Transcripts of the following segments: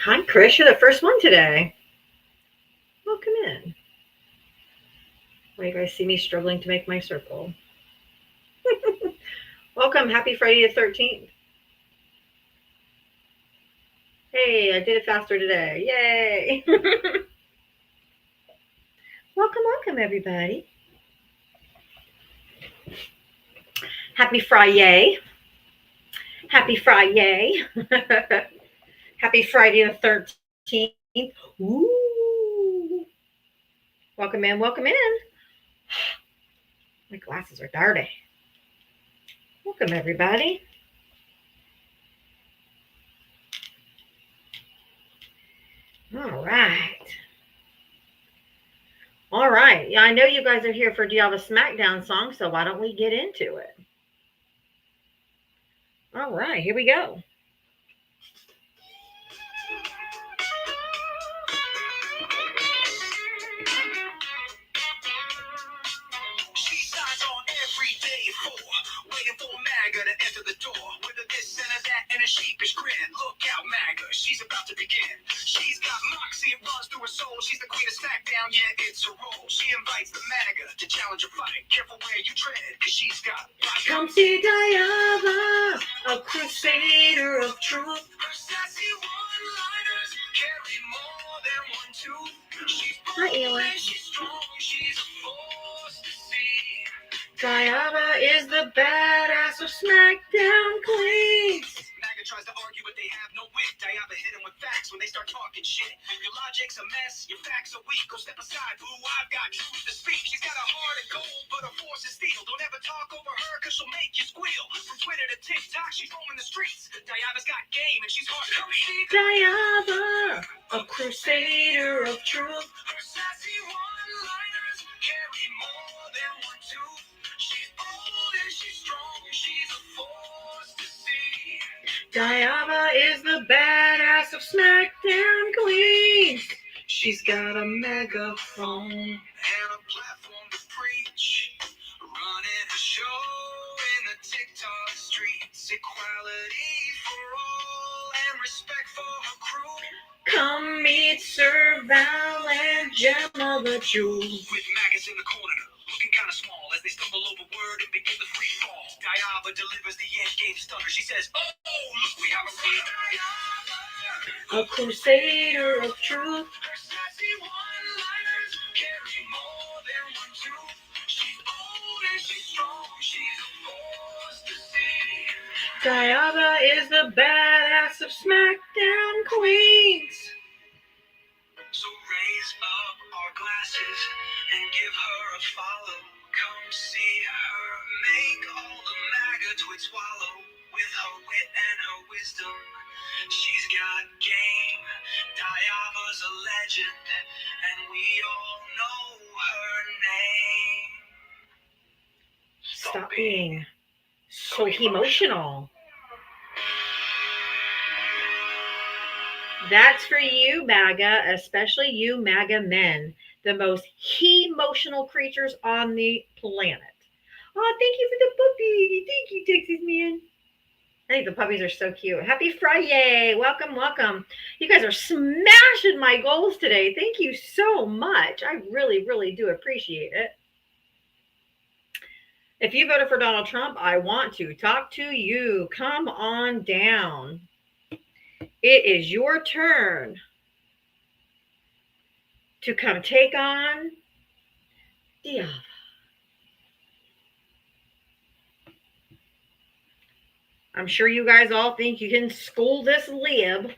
Hi, Chris. You're the first one today. Welcome in. Well, you guys see me struggling to make my circle. Welcome. Happy Friday the 13th. Hey, I did it faster today. Yay. welcome, everybody. Happy Friday. Happy Friday. Happy Friday the 13th. Ooh. Welcome in. Welcome in. My glasses are dirty. Welcome, everybody. All right. All right. Yeah, I know you guys are here for Diava SmackDown song, so why don't we get into it? All right, here we go. She signs on every day waiting for MAGA to enter the door. Whether this and that and a sheepish grin. Look out, MAGA, she's about to begin. She's got moxie, it runs through her soul. She's the queen of SmackDown, yeah, it's her role. She invites the MAGA to challenge her fight. Careful where you tread, cause she's got... Come see Diava, a crusader of truth. Her sassy one-liners carry more than one tooth. She's bold and she's strong, she's a force to see. Diava is the badass of SmackDown Queens. MAGA tries to argue, but they have no wit. Diava hit him with facts when they start talking shit. Your logic's a mess, your facts are weak. Go step aside, boo, I've got truth to speak. She's got a heart of gold, but her force is steel. Don't ever talk over her, cause she'll make you squeal. From Twitter to TikTok, she's roaming the streets. Diava's got game, and she's hard to beat. Diava, a crusader of truth. Her sassy one-liners carry more than one tooth. She's bold and she's strong, she's a force to see. Diava is the badass of SmackDown Queens. She's got a megaphone and a platform to preach. Running a show in the TikTok streets. Equality for all and respect for her crew. Come meet Sir Val and Gemma the Jewel. With maggots in the corner, looking kind of small as they stumble over word and begin the free fall. Diava delivers the end game stunner. She says, oh, look, we have a Diava, a crusader of truth. Her sassy one-liners carry more than one tooth. She's bold and she's strong, she's a force to see. Diava is the badass of SmackDown Queens. So raise up our glasses and give her a follow. Come see her make all the MAGA twits swallow. With her wit and her wisdom, she's got game. Diava's a legend, and we all know her name. Stop being so emotional. That's for you, MAGA, especially you MAGA men, the most emotional creatures on the planet. Oh, thank you for the puppy. Thank you, Texas man. I think the puppies are so cute. Happy Friday. Welcome, welcome. You guys are smashing my goals today. Thank you so much. I really, really do appreciate it. If you voted for Donald Trump, I want to talk to you. Come on down. It is your turn to come take on Diava. I'm sure you guys all think you can school this lib.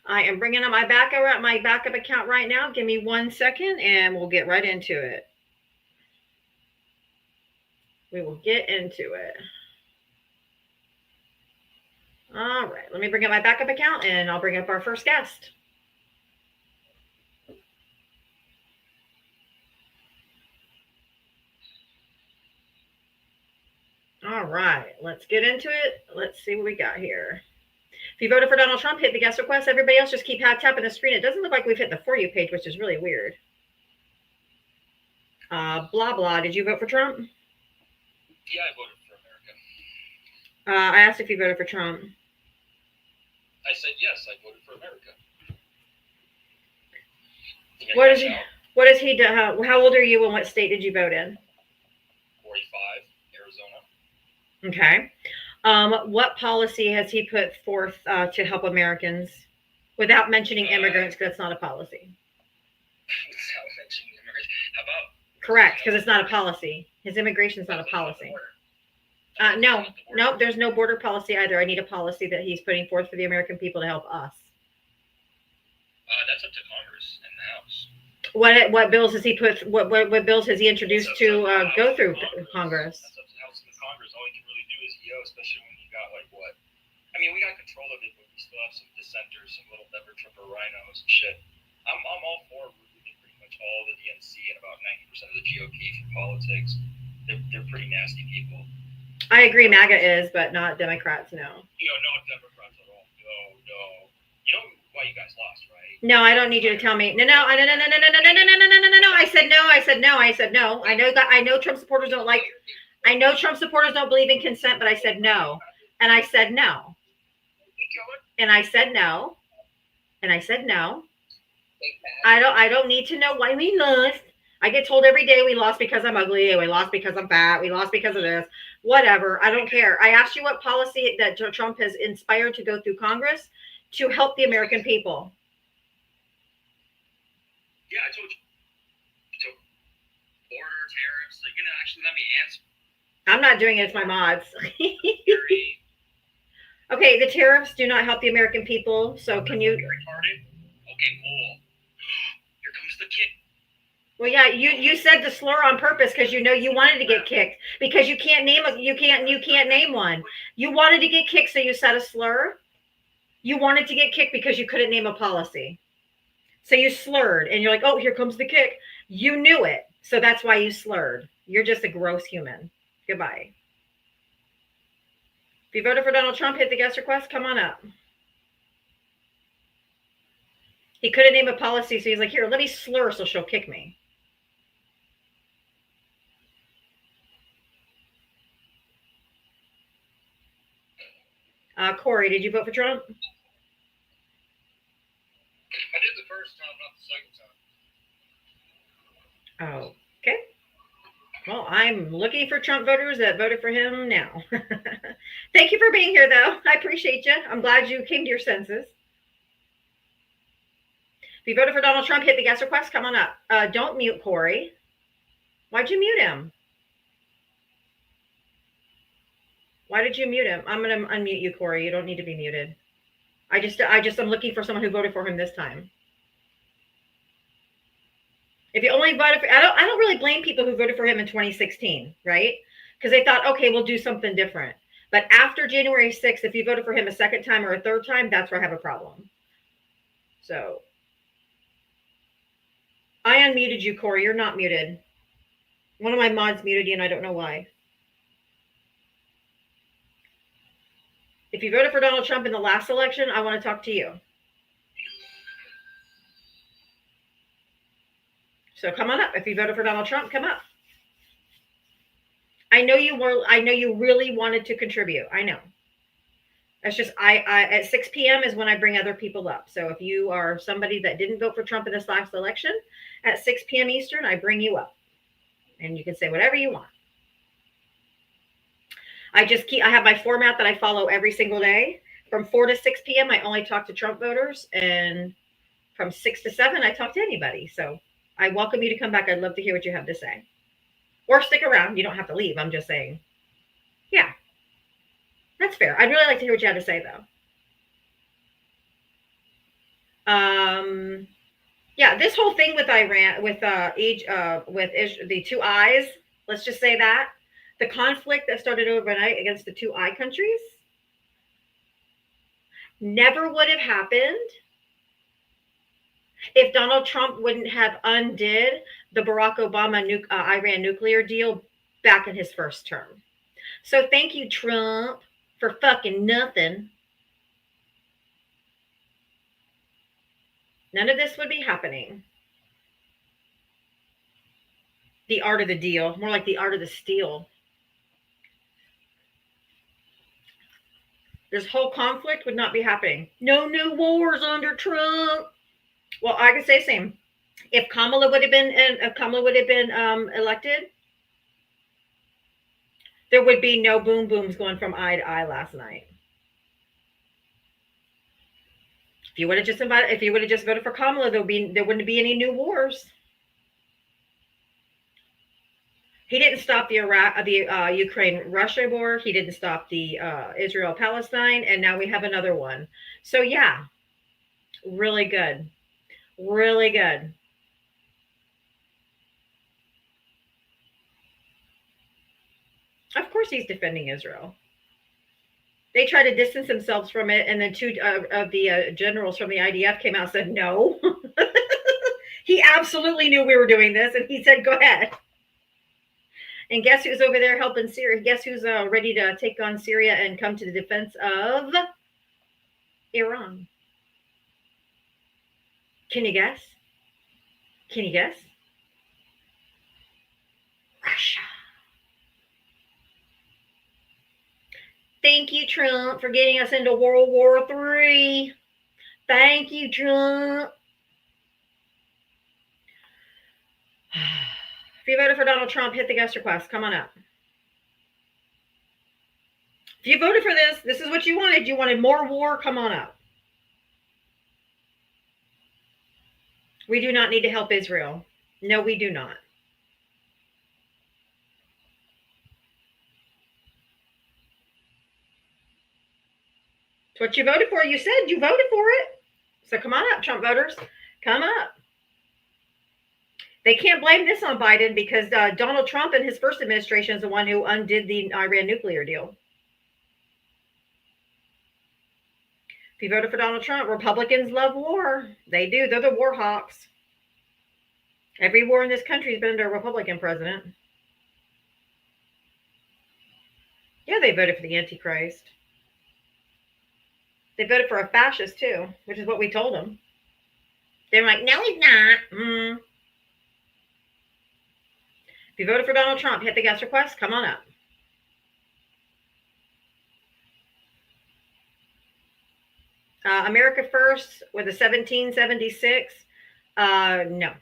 I am bringing up my backup account right now. Give me 1 second and we'll get right into it. We will get into it. All right, let me bring up my backup account and I'll bring up our first guest. All right, let's get into it. Let's see what we got here. If you voted for Donald Trump, hit the guest request. Everybody else just keep tapping the screen. It doesn't look like we've hit the For You page, which is really weird. Blah, blah. Did you vote for Trump? Yeah, I voted for America. I asked if you voted for Trump. yes, I voted for America. What does he do? How old are you and what state did you vote in? 45, Arizona. Okay. What policy has he put forth to help Americans without mentioning immigrants, because that's not a policy? Without mentioning immigrants. How about? Correct, because it's not a policy. His immigration is not a policy. No, there's no border policy either. I need a policy that he's putting forth for the American people to help us. That's up to Congress and the House. What bills has he put? What bills has he introduced to go through Congress? That's up to the House and the Congress. All you can really do is especially when you got like what? I mean, we got control of it, but we still have some dissenters, some little never tripper rhinos and shit. I'm all for removing pretty much all the DNC and about 90% of the GOP from politics. They're pretty nasty people. I agree, MAGA is, but not Democrats. No. Not Democrats at all. No. You know why you guys lost, right? No, I don't need you to tell me. No. I said no. I know Trump supporters don't like. I know Trump supporters don't believe in consent, but I said no, and I said no, and I said no, and I said no. I don't need to know why we lost. I get told every day we lost because I'm ugly, we lost because I'm fat, we lost because of this. Whatever, I don't care. I asked you what policy that Trump has inspired to go through Congress to help the American people. Yeah, I told you. So, border tariffs, they're gonna actually let me answer. I'm not doing it, it's my mods. Okay, the tariffs do not help the American people, so can you... Retarded? Okay, cool. Here comes the kick. Well, yeah, you said the slur on purpose because you know you wanted to get kicked because you can't name one. You wanted to get kicked, so you said a slur. You wanted to get kicked because you couldn't name a policy, so you slurred, and you're like, "Oh, here comes the kick." You knew it, so that's why you slurred. You're just a gross human. Goodbye. If you voted for Donald Trump, hit the guest request. Come on up. He couldn't name a policy, so he's like, "Here, let me slur, so she'll kick me." Corey, did you vote for Trump? I did the first time, not the second time. Oh, okay. Well, I'm looking for Trump voters that voted for him now. Thank you for being here, though. I appreciate you. I'm glad you came to your senses. If you voted for Donald Trump, hit the guest request. Come on up. Don't mute Corey. Why'd you mute him? Why did you mute him? I'm going to unmute you, Corey. You don't need to be muted. I'm looking for someone who voted for him this time. If you only voted for, I don't really blame people who voted for him in 2016, right? Because they thought, okay, we'll do something different. But after January 6th, if you voted for him a second time or a third time, that's where I have a problem. So I unmuted you, Corey. You're not muted. One of my mods muted you, and I don't know why. If you voted for Donald Trump in the last election, I want to talk to you. So come on up. If you voted for Donald Trump, come up. I know you really wanted to contribute. I know. That's just at 6 p.m. is when I bring other people up. So if you are somebody that didn't vote for Trump in this last election, at 6 p.m. Eastern, I bring you up. And you can say whatever you want. I have my format that I follow every single day. From 4 to 6 p.m., I only talk to Trump voters. And from 6 to 7, I talk to anybody. So I welcome you to come back. I'd love to hear what you have to say. Or stick around. You don't have to leave. I'm just saying. Yeah. That's fair. I'd really like to hear what you have to say, though. Yeah, this whole thing with Iran, with the two eyes, let's just say that. The conflict that started overnight against the two eye countries never would have happened if Donald Trump wouldn't have undid the Barack Obama Iran nuclear deal back in his first term. So thank you, Trump, for fucking nothing. None of this would be happening. The art of the deal, more like the art of the steal. This whole conflict would not be happening. No new wars under Trump. Well, I could say the same. If Kamala would have been elected, there would be no boom booms going from eye to eye last night. If you would have just voted for Kamala, there wouldn't be any new wars. He didn't stop the Ukraine-Russia war. He didn't stop the Israel-Palestine, and now we have another one. So yeah, really good, really good. Of course, he's defending Israel. They tried to distance themselves from it, and then two of the generals from the IDF came out and said no. He absolutely knew we were doing this, and he said, "Go ahead." And guess who's over there helping Syria? Guess who's ready to take on Syria and come to the defense of Iran? Can you guess? Can you guess? Russia. Thank you, Trump, for getting us into World War III. Thank you, Trump. If you voted for Donald Trump, hit the guest request. Come on up. If you voted for this is what you wanted. You wanted more war. Come on up. We do not need to help Israel. No, we do not. It's what you voted for. You said you voted for it. So come on up, Trump voters. Come up. They can't blame this on Biden because Donald Trump and his first administration is the one who undid the Iran nuclear deal. If you voted for Donald Trump, Republicans love war. They do. They're the war hawks. Every war in this country has been under a Republican president. Yeah, they voted for the Antichrist. They voted for a fascist too, which is what we told them. They're like, no, he's not. If you voted for Donald Trump, hit the guest request. Come on up. America First with a 1776. No.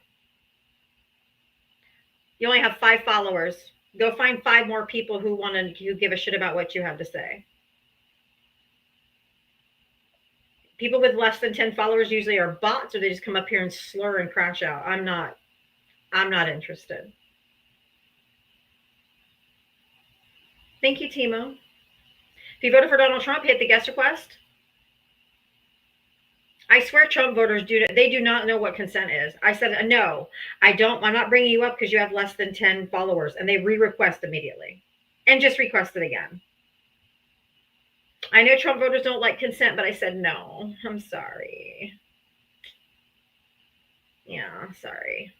You only have 5 followers. Go find 5 more people who give a shit about what you have to say. People with less than 10 followers usually are bots, or they just come up here and slur and crash out. I'm not interested. Thank you, Timo. If you voted for Donald Trump, hit the guest request. I swear Trump voters do not know what consent is. I said, no, I don't. I'm not bringing you up because you have less than 10 followers. And they re-request immediately and just request it again. I know Trump voters don't like consent, but I said, no, I'm sorry. Yeah, I'm sorry.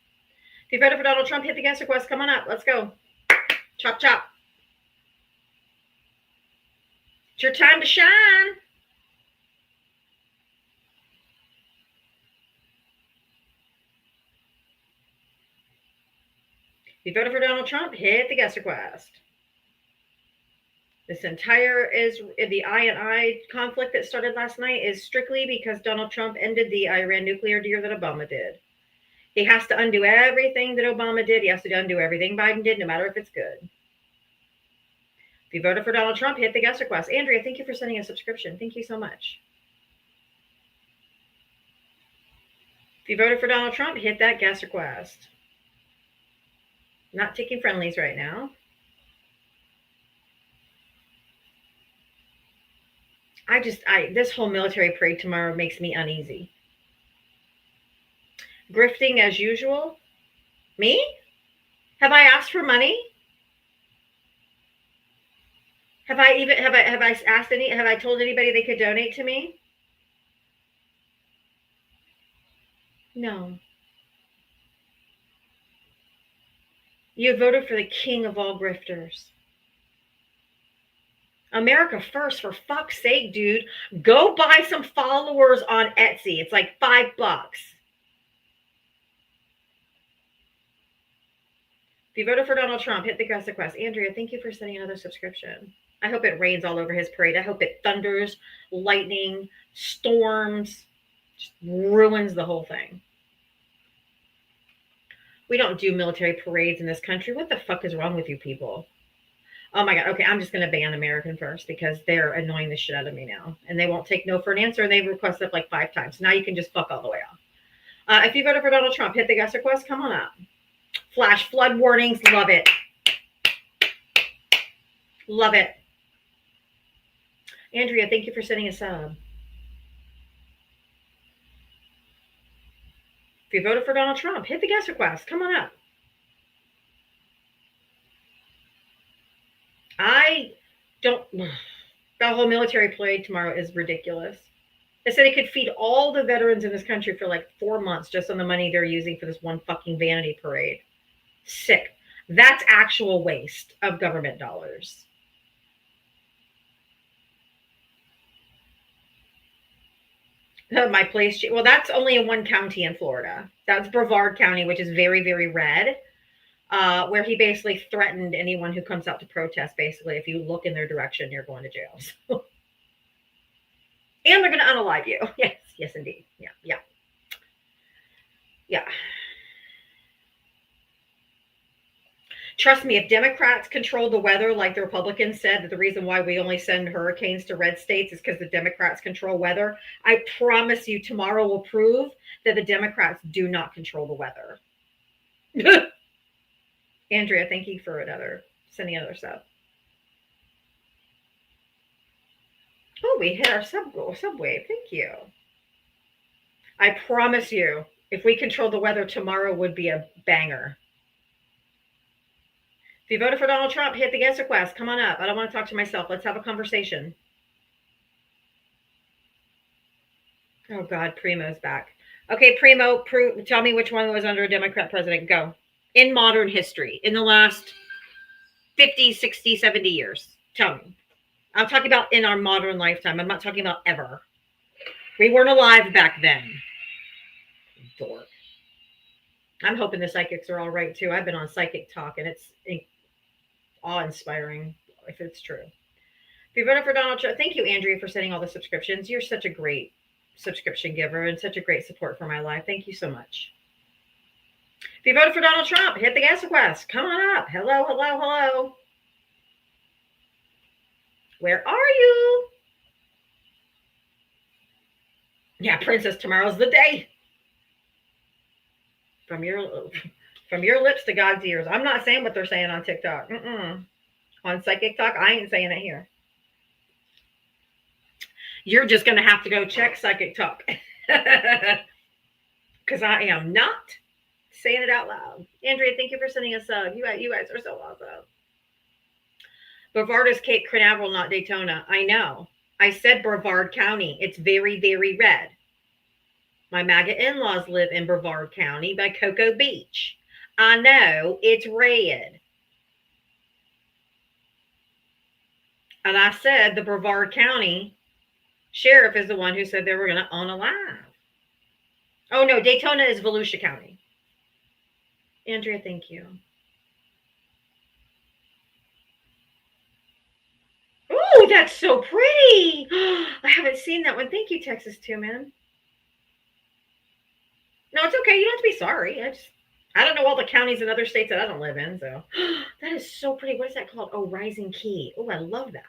If you voted for Donald Trump, hit the guest request. Come on up. Let's go. Chop, chop. It's your time to shine. If you voted for Donald Trump, hit the guest request. This entire the I conflict that started last night is strictly because Donald Trump ended the Iran nuclear deal that Obama did. He has to undo everything that Obama did. He has to undo everything Biden did, no matter if it's good. If you voted for Donald Trump, hit the guest request. Andrea, thank you for sending a subscription. Thank you so much. If you voted for Donald Trump, hit that guest request. Not taking friendlies right now. This whole military parade tomorrow makes me uneasy. Grifting as usual. Me? Have I asked for money? Have I told anybody they could donate to me? No. You voted for the king of all grifters. America First, for fuck's sake, dude. Go buy some followers on Etsy. It's like $5. If you voted for Donald Trump, hit the guest request. Andrea, thank you for sending another subscription. I hope it rains all over his parade. I hope it thunders, lightning, storms, just ruins the whole thing. We don't do military parades in this country. What the fuck is wrong with you people? Oh my God. Okay, I'm just going to ban American First because they're annoying the shit out of me now. And they won't take no for an answer. And they've requested like 5 times. Now you can just fuck all the way off. If you voted for Donald Trump, hit the guest request. Come on up. Flash flood warnings. Love it. Love it. Andrea, thank you for sending a sub. If you voted for Donald Trump, hit the guest request. Come on up. I don't. That whole military parade tomorrow is ridiculous. They said it could feed all the veterans in this country for like 4 months just on the money they're using for this one fucking vanity parade. Sick. That's actual waste of government dollars. My place. Well, that's only in one county in Florida. That's Brevard County, which is very, very red, where he basically threatened anyone who comes out to protest. Basically, if you look in their direction, you're going to jail. So. And they're going to unalive you. Yes, yes, indeed. Yeah. Trust me, if Democrats controlled the weather like the Republicans said that the reason why we only send hurricanes to red states is because the Democrats control weather, I promise you tomorrow will prove that the Democrats do not control the weather. Andrea, thank you for sending another sub. Oh, we hit our subwave. Thank you. I promise you, if we controlled the weather, tomorrow would be a banger. If you voted for Donald Trump, hit the guest request. Come on up. I don't want to talk to myself. Let's have a conversation. Oh, God, Primo's back. Okay, Primo, tell me which one was under a Democrat president. Go. In modern history, in the last 50, 60, 70 years. Tell me. I'm talking about in our modern lifetime. I'm not talking about ever. We weren't alive back then. Dork. I'm hoping the psychics are all right, too. I've been on Psychic Talk, and it's awe-inspiring, if it's true. If you voted for Donald Trump, thank you, Andrea, for sending all the subscriptions. You're such a great subscription giver and such a great support for my life. Thank you so much. If you voted for Donald Trump, hit the guest request. Come on up. Hello, hello, hello. Where are you? Yeah, Princess, tomorrow's the day. From your lips to God's ears. I'm not saying what they're saying on TikTok. On Psychic Talk, I ain't saying it here. You're just going to have to go check Psychic Talk. Because I am not saying it out loud. Andrea, thank you for sending us up. You guys are so awesome. Brevard is Cape Canaveral, not Daytona. I know. I said Brevard County. It's very, very red. My MAGA in-laws live in Brevard County by Cocoa Beach. I know it's red. And I said the Brevard County sheriff is the one who said they were going to unalive. Oh, no, Daytona is Volusia County. Andrea, thank you. Oh, that's so pretty. I haven't seen that one. Thank you, Texas 2, man. No, it's okay. You don't have to be sorry. I don't know all the counties and other states that I don't live in. So that is so pretty. What is that called? Oh, Rising Key. Oh, I love that.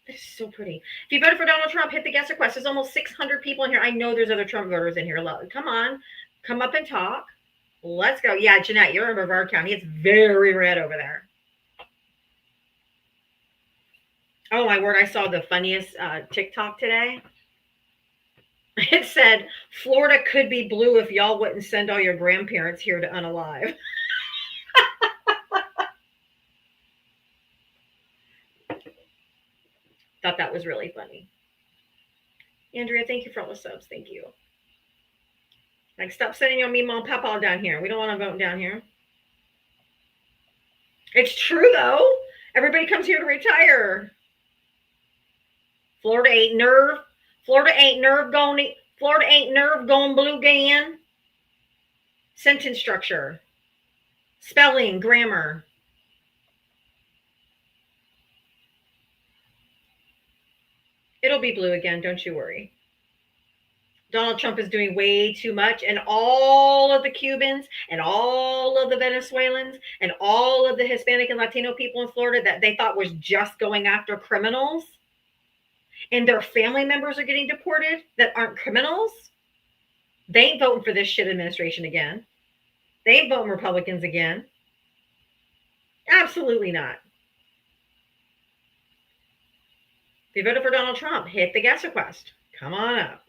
That is so pretty. If you voted for Donald Trump, hit the guest request. There's almost 600 people in here. I know there's other Trump voters in here. Come on. Come up and talk. Let's go. Yeah, Jeanette, you're in Brevard County. It's very red over there. Oh, my word. I saw the funniest TikTok today. It said, Florida could be blue if y'all wouldn't send all your grandparents here to unalive. Thought that was really funny. Andrea, thank you for all the subs. Thank you. Like, stop sending your mom and papa down here. We don't want to vote down here. It's true, though. Everybody comes here to retire. Florida ain't nerve going blue again. Sentence structure. Spelling, grammar. It'll be blue again. Don't you worry. Donald Trump is doing way too much, and all of the Cubans and all of the Venezuelans and all of the Hispanic and Latino people in Florida that they thought was just going after criminals, and their family members are getting deported that aren't criminals. They ain't voting for this shit administration again. They ain't voting Republicans again. Absolutely not. If you voted for Donald Trump, hit the guest request. Come on up.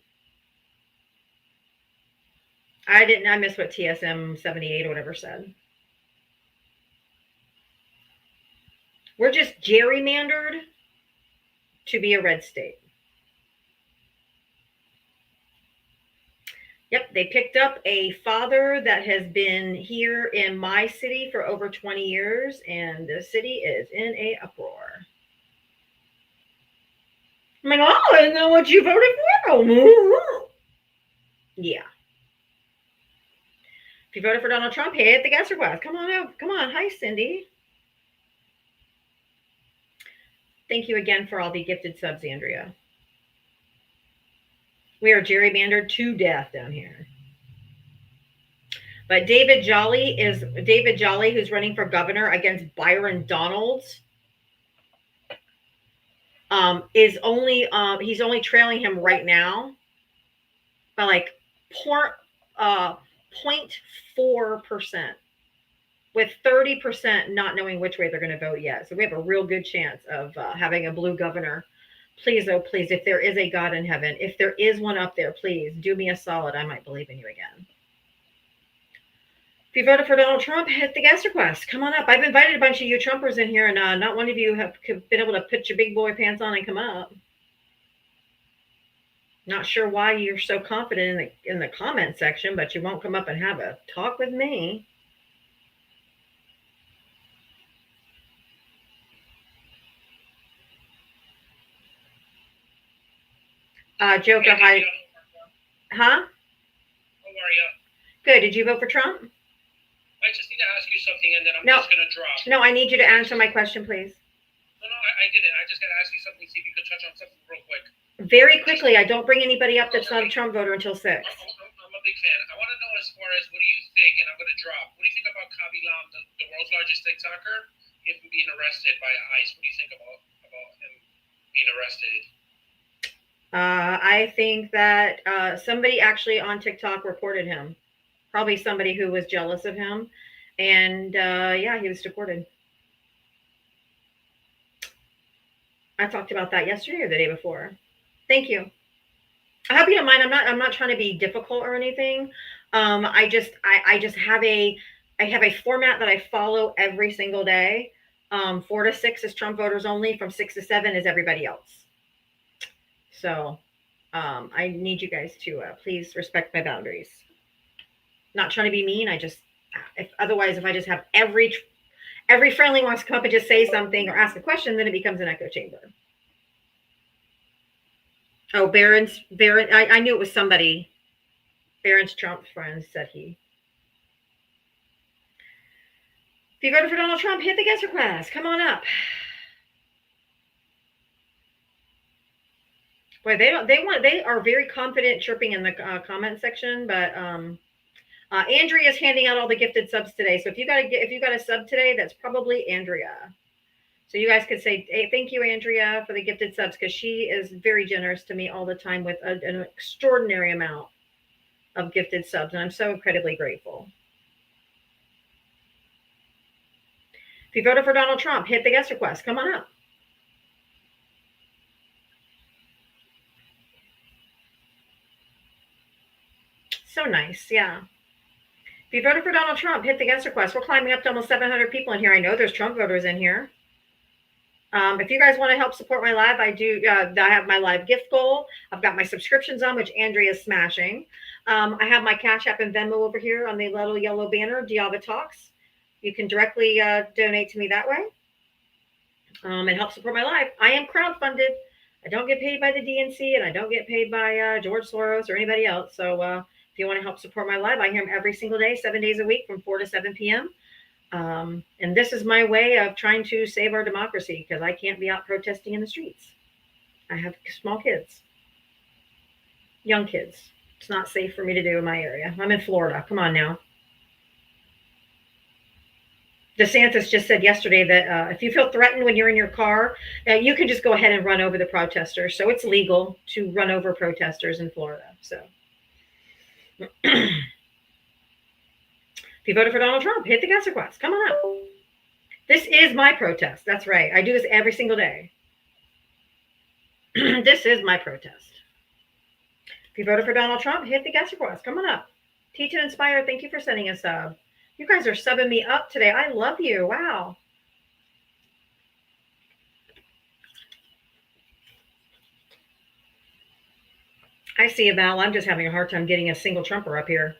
I missed what TSM 78 or whatever said. We're just gerrymandered to be a red state. Yep, they picked up a father that has been here in my city for over 20 years, and the city is in a uproar. I'm like, oh, I know what you voted for. Yeah. If you voted for Donald Trump, hit the guest request. Come on out. Come on. Hi, Cindy. Thank you again for all the gifted subs, Andrea. We are gerrymandered to death down here. But David Jolly, who's running for governor against Byron Donalds, he's only trailing him right now by like 0.4%, with 30% not knowing which way they're going to vote yet. So we have a real good chance of having a blue governor. Please, oh please, if there is a God in heaven, if there is one up there, please do me a solid. I might believe in you again. If you voted for Donald Trump, hit the guest request. Come on up. I've invited a bunch of you Trumpers in here, and not one of you have been able to put your big boy pants on and come up. Not sure why you're so confident in the comment section, but you won't come up and have a talk with me. Joker, hi. Huh? How are you? Good. Did you vote for Trump? I just need to ask you something, and then I'm just going to drop. No, I need you to answer my question, please. No, I didn't. I just got to ask you something, see if you could touch on something real quick. Very quickly. I don't bring anybody up that's not a Trump voter until 6. I'm a big fan. I want to know as far as what do you think, and I'm going to drop. What do you think about Kabi Lam, the world's largest TikToker, him being arrested by ICE? What do you think about him being arrested? I think that somebody actually on TikTok reported him. Probably somebody who was jealous of him. And yeah, he was deported. I talked about that yesterday or the day before. Thank you. I hope you don't mind. I'm not trying to be difficult or anything. I just have a format that I follow every single day. 4 to 6 is Trump voters only. From 6 to 7 is everybody else. So I need you guys to please respect my boundaries. Not trying to be mean. If I just have every friendly wants to come up and just say something or ask a question, then it becomes an echo chamber. Oh, Barron. I knew it was somebody. Barron's Trump friend, said he. If you voted for Donald Trump, hit the guest request. Come on up. Boy, they are very confident chirping in the comment section, but Andrea's handing out all the gifted subs today. So if you got a sub today, that's probably Andrea. So you guys could say, hey, thank you, Andrea, for the gifted subs, because she is very generous to me all the time with an extraordinary amount of gifted subs, and I'm so incredibly grateful. If you voted for Donald Trump, hit the guest request. Come on up. So nice, yeah. If you voted for Donald Trump, hit the guest request. We're climbing up to almost 700 people in here. I know there's Trump voters in here. If you guys want to help support my live, I have my live gift goal. I've got my subscriptions on, which Andrea is smashing. I have my Cash App and Venmo over here on the little yellow banner, Diavatalks. You can directly donate to me that way and help support my live. I am crowdfunded. I don't get paid by the DNC, and I don't get paid by George Soros or anybody else. So if you want to help support my live, I hear them every single day, 7 days a week from 4 to 7 p.m. And this is my way of trying to save our democracy, because I can't be out protesting in the streets. I have small kids, young kids. It's not safe for me to do in my area. I'm in Florida. Come on now. DeSantis just said yesterday that if you feel threatened when you're in your car, you can just go ahead and run over the protesters. So it's legal to run over protesters in Florida. So if you voted for Donald Trump, hit the gas request. Come on up. This is my protest. That's right. I do this every single day. This is my protest. If you voted for Donald Trump, hit the gas request. Come on up. Teach and Inspire, thank you for sending a sub. You guys are subbing me up today. I love you. Wow. I see you, Val. I'm just having a hard time getting a single Trumper up here.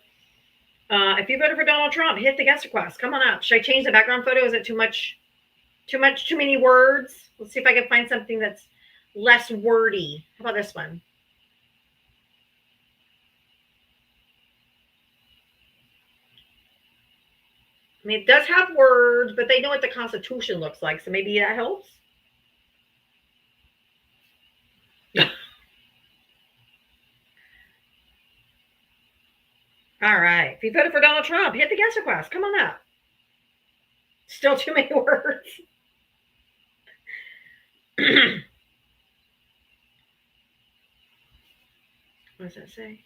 If you voted for Donald Trump, hit the guest request. Come on up. Should I change the background photo? Is it too much? Too many words? Let's see if I can find something that's less wordy. How about this one? I mean, it does have words, but they know what the Constitution looks like, so maybe that helps. All right. If you voted for Donald Trump, hit the guest request. Come on up. Still too many words. What does that say?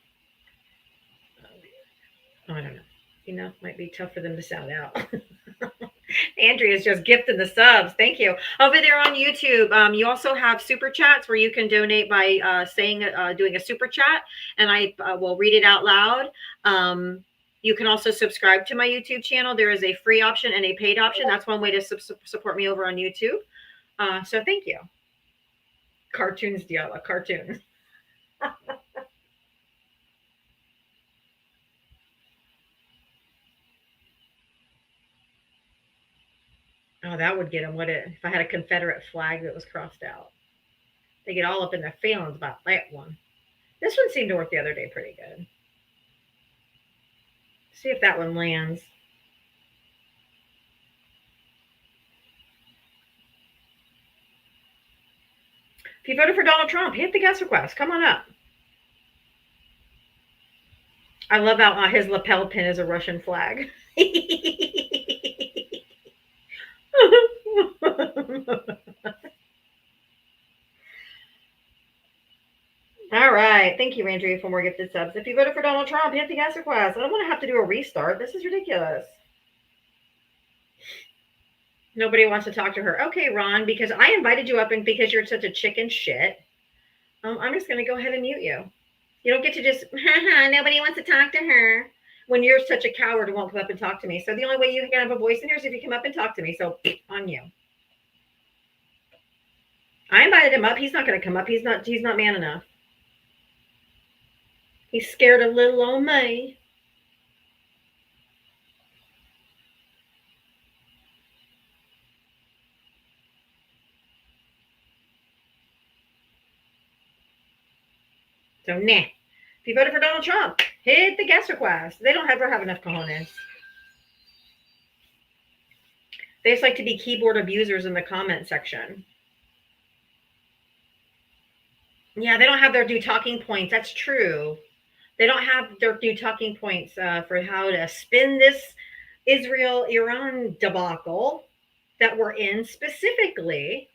Oh, I don't know. You know, might be tough for them to sound out. Andrea's just gifting the subs. Thank you. Over there on YouTube, you also have super chats where you can donate by doing a super chat, and I will read it out loud. You can also subscribe to my YouTube channel. There is a free option and a paid option. That's one way to support me over on YouTube. So thank you. Cartoons, Diala, cartoons. Oh, that would get them, would it? If I had a Confederate flag that was crossed out. They get all up in their feelings about that one. This one seemed to work the other day pretty good. See if that one lands. If you voted for Donald Trump, hit the guest request. Come on up. I love how his lapel pin is a Russian flag. All right. Thank you, Andrea, for more gifted subs. If you voted for Donald Trump, hit the guest request. I don't want to have to do a restart. This is ridiculous. Nobody wants to talk to her. Okay, Ron, because I invited you up and because you're such a chicken shit, I'm just going to go ahead and mute you. You don't get to just, nobody wants to talk to her when you're such a coward and won't come up and talk to me. So the only way you can have a voice in here is if you come up and talk to me. So on you. I invited him up. He's not going to come up. He's not man enough. He's scared of little old me. So, nah. If you voted for Donald Trump, hit the guest request. They don't ever have enough cojones. They just like to be keyboard abusers in the comment section. Yeah, they don't have their new talking points. That's true. They don't have their new talking points for how to spin this Israel-Iran debacle that we're in specifically.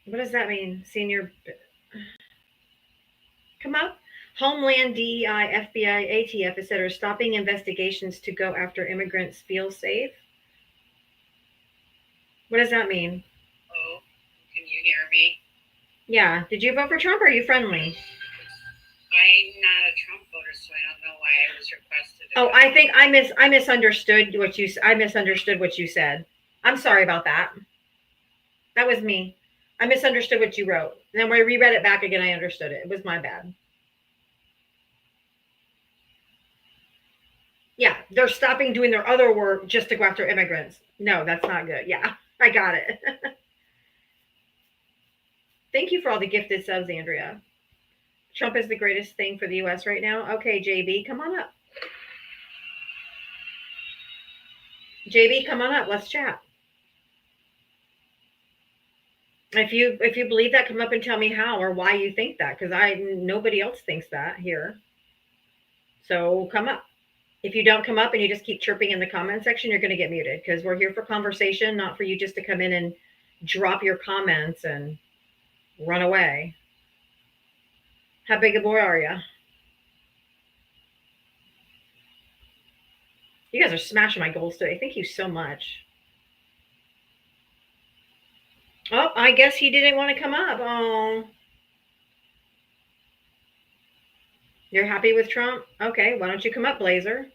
What does that mean? Senior, come up. Homeland, DEI, FBI, ATF, etc. stopping investigations to go after immigrants feel safe. What does that mean? Oh, can you hear me? Yeah. Did you vote for Trump or are you friendly? I'm not a Trump voter, so I don't know why I was requested. Oh, I think I misunderstood what you said. I'm sorry about that. That was me. I misunderstood what you wrote. And then when I reread it back again, I understood it. It was my bad. Yeah, they're stopping doing their other work just to go after immigrants. No, that's not good. Yeah, I got it. Thank you for all the gifted subs, Andrea. Trump is the greatest thing for the U.S. right now. Okay, JB, come on up. JB, come on up. Let's chat. If you believe that, come up and tell me how or why you think that, because nobody else thinks that here. So come up. If you don't come up and you just keep chirping in the comment section, you're going to get muted, because we're here for conversation, not for you just to come in and drop your comments and run away. How big a boy are you? You guys are smashing my goals today. Thank you so much. Oh, I guess he didn't want to come up. Oh. You're happy with Trump? Okay, why don't you come up, Blazer?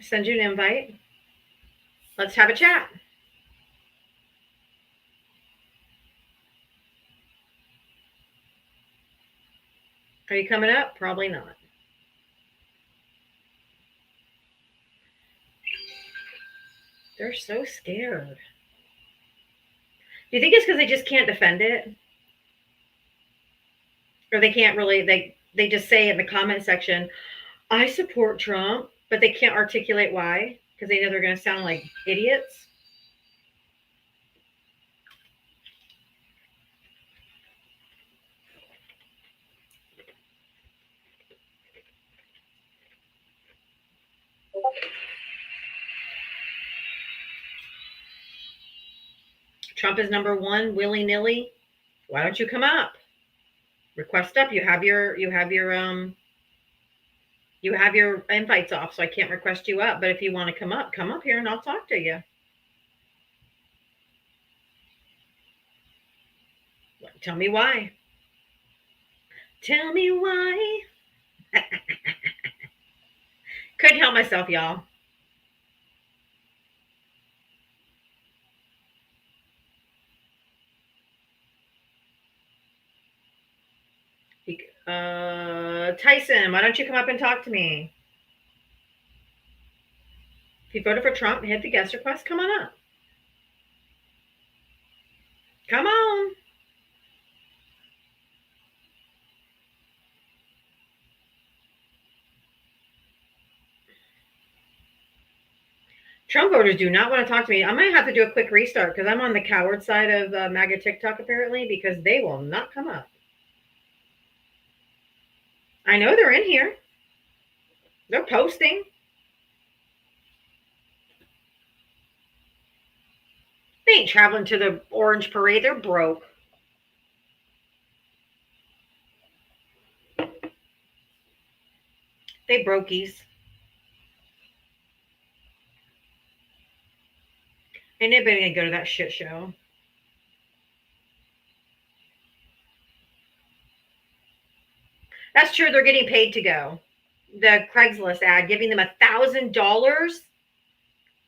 Send you an invite. Let's have a chat. Are you coming up? Probably not. They're so scared. Do you think it's because they just can't defend it? Or they can't really, they just say in the comment section, I support Trump, but they can't articulate why, because they know they're going to sound like idiots? Trump is number one, willy-nilly. Why don't you come up? Request up. You have your invites off, so I can't request you up. But if you want to come up here and I'll talk to you. Tell me why. Tell me why. Couldn't help myself, y'all. Tyson, why don't you come up and talk to me? If you voted for Trump, hit the guest request. Come on up. Come on. Trump voters do not want to talk to me. I might have to do a quick restart because I'm on the coward side of MAGA TikTok apparently, because they will not come up. I know they're in here. They're posting. They ain't traveling to the Orange Parade. They're broke. They brokies. Ain't nobody gonna go to that shit show. That's true. They're getting paid to go. The Craigslist ad giving them $1,000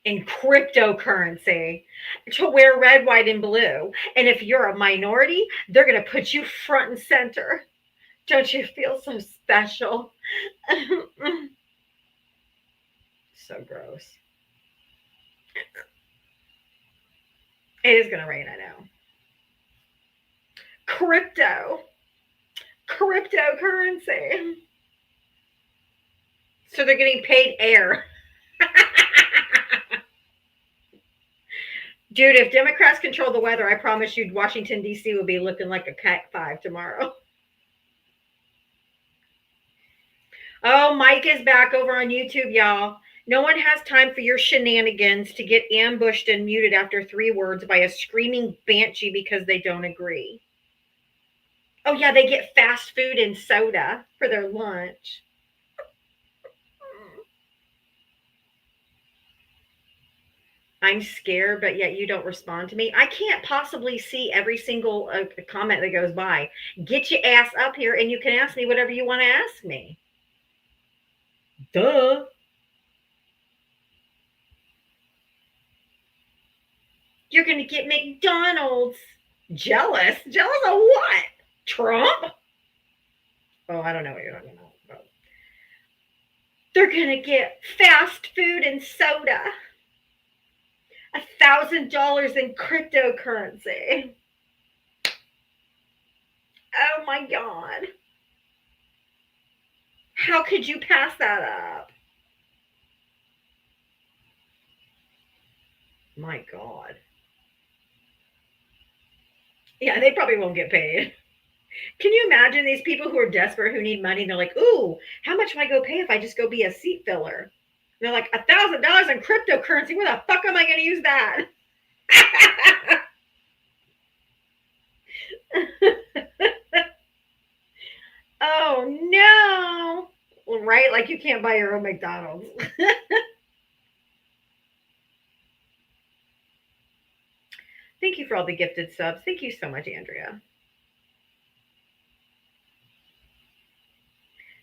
in cryptocurrency to wear red, white, and blue. And if you're a minority, they're going to put you front and center. Don't you feel so special? So gross. It is going to rain, I know. Cryptocurrency. So they're getting paid air. Dude, if Democrats control the weather, I promise you Washington, D.C. will be looking like a Cat 5 tomorrow. Oh, Mike is back over on YouTube, y'all. No one has time for your shenanigans to get ambushed and muted after 3 words by a screaming banshee because they don't agree. Oh, yeah, they get fast food and soda for their lunch. I'm scared, but yet you don't respond to me. I can't possibly see every single comment that goes by. Get your ass up here and you can ask me whatever you want to ask me. Duh. You're going to get McDonald's. Jealous? Jealous of what? Trump? Oh, I don't know what you're talking about. They're going to get fast food and soda. $1,000 in cryptocurrency. Oh my God. How could you pass that up? My God. Yeah, they probably won't get paid. Can you imagine these people who are desperate, who need money, and they're like, ooh, how much will I go pay if I just go be a seat filler? And they're like, $1,000 in cryptocurrency. Where the fuck am I going to use that? Oh, no. Well, right? Like you can't buy your own McDonald's. Thank you for all the gifted subs. Thank you so much, Andrea.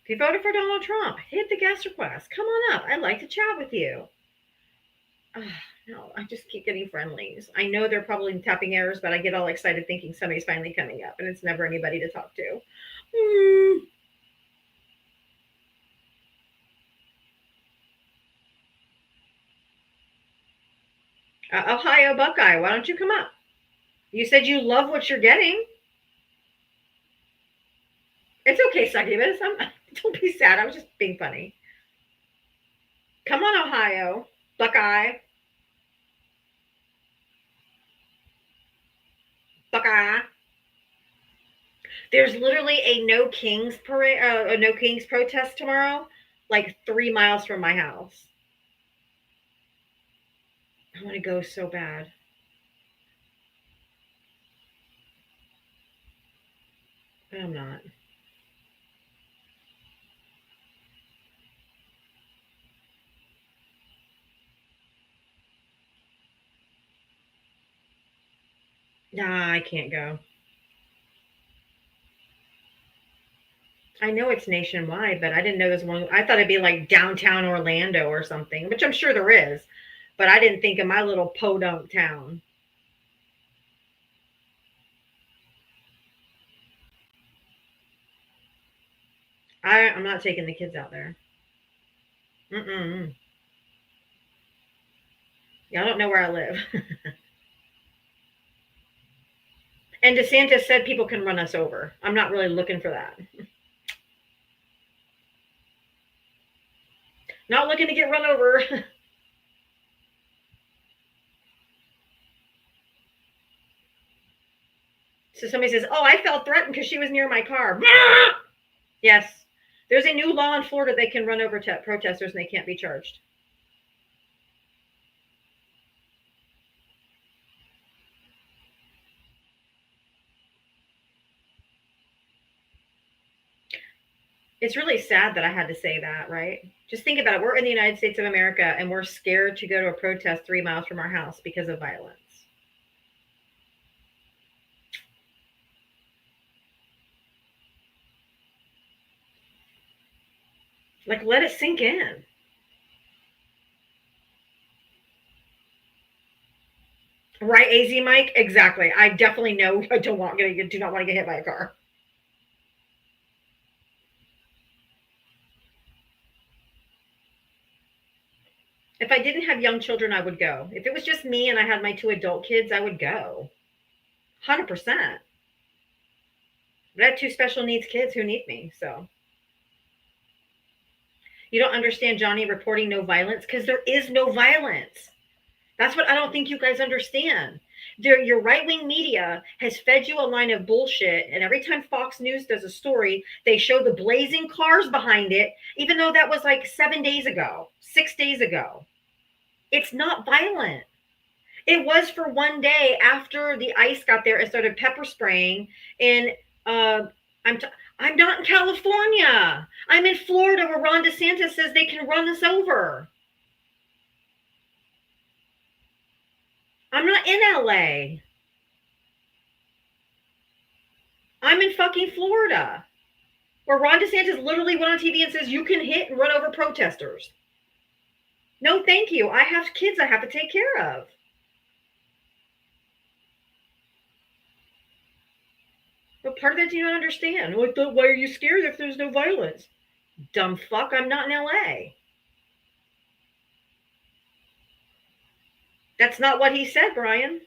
If you voted for Donald Trump, hit the guest request. Come on up. I'd like to chat with you. No, I just keep getting friendlies. I know they're probably tapping errors, but I get all excited thinking somebody's finally coming up, and it's never anybody to talk to. Ohio Buckeye, why don't you come up? You said you love what you're getting. It's okay, Succubus. Don't be sad. I was just being funny. Come on, Ohio Buckeye. Buckeye. There's literally a No Kings parade, a No Kings protest tomorrow, like 3 miles from my house. I want to go so bad. But I'm not. Nah, I can't go. I know it's nationwide, but I didn't know there's one. I thought it'd be like downtown Orlando or something, which I'm sure there is. But I didn't think of my little podunk town. I'm not taking the kids out there. Mm-mm. Yeah, I don't know where I live. And DeSantis said people can run us over. I'm not really looking for that. Not looking to get run over. So somebody says, oh, I felt threatened because she was near my car. Yes. There's a new law in Florida they can run over protesters and they can't be charged. It's really sad that I had to say that, right? Just think about it. We're in the United States of America and we're scared to go to a protest 3 miles from our house because of violence. Like, let it sink in. Right, AZ Mike? Exactly. I definitely know I do not want to get hit by a car. If I didn't have young children, I would go. If it was just me and I had my 2 adult kids, I would go. 100%. But I have 2 special needs kids who need me, so. You don't understand, Johnny, reporting no violence because there is no violence. That's what I don't think you guys understand. Your right-wing media has fed you a line of bullshit, and every time Fox News does a story, they show the blazing cars behind it, even though that was like 7 days ago, 6 days ago. It's not violent. It was for one day after the ICE got there and started pepper spraying. And I'm not in California. I'm in Florida where Ron DeSantis says they can run us over. I'm not in LA. I'm in fucking Florida where Ron DeSantis literally went on TV and says you can hit and run over protesters. No, thank you. I have kids I have to take care of. But part of that do you not understand? Why are you scared if there's no violence? Dumb fuck, I'm not in LA. That's not what he said, Brian.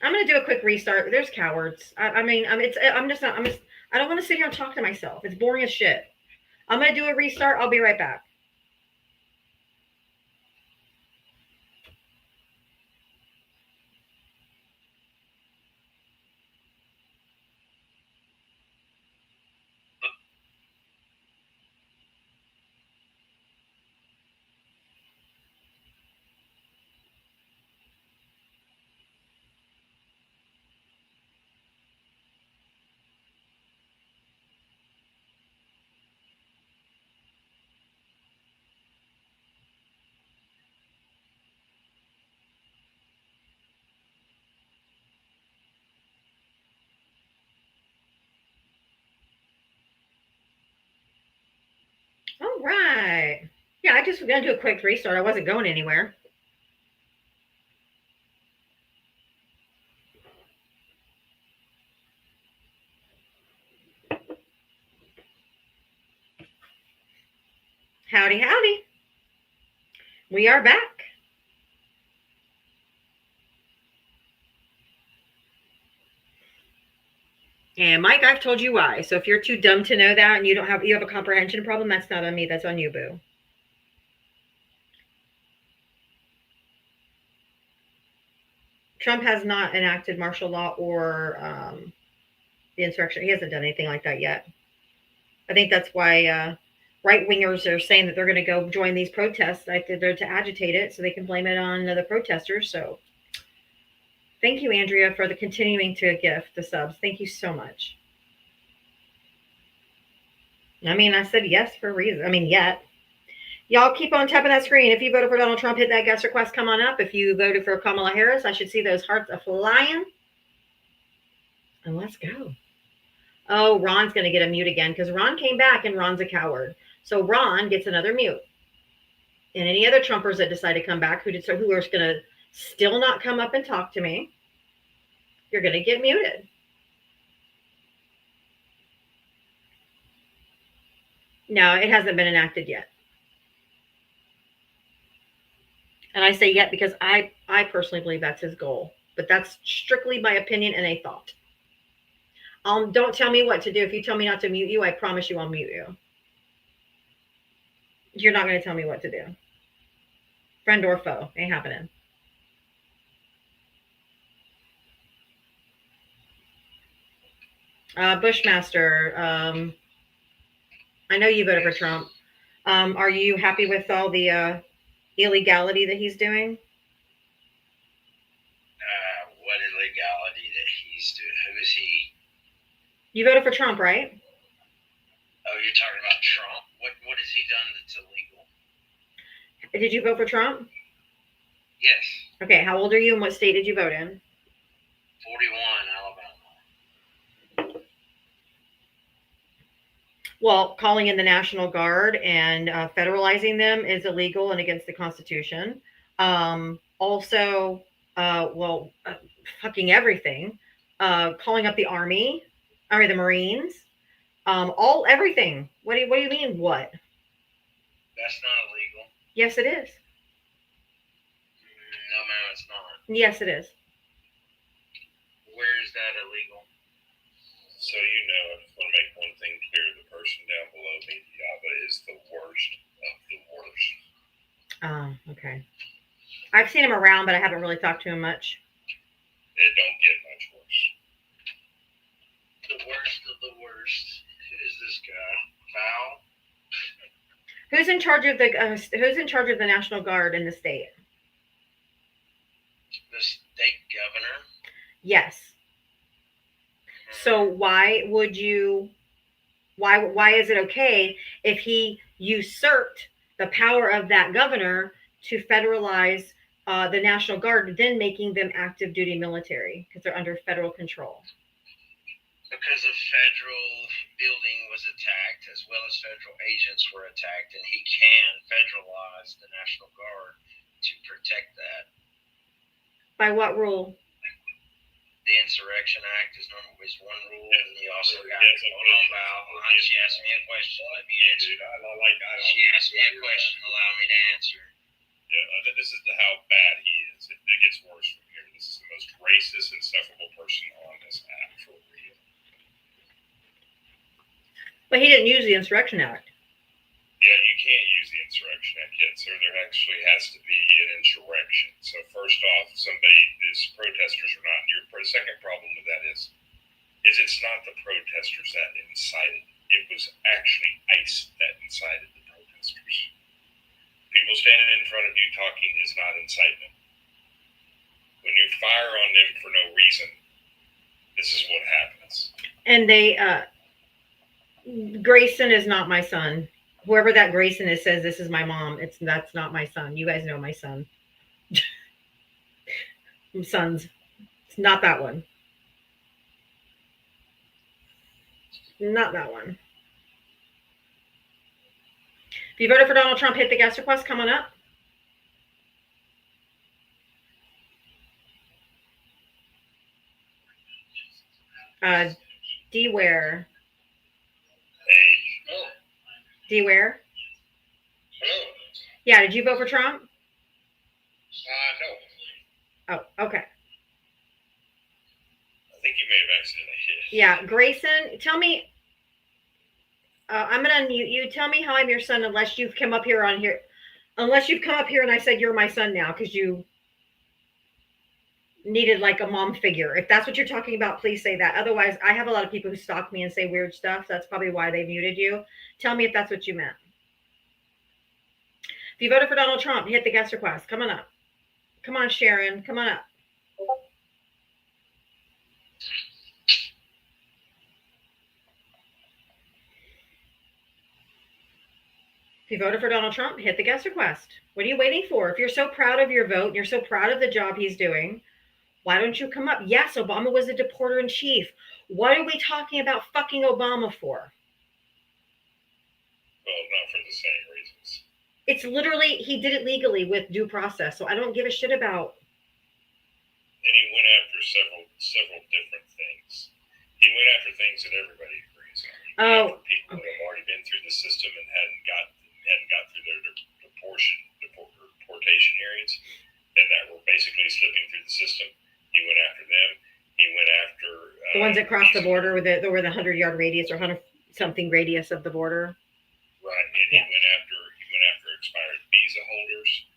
I'm going to do a quick restart. There's cowards. I don't want to sit here and talk to myself. It's boring as shit. I'm going to do a restart. I'll be right back. All right. Yeah, I just was going to do a quick restart. I wasn't going anywhere. Howdy, howdy. We are back. And Mike, I've told you why. So if you're too dumb to know that and you have a comprehension problem, that's not on me. That's on you, boo. Trump has not enacted martial law or the insurrection. He hasn't done anything like that yet. I think that's why right wingers are saying that they're going to go join these protests. Like they're to agitate it so they can blame it on the protesters. So thank you, Andrea, for the continuing to gift the subs. Thank you so much. I mean, I said yes for a reason. I mean, yet. Y'all keep on tapping that screen. If you voted for Donald Trump, hit that guest request. Come on up. If you voted for Kamala Harris, I should see those hearts a-flying. And let's go. Oh, Ron's going to get a mute again because Ron came back and Ron's a coward. So Ron gets another mute. And any other Trumpers that decide to come back who are going to still not come up and talk to me, you're going to get muted. No, it hasn't been enacted yet. And I say yet because I personally believe that's his goal. But that's strictly my opinion and a thought. Don't tell me what to do. If you tell me not to mute you, I promise you I'll mute you. You're not going to tell me what to do. Friend or foe. Ain't happening. Bushmaster, I know you voted for Trump. Are you happy with all the illegality that he's doing? What illegality that he's doing? Who is he? You voted for Trump, right? Oh, you're talking about Trump? What has he done that's illegal? Did you vote for Trump? Yes. Okay, how old are you and what state did you vote in? 41, Alabama. Well, calling in the National Guard and federalizing them is illegal and against the Constitution. Also, fucking everything. Calling up the Army, the Marines, everything. What do you mean? What? That's not illegal. Yes, it is. No, ma'am, it's not. Yes, it is. Where is that illegal? So I just want to make one thing clear. The person down below me, Diava, is the worst of the worst. Oh, okay. I've seen him around, but I haven't really talked to him much. It don't get much worse. The worst of the worst. Who's this guy? Foul? Who's in charge of the National Guard in the state? The state governor? Yes. So why is it okay if he usurped the power of that governor to federalize the National Guard, then making them active duty military because they're under federal control? Because a federal building was attacked, as well as federal agents were attacked, and he can federalize the National Guard to protect that. By what rule? The Insurrection Act is one rule, and you also got. Yes, Hold on, Val. She asked me a question. Let me answer. She asked me a question. Allow me to answer. Yeah, this is how bad he is. It gets worse from here. This is the most racist, insufferable person on this app for real. But he didn't use the Insurrection Act. Yeah, you can't use the Insurrection Act yet, sir. There actually has to be an insurrection. So first off, these protesters are not. Your second problem with that is it's not the protesters that incited. It was actually ICE that incited the protesters. People standing in front of you talking is not incitement. When you fire on them for no reason, this is what happens. And Grayson is not my son. Whoever that Grayson is says this is my mom. That's not my son. You guys know my son. Sons. It's not that one. Not that one. If you voted for Donald Trump, hit the guest request. Come on up. D-Ware. Hey. Oh. D-Ware? Hello. Yeah, did you vote for Trump? No. Oh, okay. I think you may have accidentally hit. Yeah, Grayson, tell me. I'm gonna unmute you. Tell me how I'm your son, unless you've come up here on here. Unless you've come up here and I said you're my son now because you needed like a mom figure. If that's what you're talking about, please say that. Otherwise, I have a lot of people who stalk me and say weird stuff. So that's probably why they muted you. Tell me if that's what you meant. If you voted for Donald Trump, hit the guest request. Come on up. Come on, Sharon. Come on up. If you voted for Donald Trump, hit the guest request. What are you waiting for? If you're so proud of your vote and you're so proud of the job he's doing, why don't you come up? Yes, Obama was a deporter in chief. What are we talking about fucking Obama for? Well, not for the same reasons. It's literally, he did it legally with due process. So I don't give a shit about. And he went after several different things. He went after things that everybody agrees on. He went after people that have already been through the system and hadn't got through their deportation hearings, and that were basically slipping through the system. He went after them. He went after the ones that crossed the border with the 100-yard radius or 100-something radius of the border. Right, and he went after expired visa holders,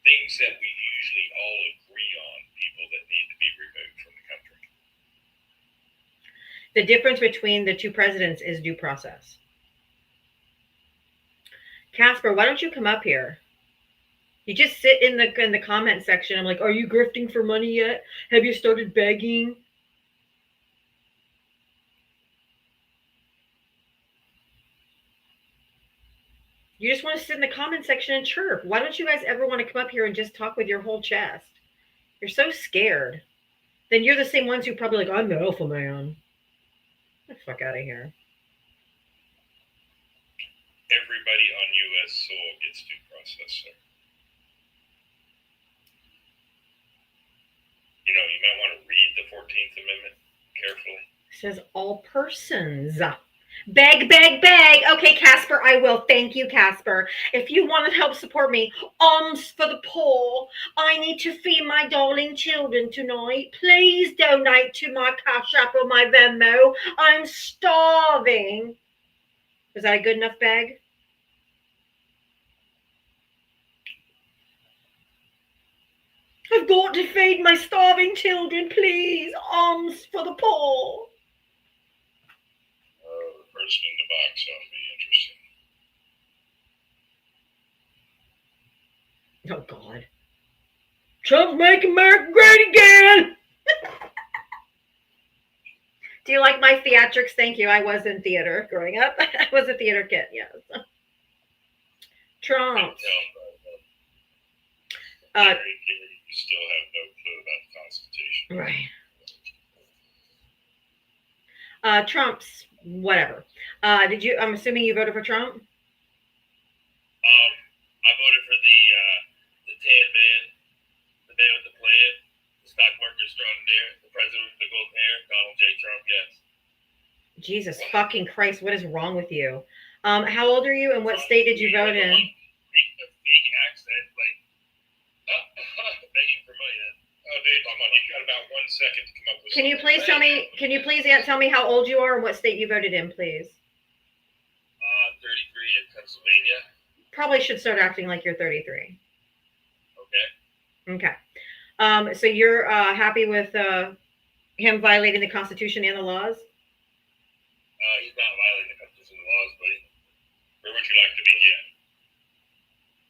things that we usually all agree on, people that need to be removed from the country. The difference between the two presidents is due process. Casper, why don't you come up here? You just sit in the comment section. I'm like, are you grifting for money yet? Have you started begging? You just want to sit in the comment section and chirp. Why don't you guys ever want to come up here and just talk with your whole chest? You're so scared. Then you're the same ones who probably like, I'm the alpha man. Get the fuck out of here. Everybody on U.S. soil gets due process, sir. You know, you might want to read the 14th Amendment carefully. It says all persons. Beg, beg, beg. Okay, Casper, I will. Thank you, Casper. If you want to help support me, alms for the poor. I need to feed my darling children tonight. Please donate to my Cash App or my Venmo. I'm starving. Was that a good enough beg? I've got to feed my starving children, please. Alms for the poor. The person in the box ought to be interesting. Oh, God. Trump's making America great again. Do you like my theatrics? Thank you. I was in theater growing up. I was a theater kid, yes. Trump. You still have no clue about the Constitution. Right. Trump's whatever. I'm assuming you voted for Trump? I voted for the tan man, the man with the plan, the stock market extraordinaire, the president with the gold hair, Donald J. Trump, yes. Jesus fucking Christ, what is wrong with you? How old are you and what state did you vote in? A fake accent, like, begging for money. Oh, dude, come on, you've got about 1 second to come up with Can you please tell me how old you are and what state you voted in, please? 33 in Pennsylvania. Probably should start acting like you're 33. Okay. So you're happy with him violating the Constitution and the laws? He's not violating the Constitution and the laws, buddy. Where would you like to begin?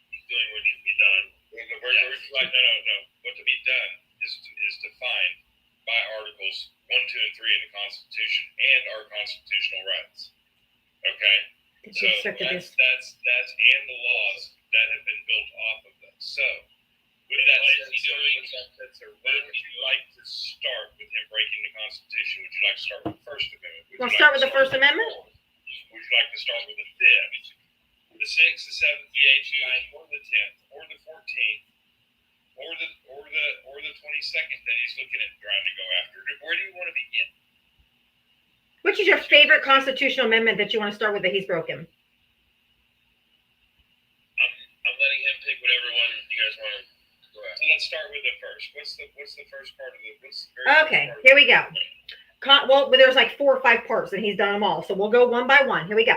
He's doing what needs to be done. Where would you like? No. What to be done is defined by Articles 1, 2, and 3 in the Constitution and our constitutional rights. Okay? So that's and the laws that have been built off of them. So with that, where would you like to start with him breaking the Constitution? Would you like to start with the First Amendment? We'll start with the First Amendment? Would you like to start with the Fifth, the Sixth, the 22nd that he's looking at trying to go after. Where do you want to begin? Which is your favorite constitutional amendment that you want to start with that he's broken? I'm letting him pick whatever one you guys want to go after. So let's start with the first. What's the first part of the? Okay, here we go. Well, there's like 4 or 5 parts, and he's done them all. So we'll go one by one. Here we go.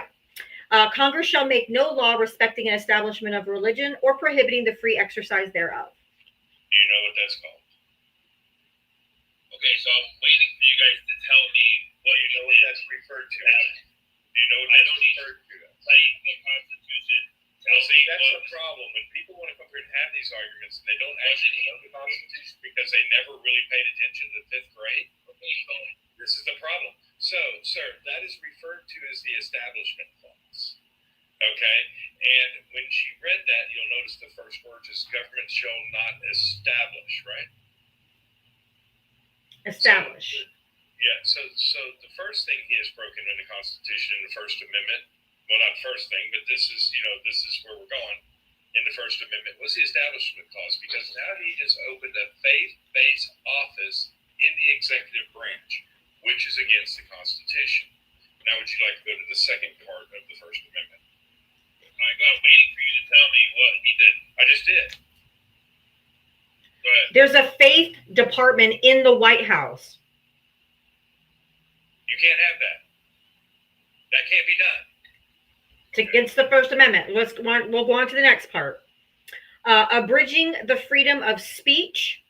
Congress shall make no law respecting an establishment of religion or prohibiting the free exercise thereof. Do you know what that's called? Okay, so I'm waiting for you guys to tell me what Do you know what that's referred to as? Do you know what that's referred to as? cite the Constitution. Well, see, that's the problem. When people want to come here and have these arguments, and they don't actually know the Constitution because they never really paid attention to the 5th grade. This is the problem. So, sir, that is referred to as the Establishment Clause. Okay? And when she read that, you'll notice the first word is government shall not establish, right? Establish. Yeah, so the first thing he has broken in the Constitution in the First Amendment, well, not first thing, but this is where we're going in the First Amendment, was the Establishment Clause, because now he has opened a faith-based office in the executive branch, which is against the Constitution. Now, would you like to go to the second part of the First Amendment? I'm waiting for you to tell me what he did. I just did. Go ahead. There's a faith department in the White House. You can't have that. That can't be done. It's against the First Amendment. We'll go on to the next part. Abridging the freedom of speech,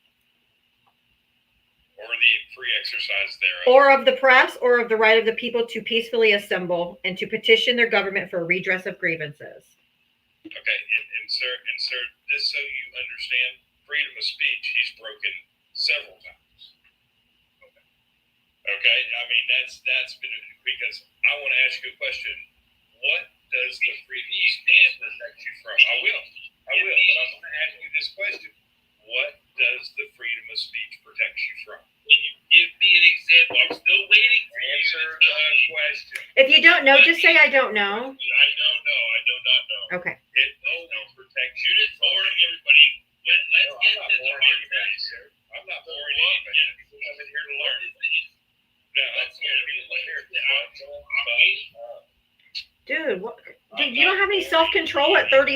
Or the free exercise thereof. or of the press, or of the right of the people to peacefully assemble and to petition their government for redress of grievances. Okay, and sir, just so you understand, freedom of speech, he's broken several times. Okay, I mean that's been, because I want to ask you a question. What does the freedom of speech protect you from? I will, but I'm going to ask you this question. What does the freedom of speech protect you from? Can you give me an example? I'm still waiting for you Answer to tell the me. question. If you don't know, just say I don't know. I don't know. I do not know. Okay. It only protects you. You're just boring everybody. Let's No, get I'm not to the boring hard anybody, facts. sir. I'm not boring anybody. People come in here to learn. No, Let's hear it. Dude, you don't have any self-control at 33? I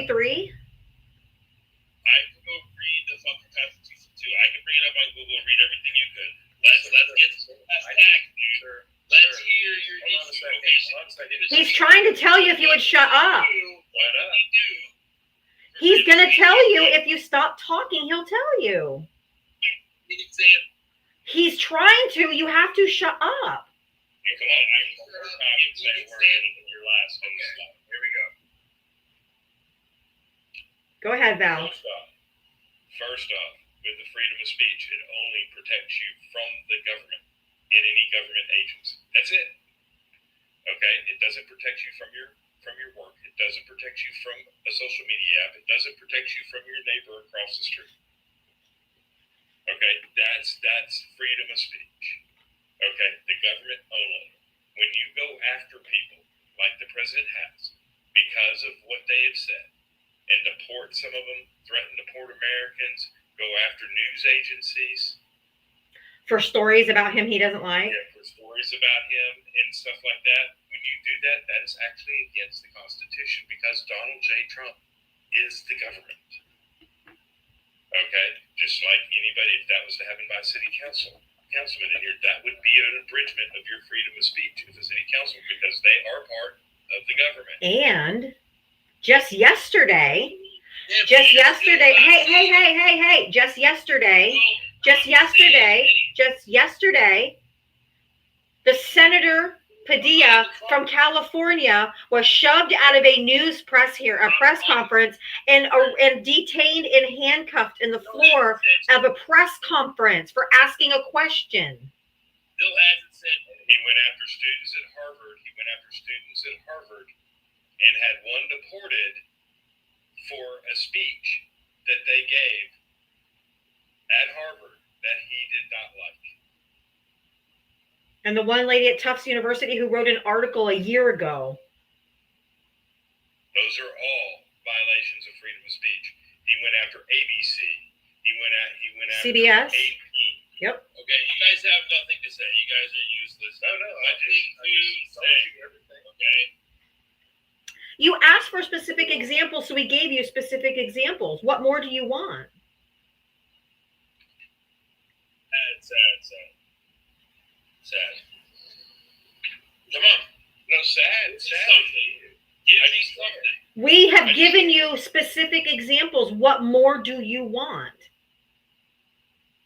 can go read the fucking Constitution too. I can bring it up on Google and read everything you could. Let's get some facts, dude. Let's hear your issue. Okay, He's trying to tell you if you would shut up. What up? He's going to tell you if you stop talking, he'll tell you. He's trying to. You have to shut up. You come on, first time you say a word in your last one. Here we go. Go ahead, Val. First off, with the freedom of speech, it only protects you from the government and any government agency. That's it. Okay? It doesn't protect you from your work. It doesn't protect you from a social media app. It doesn't protect you from your neighbor across the street. Okay? That's freedom of speech. Okay? The government only. When you go after people like the president has because of what they have said, and deport some of them, threaten to deport Americans, go after news agencies. For stories about him he doesn't like. Yeah, for stories about him and stuff like that. When you do that, that is actually against the Constitution because Donald J. Trump is the government. Okay? Just like anybody, if that was to happen by a city councilman in here, that would be an abridgment of your freedom of speech with the city council because they are part of the government. And just yesterday, hey, just yesterday, the Senator Padilla from California was shoved out of a press conference and detained and handcuffed in the floor of a press conference for asking a question. Still hasn't said. He went after students at Harvard. And had one deported for a speech that they gave at Harvard that he did not like. And the one lady at Tufts University who wrote an article a year ago. Those are all violations of freedom of speech. He went after ABC. He went after CBS. Yep. Okay, you guys have nothing to say. You guys are useless. No, I I just told say, you everything. okay? You asked for specific examples, so we gave you specific examples. What more do you want? Sad. Come on. No, sad. Something. Give me something. We have given you specific examples. What more do you want?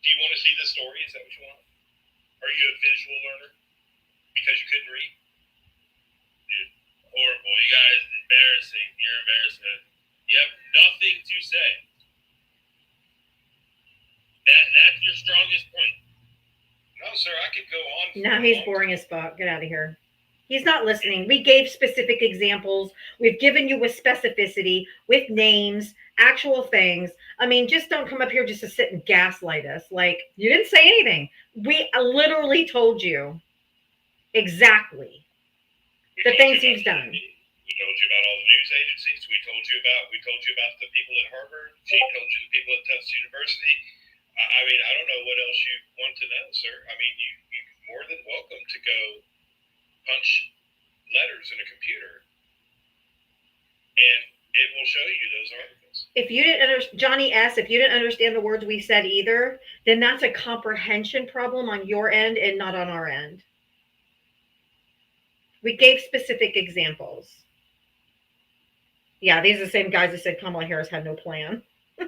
Do you want to see the story? Is that what you want? Are you a visual learner? Because you couldn't read? Dude, horrible. You guys, embarrassing. You're embarrassment. You have nothing to say. That's your strongest point. No, sir, I could go on. No, he's boring as fuck. Get out of here. He's not listening. We gave specific examples. We've given you with specificity, with names, actual things. I mean, just don't come up here just to sit and gaslight us. Like, you didn't say anything. We literally told you exactly the things he's done. We told you about all the news agencies. We told you about the people at Harvard. She told you the people at Tufts University. I mean, I don't know what else you want to know, sir. I mean, you're more than welcome to go punch letters in a computer, and it will show you those articles. If you didn't understand, Johnny S., if you didn't understand the words we said either, then that's a comprehension problem on your end and not on our end. We gave specific examples. Yeah, these are the same guys that said Kamala Harris had no plan. Well,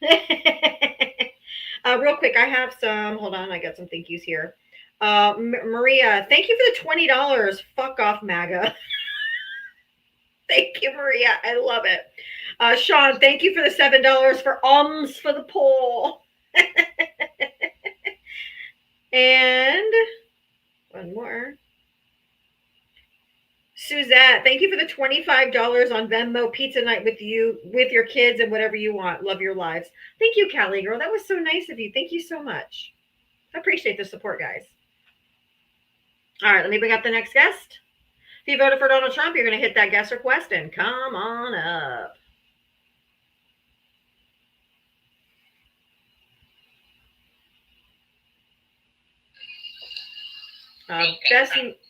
that's funny. Real quick, I have some. Hold on, I got some thank yous here. Maria, thank you for the $20. Fuck off, MAGA. Thank you, Maria. I love it. Sean, thank you for the $7 for for the poll. And one more. Suzette, thank you for the $25 on Venmo pizza night with you, with your kids and whatever you want. Love your lives. Thank you, Callie girl. That was so nice of you. Thank you so much. I appreciate the support, guys. All right, let me bring up the next guest. If you voted for Donald Trump, you're going to hit that guest request and come on up.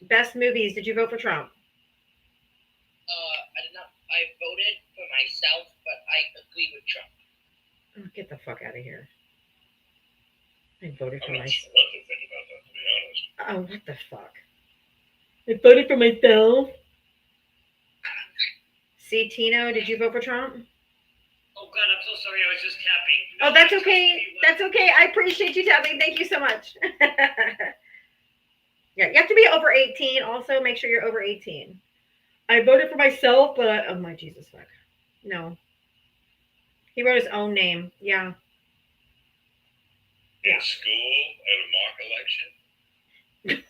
Best movies. Did you vote for Trump? I did not. I voted for myself, but I agree with Trump. Oh, get the fuck out of here. I voted for I'm not myself. sure what to think about that, to be honest. Oh, what the fuck? I voted for myself. See, Tino, did you vote for Trump? Oh God, I'm so sorry. I was just tapping. Oh, that's okay. That's okay. I appreciate you tapping. Thank you so much. Yeah, you have to be over 18. Also, make sure you're over 18. I voted for myself, but oh my Jesus fuck. No. He wrote his own name. Yeah. In school, at a mock election,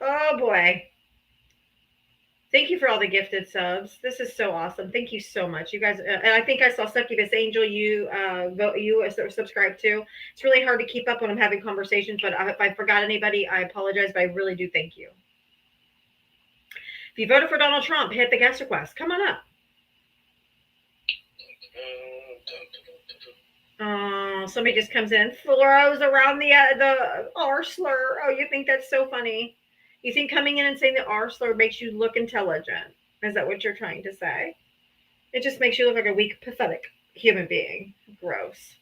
Oh boy. Thank you for all the gifted subs. This is so awesome. Thank you so much. You guys, and I think I saw Succubus Angel, you subscribe to. It's really hard to keep up when I'm having conversations, but if I forgot anybody, I apologize, but I really do thank you. If you voted for Donald Trump, hit the guest request. Come on up. Oh, somebody just comes in, throws around the R slur. Oh, you think that's so funny? You think coming in and saying the R slur makes you look intelligent? Is that what you're trying to say? It just makes you look like a weak, pathetic human being. Gross.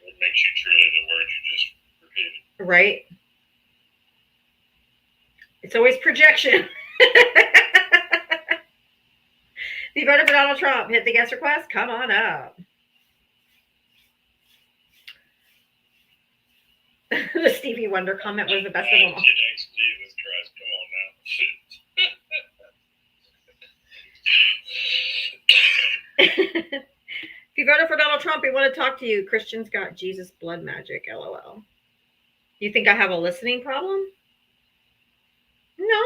it makes you truly the word you just repeated. Right? It's always projection. If you voted for Donald Trump, hit the guest request. Come on up. The Stevie Wonder comment was the best of them all. Jesus Christ, come on now. If you voted for Donald Trump, we want to talk to you. Christians got Jesus blood magic, LOL. You think I have a listening problem? No.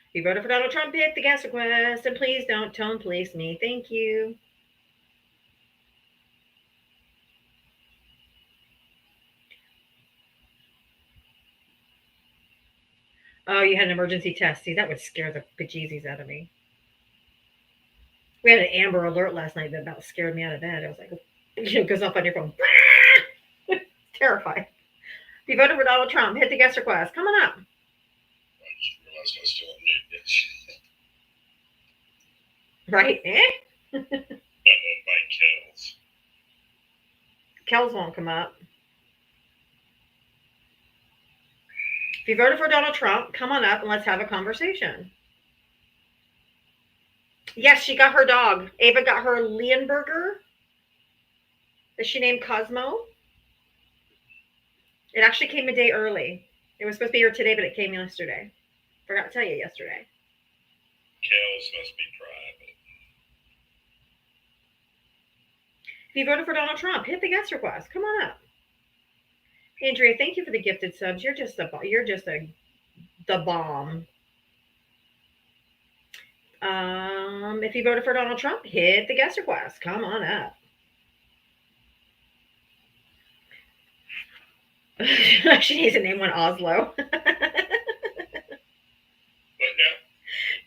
If you voted for Donald Trump, hit the guest request. And please don't tone police me. Thank you. Oh, you had an emergency test. See, that would scare the bejesus out of me. We had an Amber Alert last night that about scared me out of bed. I was like, it goes off on your phone. Terrified. If you voted for Donald Trump, hit the guest request. Come on up. I just realized I was still on mute. Right? Got to invite Kells. Kells won't come up. If you voted for Donald Trump, come on up and let's have a conversation. Yes, she got her dog. Ava got her Leonberger. Is she named Cosmo? It actually came a day early. It was supposed to be here today, but it came yesterday. Forgot to tell you yesterday. Kells must be private. If you voted for Donald Trump, hit the guest request. Come on up. Andrea, thank you for the gifted subs. You're just the bomb. If you voted for Donald Trump, hit the guest request. Come on up. She needs to name one Oslo. What now?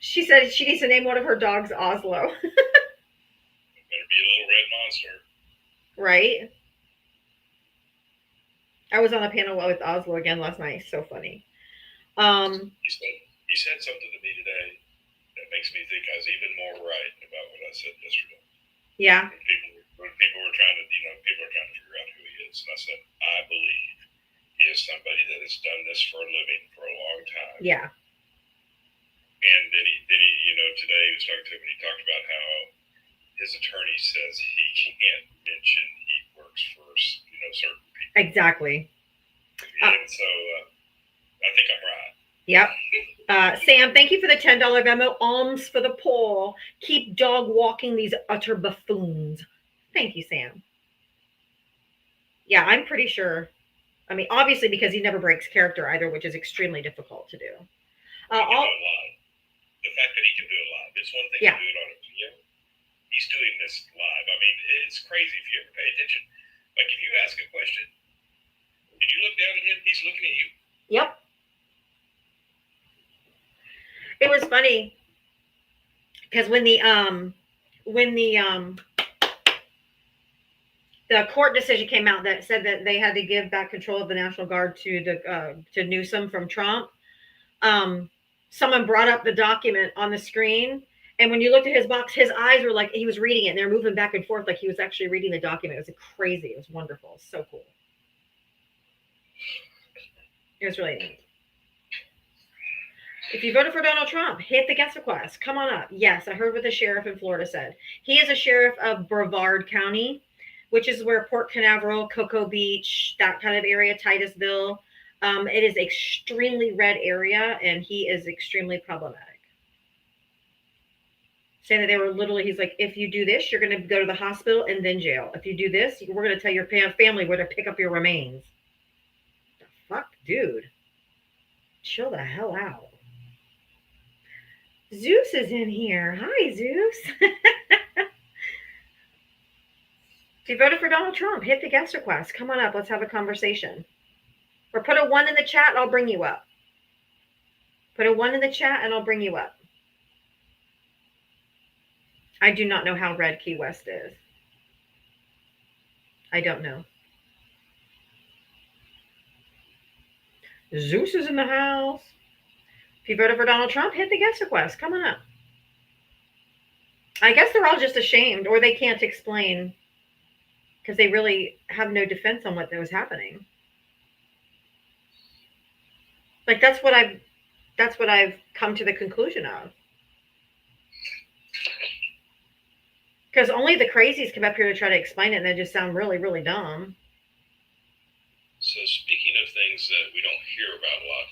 She said she needs to name one of her dogs Oslo. It better be a little red monster. Right? I was on a panel with Oslo again last night. So funny. He said something to me today that makes me think I was even more right about what I said yesterday. Yeah. When people were trying to, people are trying to figure out who he is, and I said, I believe he is somebody that has done this for a living for a long time. Yeah. And then he, today he was talking to him, and he talked about how his attorney says he can't mention he works for, certain people. Exactly. And so I think I'm right. Yep. Sam, thank you for the $10 Venmo. Alms for the poor. Keep dog walking these utter buffoons. Thank you, Sam. Yeah, I'm pretty sure. I mean, obviously, because he never breaks character either, which is extremely difficult to do. He can do it live. The fact that he can do it live. It's one thing to do it on a video. He's doing this live. I mean, it's crazy if you ever pay attention. Like, if you ask a question, and you look down at him, he's looking at you. Yep. It was funny because when the court decision came out that said that they had to give back control of the National Guard to Newsom from Trump, someone brought up the document on the screen, and when you looked at his box, his eyes were like he was reading it, and they're moving back and forth like he was actually reading the document. It was crazy. It was wonderful. It was so cool. It was really neat. If you voted for Donald Trump, hit the guest request. Come on up. Yes, I heard what the sheriff in Florida said. He is a sheriff of Brevard County, which is where Port Canaveral, Cocoa Beach, that kind of area, Titusville. It is extremely red area, and he is extremely problematic. Saying that they were literally, he's like, if you do this, you're going to go to the hospital and then jail. If you do this, we're going to tell your family where to pick up your remains. The fuck, dude? Chill the hell out. Zeus is in here. Hi, Zeus. If you voted for Donald Trump, hit the guest request. Come on up. Let's have a conversation. Or put a 1 in the chat and I'll bring you up. Put a 1 in the chat and I'll bring you up. I do not know how red Key West is. I don't know. Zeus is in the house. If you voted for Donald Trump, hit the guest request. Come on up. I guess they're all just ashamed, or they can't explain because they really have no defense on what was happening. Like that's what I've come to the conclusion of. Because only the crazies come up here to try to explain it, and they just sound really, really dumb. So speaking of things that we don't hear about a lot,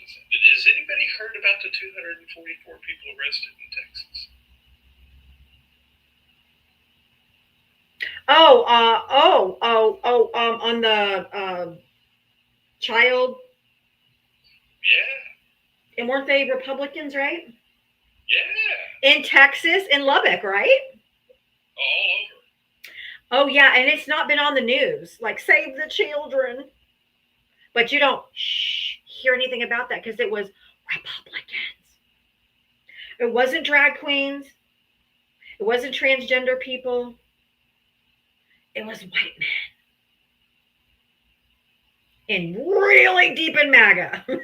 has anybody heard about the 244 people arrested in Texas? On the child. Yeah. And weren't they Republicans, right? Yeah. In Texas, in Lubbock, right? All over. Oh, yeah, and it's not been on the news. Like, save the children. But you don't hear anything about that because it was Republicans. It wasn't drag queens. It wasn't transgender people. It was white men. And really deep in MAGA. Yeah, 70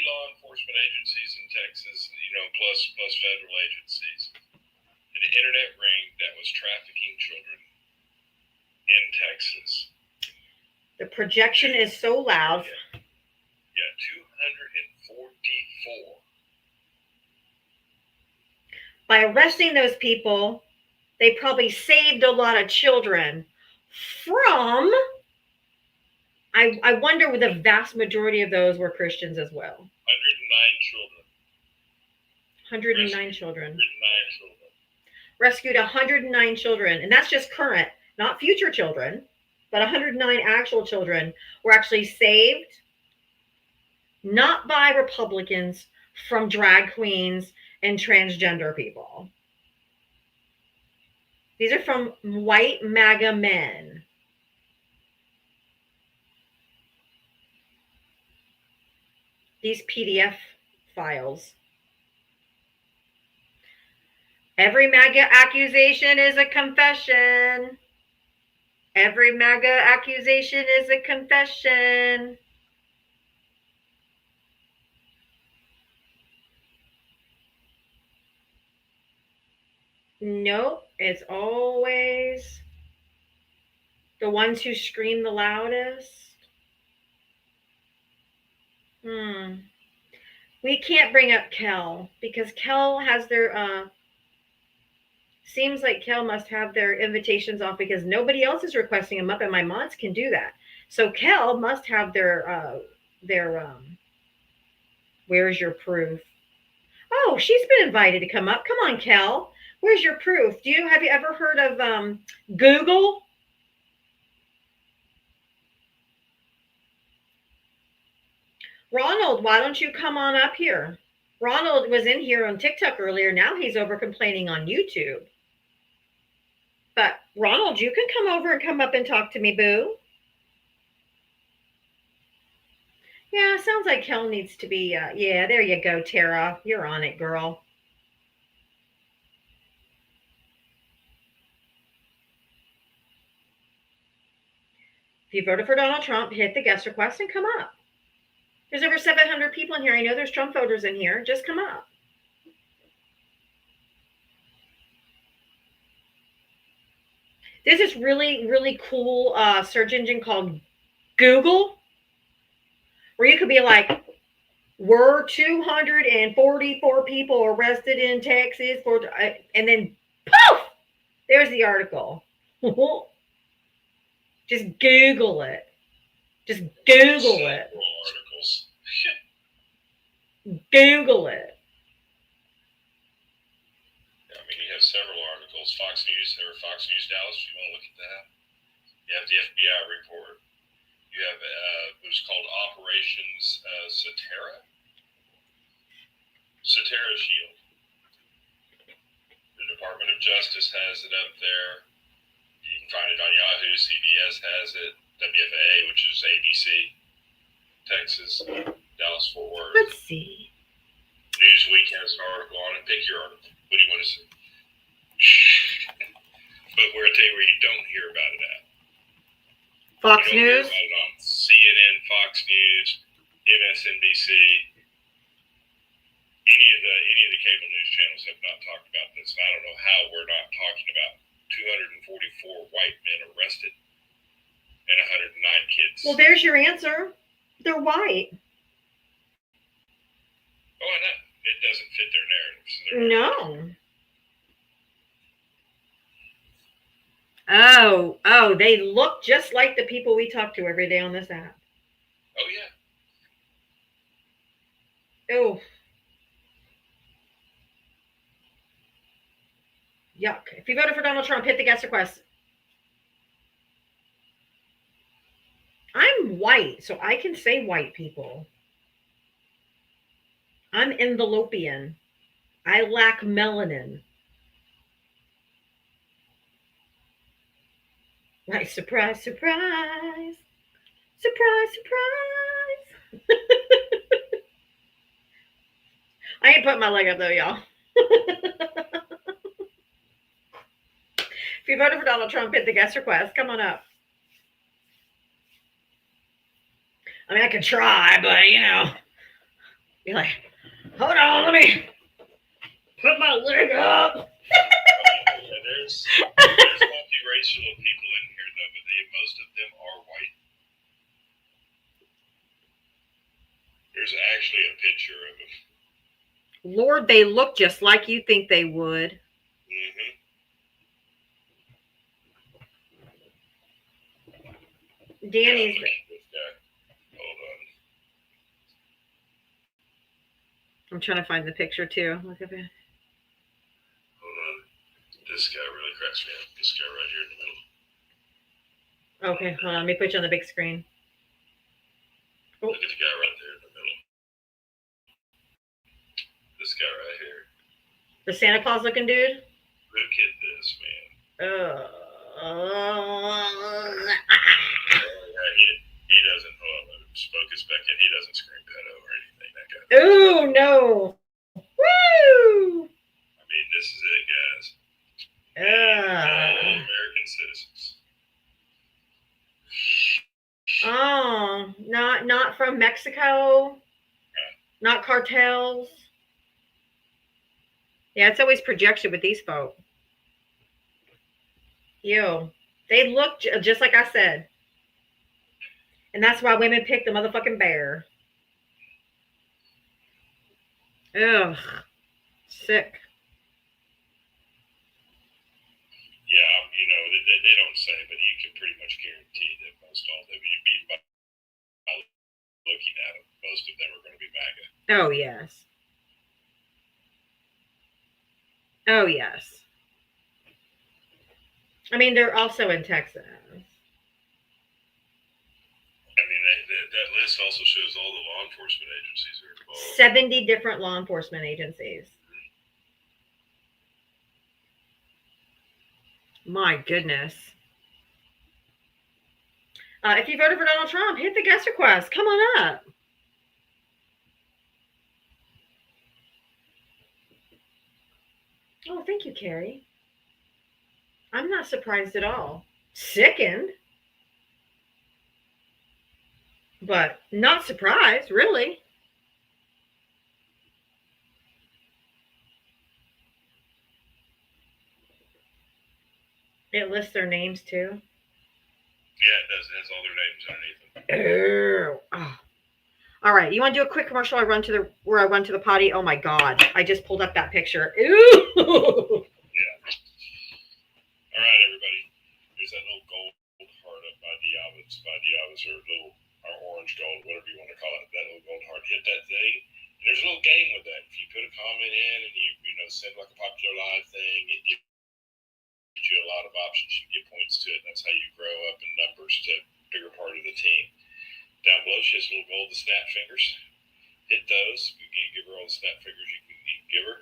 law enforcement agencies in Texas, plus federal agencies. An internet ring that was trafficking children in Texas. The projection is so loud. Yeah, 244. By arresting those people, they probably saved a lot of children from, I wonder the vast majority of those were Christians as well. 109 children. 109 children. 109 children. Rescued 109 children. And that's just current, not future children, but 109 actual children were actually saved, not by Republicans, from drag queens and transgender people. These are from white MAGA men. These PDF files. Every MAGA accusation is a confession. Every MAGA accusation is a confession. Nope, it's always the ones who scream the loudest. We can't bring up Kel because Kel has their seems like Kel must have their invitations off because nobody else is requesting them up, and my mods can do that. So Kel must have their where's your proof? Oh, she's been invited to come up. Come on, Kel. Where's your proof? Have you ever heard of Google? Ronald, why don't you come on up here? Ronald was in here on TikTok earlier. Now he's over complaining on YouTube. But Ronald, you can come over and come up and talk to me, boo. Yeah, sounds like Kel needs to be, yeah, there you go, Tara. You're on it, girl. If you voted for Donald Trump, hit the guest request and come up. There's over 700 people in here. I know there's Trump voters in here. Just come up. There's this really, really cool search engine called Google, where you could be like, were 244 people arrested in Texas for, and then poof, there's the article. Just Google it. Just Google it. Articles. Google it. I mean, you have several articles. Fox News Dallas, if you want to look at that. You have the FBI report. You have it was called Operations Satara Shield. The Department of Justice has it up there. You can find it on Yahoo. CBS has it. WFAA, which is ABC, Texas, Dallas-Fort Worth. Let's see. Newsweek has an article on it. Pick your article. What do you want to say? But where I tell you where you don't hear about it at. Fox you don't News. Hear about it on CNN, Fox News, MSNBC. Any of the cable news channels have not talked about this. And I don't know how we're not talking about 244 white men arrested and 109 kids. Well, there's your answer. They're white. Oh, I know. It doesn't fit their narrative. So no. Oh, they look just like the people we talk to every day on this app. Oh, yeah. Oh. Yuck. If you voted for Donald Trump, hit the guest request. I'm white, so I can say white people. I'm envelopian. I lack melanin. Like, surprise, surprise. Surprise, surprise. I ain't putting my leg up though, y'all. If you voted for Donald Trump, hit the guest request. Come on up. I mean, I could try, but you know, be like, hold on, let me put my leg up. Yeah, there's multiracial people in here, though, but most of them are white. There's actually a picture of them. Lord, they look just like you think they would. Mm-hmm. Danny's. Hold on. I'm trying to find the picture too. Look at it. Hold on. This guy really cracks me up. This guy right here in the middle. Okay, hold on. Let me put you on the big screen. Oh. Look at the guy right there in the middle. This guy right here. The Santa Claus looking dude? Look at this, man. He doesn't, focus back in. He doesn't scream pedo or anything. That guy. Oh, no. Woo! I mean, this is it, guys. All American citizens. Oh, not from Mexico. Not cartels. Yeah, it's always projection with these folk. Yo, they look just like I said. And that's why women pick the motherfucking bear. Ugh. Sick. Yeah, you know, they don't say, but you can pretty much guarantee that most all of them, you beat by looking at them, most of them are going to be MAGA. Oh, yes. Oh, yes. I mean, they're also in Texas. I mean, that list also shows all the law enforcement agencies are involved. 70 different law enforcement agencies. My goodness. If you voted for Donald Trump, hit the guest request. Come on up. Oh, thank you, Carrie. I'm not surprised at all. Sickened. But not surprised, really. It lists their names too. Yeah, it does. It has all their names underneath them. Oh. All right, you want to do a quick commercial? I run to the potty. Oh my God, I just pulled up that picture. Ew. Yeah. All right, everybody. There's that little gold heart up by Diavatalks, or orange gold, whatever you want to call it. That little gold heart. Hit that thing. And there's a little game with that. If you put a comment in and you send like a popular live thing, it gives you a lot of options. You can get points to it. That's how you grow up in numbers to a bigger part of the team. Down below, she has little gold snap fingers. Hit those. You can give her all the snap fingers you can give her.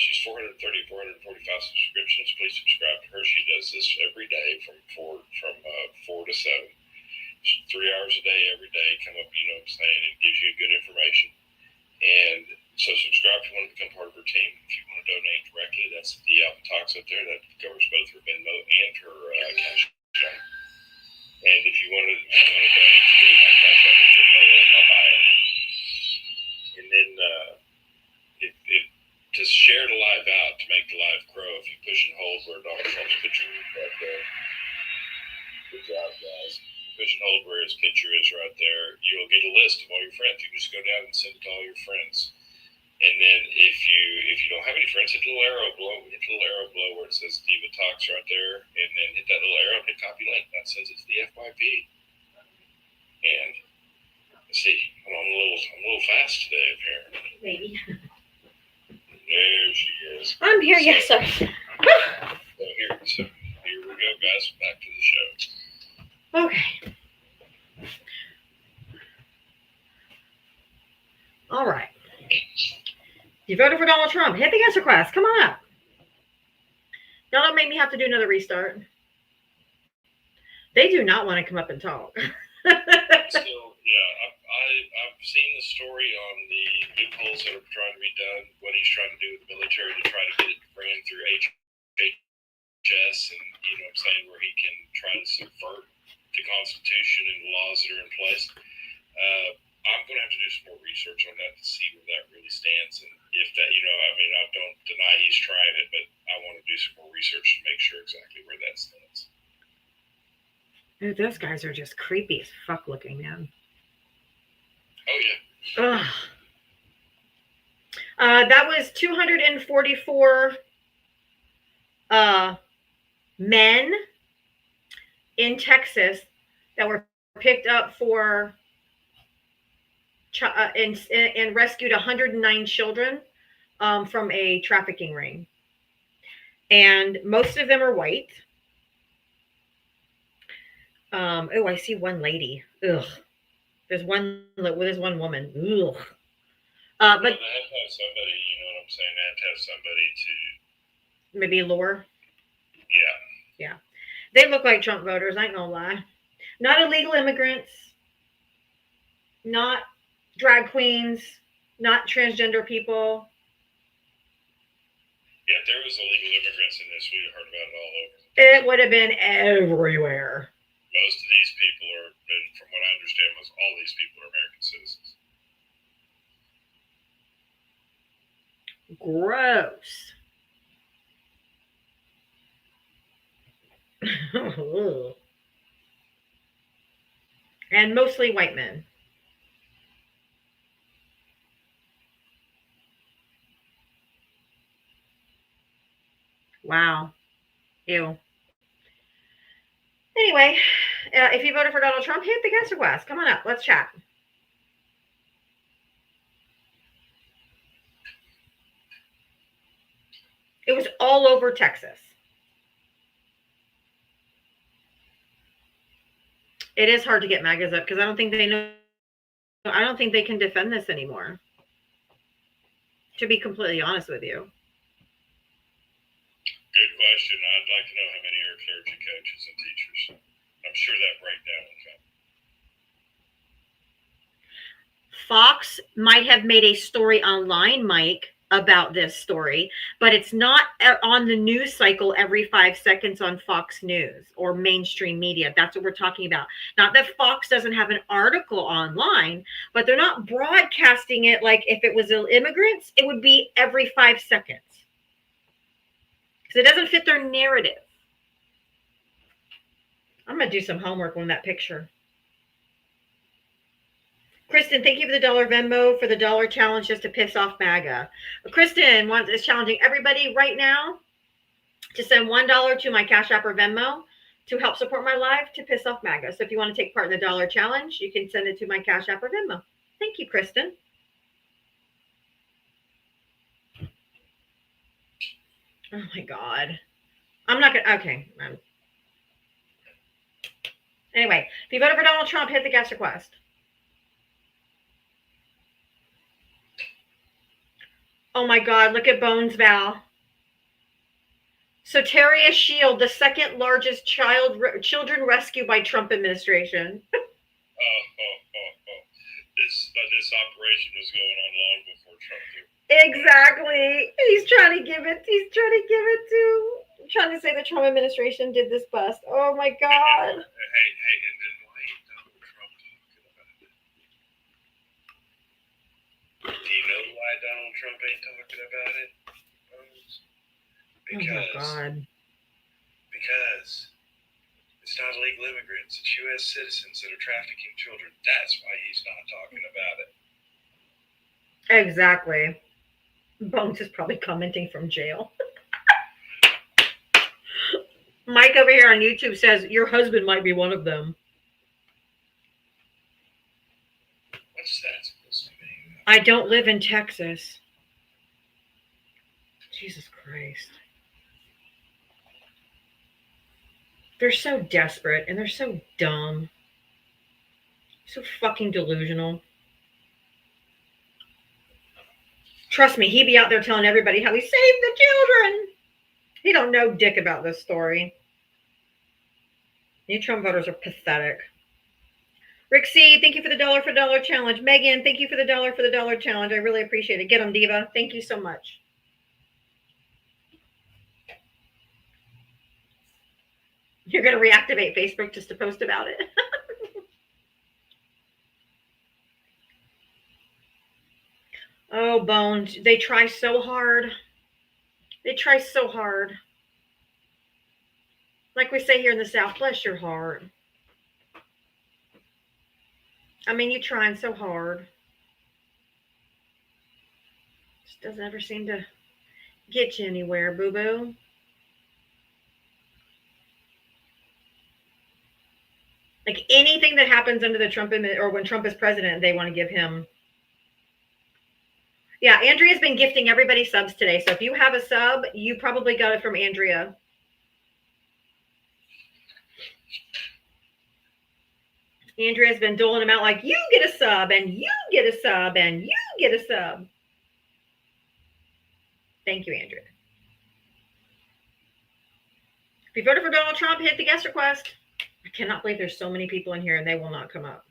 She's 445 subscriptions. Please subscribe to her. She does this every day from 4 to 7. 3 hours a day, every day. Come up, you know what I'm saying? It gives you good information. And so subscribe if you want to become part of her team. If you want to donate directly, that's the Diavatalks up there. That covers both her Venmo and her cash app. And if you want to donate to me, my cash app is Venmo in my bio. And then to share the live out, to make the live grow, if you push and hold where Donald Trump's picture is right there. Good job, guys. Push and hold where his picture is right there. You'll get a list of all your friends. You can just go down and send it to all your friends. And then if you don't have any friends, hit the little arrow below. Hit the little arrow below where it says Diavatalks right there, and then hit that little arrow and hit copy link. That sends it to the FYP. And let's see, I'm a little fast today apparently. Maybe. There she is. I'm here, yes, sir. So here we go, guys. Back to the show. Okay. All right. You voted for Donald Trump. Hit the guest request. Come on up. Y'all don't make me have to do another restart. They do not want to come up and talk. Still, Yeah, I've seen the story on the loopholes that are trying to be done, what he's trying to do with the military to try to get it ran through HHS, and you know what I'm saying, where he can try to subvert the Constitution and the laws that are in place. I'm going to have to do some more research on that to see where that really stands, and if that, you know, I mean, I don't deny he's trying it, but I want to do some more research to make sure exactly where that stands. Dude, those guys are just creepy as fuck looking, man. Oh yeah. Ugh. That was 244 men in Texas that were picked up for and rescued 109 children from a trafficking ring. And most of them are white. Oh, I see one lady. Ugh. There's one woman. Ugh. But they have to have somebody, you know what I'm saying? They have to have somebody to maybe lure. Yeah. They look like Trump voters, I ain't gonna lie. Not illegal immigrants, not drag queens, not transgender people. Yeah, if there was illegal immigrants in this, we'd have heard about it all over. It would have been everywhere. Most of these people are, and from what I understand, most all these people are American citizens. Gross. And mostly white men. Wow. Ew. Anyway, if you voted for Donald Trump, hit the guest request. Come on up. Let's chat. It was all over Texas. It is hard to get MAGAs up because I don't think they know. I don't think they can defend this anymore. To be completely honest with you. Good question. I'd like to know how many are clergy coaches and teachers. I'm sure that breakdown will come. Fox might have made a story online, Mike, about this story, but it's not on the news cycle every 5 seconds on Fox News or mainstream media. That's what we're talking about. Not that Fox doesn't have an article online, but they're not broadcasting it like if it was immigrants, it would be every 5 seconds. Because it doesn't fit their narrative. I'm going to do some homework on that picture. Kristen, thank you for the $1 Venmo for the $1 challenge just to piss off MAGA. Kristen is challenging everybody right now to send $1 to my Cash App or Venmo to help support my live to piss off MAGA. So if you want to take part in the $1 challenge, you can send it to my Cash App or Venmo. Thank you, Kristen. Oh my God. I'm not going to, okay. Anyway, if you voted for Donald Trump, hit the guest request. Oh my God, look at Bones Val. Soteria Shield, the second largest children rescue by Trump administration. This operation was going on long before Trump did. Exactly. He's trying to say the Trump administration did this bust. Oh my God. Hey, and then why ain't Donald Trump talking about it? Do you know why Donald Trump ain't talking about it? Because it's not illegal immigrants, it's U.S. citizens that are trafficking children. That's why he's not talking about it. Exactly. Bones is probably commenting from jail. Mike over here on YouTube says, your husband might be one of them. What's that supposed to mean? I don't live in Texas. Jesus Christ. They're so desperate and they're so dumb. So fucking delusional. Trust me, he'd be out there telling everybody how he saved the children. He don't know dick about this story. You Trump voters are pathetic. Rick C, thank you for the $1 challenge. Megan, thank you for the $1 challenge. I really appreciate it. Get them, Diva. Thank you so much. You're going to reactivate Facebook just to post about it. Oh, Bones. They try so hard. They try so hard. Like we say here in the South, bless your heart. I mean, you're trying so hard. Just doesn't ever seem to get you anywhere, boo-boo. Like anything that happens under the Trump or when Trump is president, they want to give him. Yeah, Andrea's been gifting everybody subs today. So if you have a sub, you probably got it from Andrea. Andrea's been doling them out like, you get a sub, and you get a sub, and you get a sub. Thank you, Andrea. If you voted for Donald Trump, hit the guest request. I cannot believe there's so many people in here and they will not come up.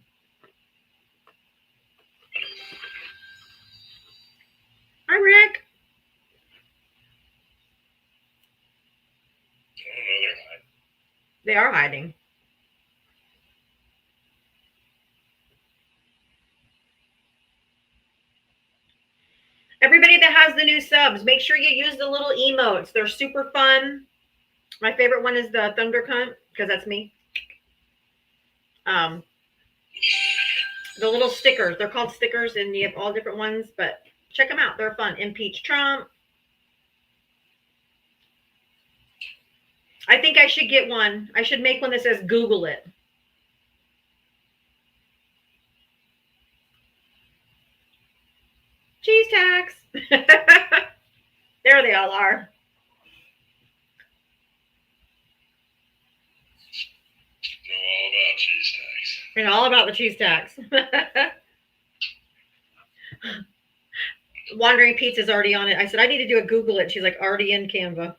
Hi, Rick. Oh, no, they're hiding. They are hiding. Everybody that has the new subs, make sure you use the little emotes. They're super fun. My favorite one is the Thunder Cunt, because that's me. The little stickers. They're called stickers, and you have all different ones, but check them out. They're fun. Impeach Trump. I think I should get one. I should make one that says Google it. Cheese tax. There they all are. Know all about cheese tax. And all about the cheese tax. Wandering Pizza's already on it. I said, I need to do a Google it. She's like, already in Canva.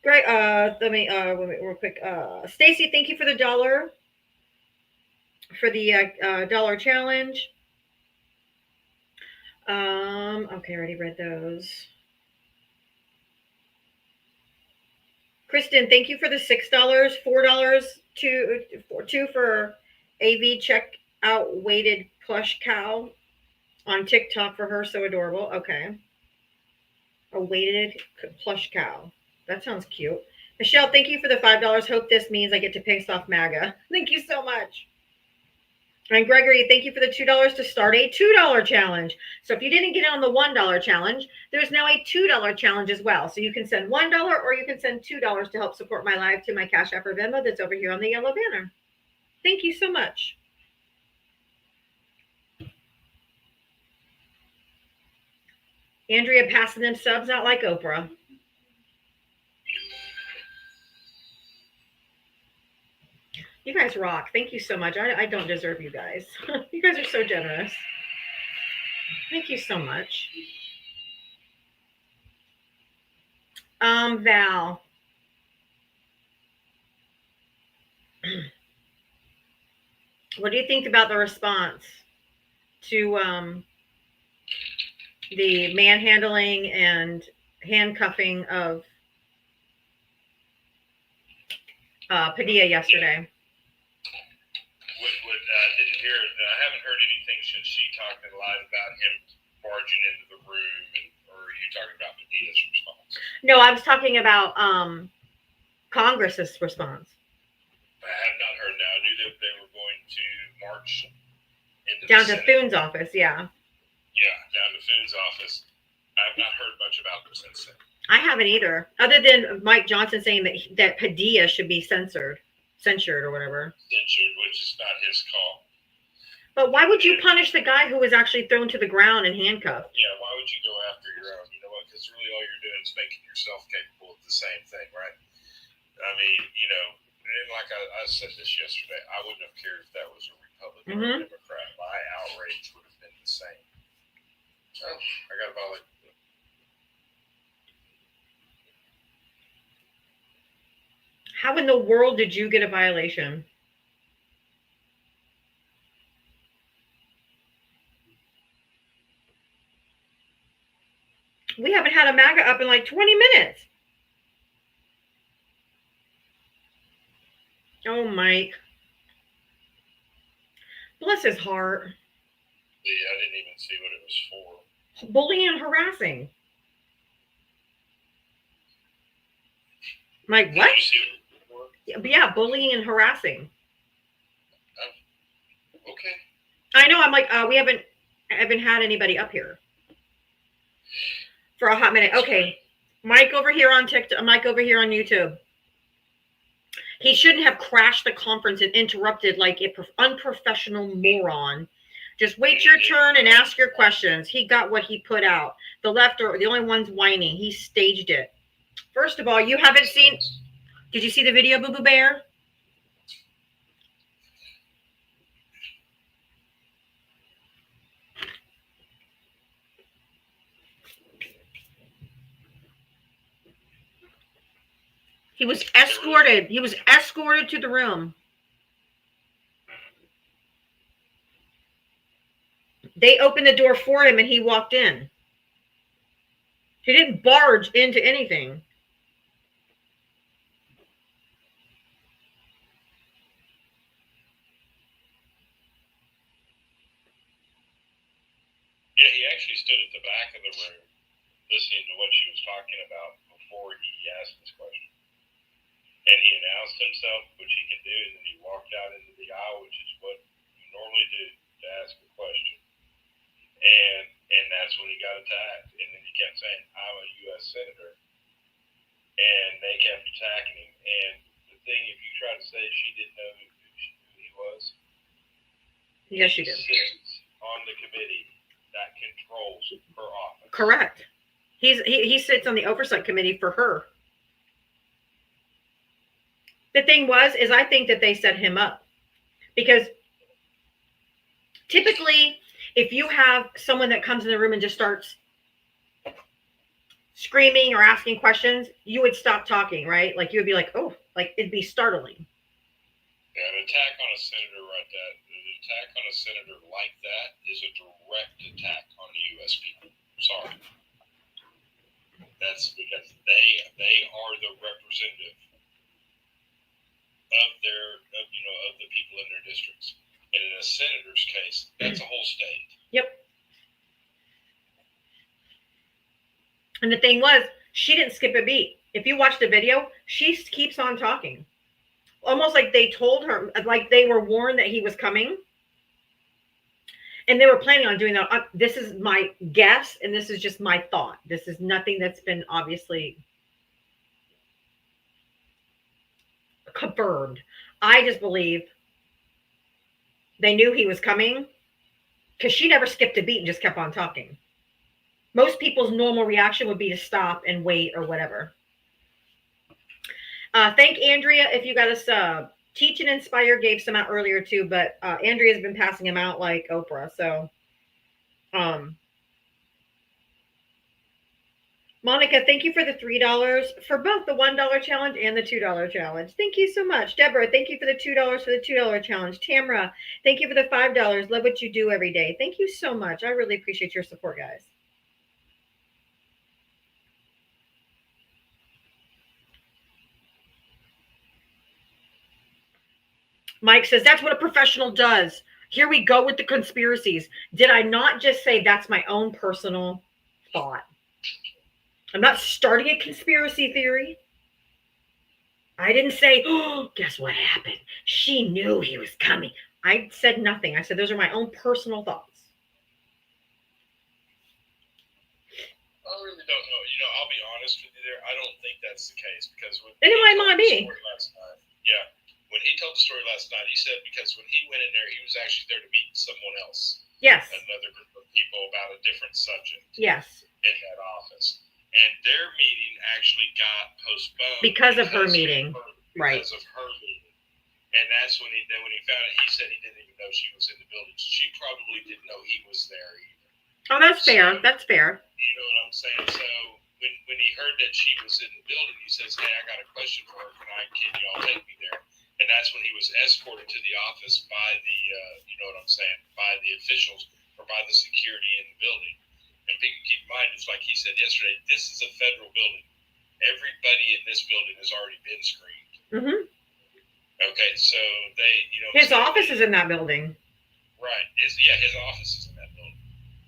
Great. Let me wait, real quick. Stacy, thank you for the $1 for the $1 challenge. Okay, I already read those. Kristen, thank you for the $6, $4, two for AV check out weighted plush cow on TikTok for her. So adorable. Okay. A weighted plush cow. That sounds cute. Michelle, thank you for the $5. Hope this means I get to piss off MAGA. Thank you so much. And Gregory, thank you for the $2 to start a $2 challenge. So if you didn't get on the $1 challenge, there's now a $2 challenge as well. So you can send $1 or you can send $2 to help support my live to my Cash App or Venmo that's over here on the yellow banner. Thank you so much. Andrea passing them subs out like Oprah. You guys rock. Thank you so much. I don't deserve you guys. You guys are so generous. Thank you so much. Val. What do you think about the response to the manhandling and handcuffing of Padilla yesterday? Didn't hear it. I haven't heard anything since she talked live about him barging into the room, or are you talking about Padilla's response? No, I was talking about Congress's response. I have not heard now. I knew that they were going to march into down the to Senate. Thune's office, yeah. Yeah, down to Thune's office. I have not heard much about them since then. I haven't either, other than Mike Johnson saying that Padilla should be censured or whatever. Censured, which is not his call. But why would you punish the guy who was actually thrown to the ground and handcuffed? Yeah, why would you go after your own? You know what? Because really all you're doing is making yourself capable of the same thing, right? I mean, you know, and like I said this yesterday, I wouldn't have cared if that was a Republican or a Democrat. My outrage would have been the same. So I got to violate. How in the world did you get a violation? We haven't had a MAGA up in like 20 minutes. Oh, Mike. Bless his heart. Yeah, I didn't even see what it was for. Bullying and harassing. Mike, what? Did you see what it was for? Yeah, bullying and harassing. Okay. I know. I'm like, we haven't had anybody up here for a hot minute. Okay, Mike over here on TikTok, Mike over here on YouTube. He shouldn't have crashed the conference and interrupted like an unprofessional moron. Just wait your turn and ask your questions. He got what he put out. The left are the only ones whining. He staged it. First of all, you haven't seen. Did you see the video, Boo Boo Bear? He was escorted. He was escorted to the room. They opened the door for him and he walked in. He didn't barge into anything. Yeah, he actually stood at the back of the room listening to what she was talking about before he asked this question. And he announced himself, which he can do, and then he walked out into the aisle, which is what you normally do to ask a question. And that's when he got attacked. And then he kept saying, I'm a U.S. Senator. And they kept attacking him. And the thing, if you try to say she didn't know who he was. Yes, she did. Sits on the committee that controls her office. Correct. He sits on the oversight committee for her. The thing is I think that they set him up because typically if you have someone that comes in the room and just starts screaming or asking questions, you would stop talking, right? Like you would be like, oh, like it'd be startling. Yeah, an attack on a senator like that is a direct attack on the U.S. people. Sorry. That's because they are the representative of the people in their districts. And in a senator's case, that's a whole state. Yep. And the thing was, she didn't skip a beat. If you watch the video, she keeps on talking. Almost like they told her, like they were warned that he was coming. And they were planning on doing that. This is my guess, and this is just my thought. This is nothing that's been obviously confirmed. I just believe they knew he was coming because she never skipped a beat and just kept on talking. Most people's normal reaction would be to stop and wait or whatever. Thank Andrea if you got a sub. Teach and Inspire gave some out earlier too, but Andrea's been passing them out like Oprah. So, Monica, thank you for the $3 for both the $1 challenge and the $2 challenge. Thank you so much. Deborah, thank you for the $2 for the $2 challenge. Tamara, thank you for the $5. Love what you do every day. Thank you so much. I really appreciate your support, guys. Mike says, that's what a professional does. Here we go with the conspiracies. Did I not just say that's my own personal thought? I'm not starting a conspiracy theory. I didn't say, oh, guess what happened? She knew he was coming. I said nothing. I said, those are my own personal thoughts. I really don't know. I'll be honest with you there. I don't think that's the case because when And it might be. When he told the story last night, he said because when he went in there, he was actually there to meet someone else. Yes. Another group of people about a different subject. Yes. In that office. And their meeting actually got postponed. Because of her meeting. Right. Because of her meeting. And that's when he found it, he said he didn't even know she was in the building. She probably didn't know he was there either. Oh, that's fair. That's fair. You know what I'm saying? So when he heard that she was in the building, he says, hey, I got a question for her. Can y'all take me there? And that's when he was escorted to the office by the, by the officials or by the security in the building. And people keep in mind, it's like he said yesterday, this is a federal building. Everybody in this building has already been screened. Mm-hmm. Okay, so they, His office is in that building. Right. His office is in that building.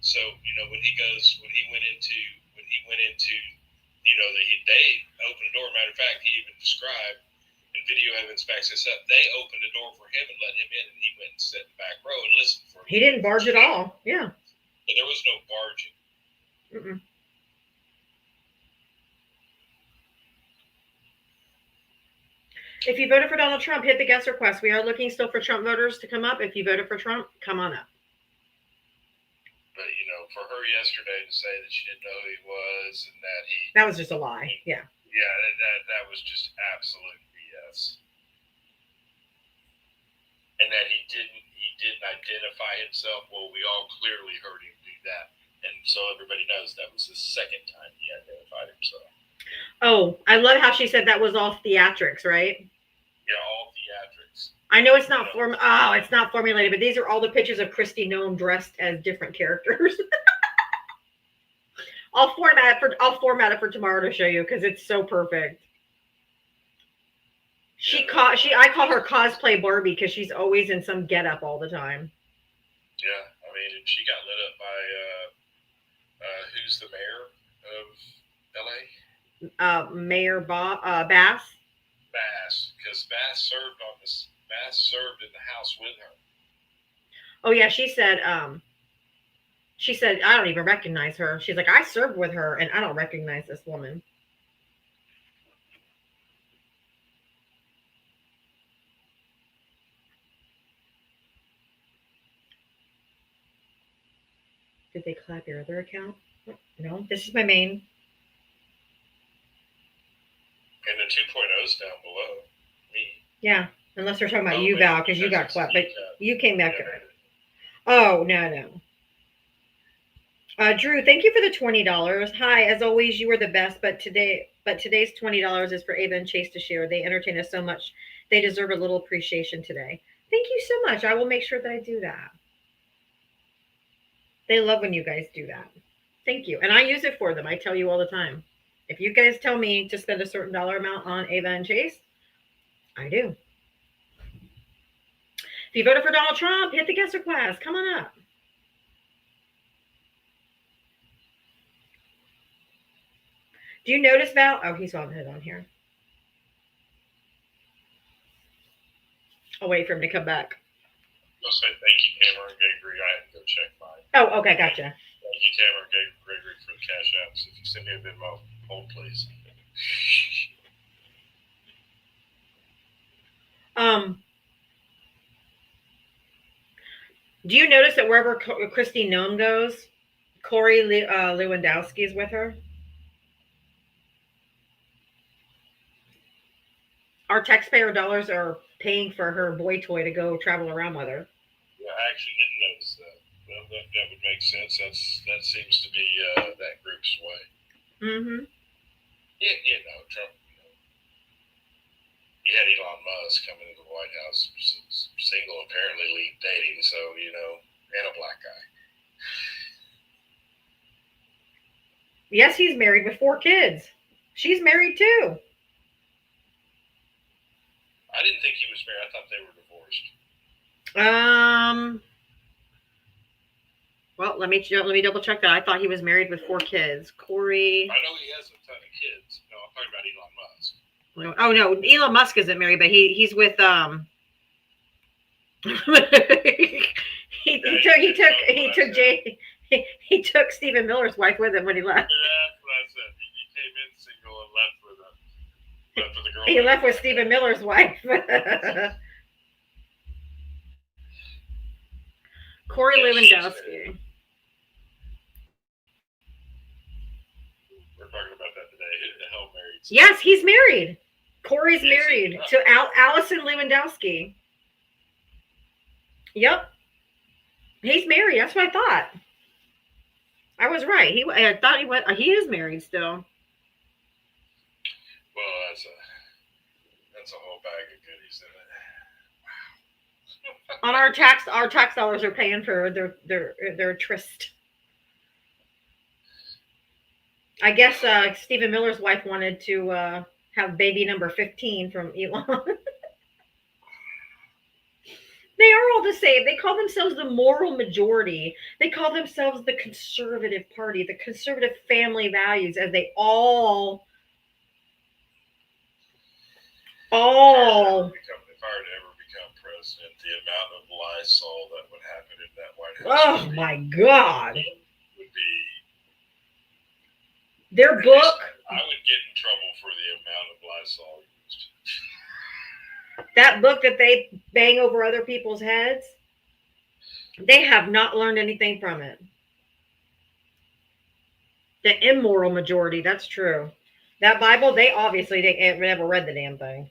So, when he went into, they opened the door. Matter of fact, he even described, and video evidence backs this up, they opened the door for him and let him in, and he went and sat in the back row and listened for him. He didn't barge at all. Yeah. But there was no barging. Mm-mm. If you voted for Donald Trump, hit the guest request. We are looking still for Trump voters to come up. If you voted for Trump, come on up. But, for her yesterday to say that she didn't know who he was and that he... That was just a lie. Yeah. Yeah, that was just absolute BS. And that he didn't identify himself. Well, we all clearly heard him do that. And so everybody knows that was the second time he identified himself. Oh, I love how she said that was all theatrics, right? Yeah, all theatrics. I know it's not it's not formulated, but these are all the pictures of Kristi Noem dressed as different characters. I'll format it for tomorrow to show you because it's so perfect. I call her cosplay Barbie because she's always in some getup all the time. Yeah, I mean, and she got lit up by who's the mayor of LA? Mayor Bass. Bass, because Bass served in the house with her. Oh yeah, she said I don't even recognize her. She's like, I served with her and I don't recognize this woman. Did they clap your other account? No, this is my main. And the 2.0's down below me. Yeah, unless they're talking about you, Val, because you got clapped, but you came back. Yeah, Oh, no. Drew, thank you for the $20. Hi, as always, you are the best, but today's $20 is for Ava and Chase to share. They entertain us so much. They deserve a little appreciation today. Thank you so much. I will make sure that I do that. They love when you guys do that. Thank you. And I use it for them. I tell you all the time. If you guys tell me to spend a certain dollar amount on Ava and Chase, I do. If you voted for Donald Trump, hit the guest request. Come on up. Do you notice, Val? Oh, he's on here. I'll wait for him to come back. I'll say thank you, Cameron Gregory. I had to go check mine. Oh, okay, gotcha. Thank you, Cameron Gregory, for the cash apps. If you send me a Venmo, hold please. Do you notice that wherever Kristi Noem goes, Corey Lewandowski is with her? Our taxpayer dollars are paying for her boy toy to go travel around with her. Yeah, I actually didn't notice that. Well, that would make sense. That seems to be that group's way. Mm-hmm. Yeah, Trump. He had Elon Musk coming into the White House, single, apparently lead dating. So and a black guy. Yes, he's married with 4 kids. She's married too. I didn't think he was married. I thought they were divorced. Well, let me double check that. I thought he was married with 4 kids. Corey. I know he has a ton of kids. No, I'm talking about Elon Musk. Oh no, Elon Musk isn't married, but he's with he took Stephen Miller's wife with him when he left. Yeah, that's what I said. He came in single and left with the girl. He left with Stephen Miller's wife. Corey Lewandowski. We're talking about that today. Who the hell married? Yes, he's married. Corey's married to Allison Lewandowski. Yep. He's married. That's what I thought. I was right. I thought he is married still. Well, that's a whole bag of goodies, isn't it? On our tax dollars are paying for their tryst. I guess Stephen Miller's wife wanted to have baby number 15 from Elon. They are all the same. They call themselves the moral majority. They call themselves the conservative party, the conservative family values, as they all. If I were to ever become president, the amount of Lysol that would happen in that White House Oh my God. would be. Their book. I would get in trouble for the amount of Lysol used. That book that they bang over other people's heads, they have not learned anything from it. The immoral majority, that's true. That Bible, they never read the damn thing.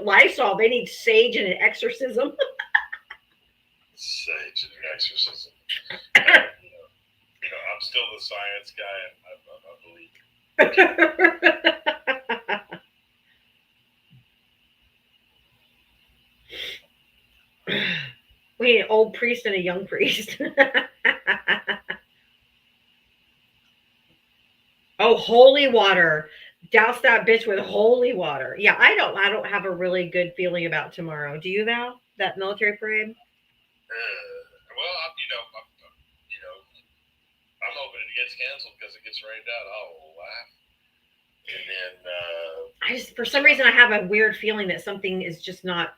Lysol, they need sage and an exorcism. Sage and an exorcism. I'm still the science guy, and I believe. We need an old priest and a young priest. Oh, holy water. Douse that bitch with holy water. Yeah, I don't have a really good feeling about tomorrow. Do you, Val? That military parade? I'm hoping it gets canceled because it gets rained out. I'll laugh. And then for some reason, I have a weird feeling that something is just not.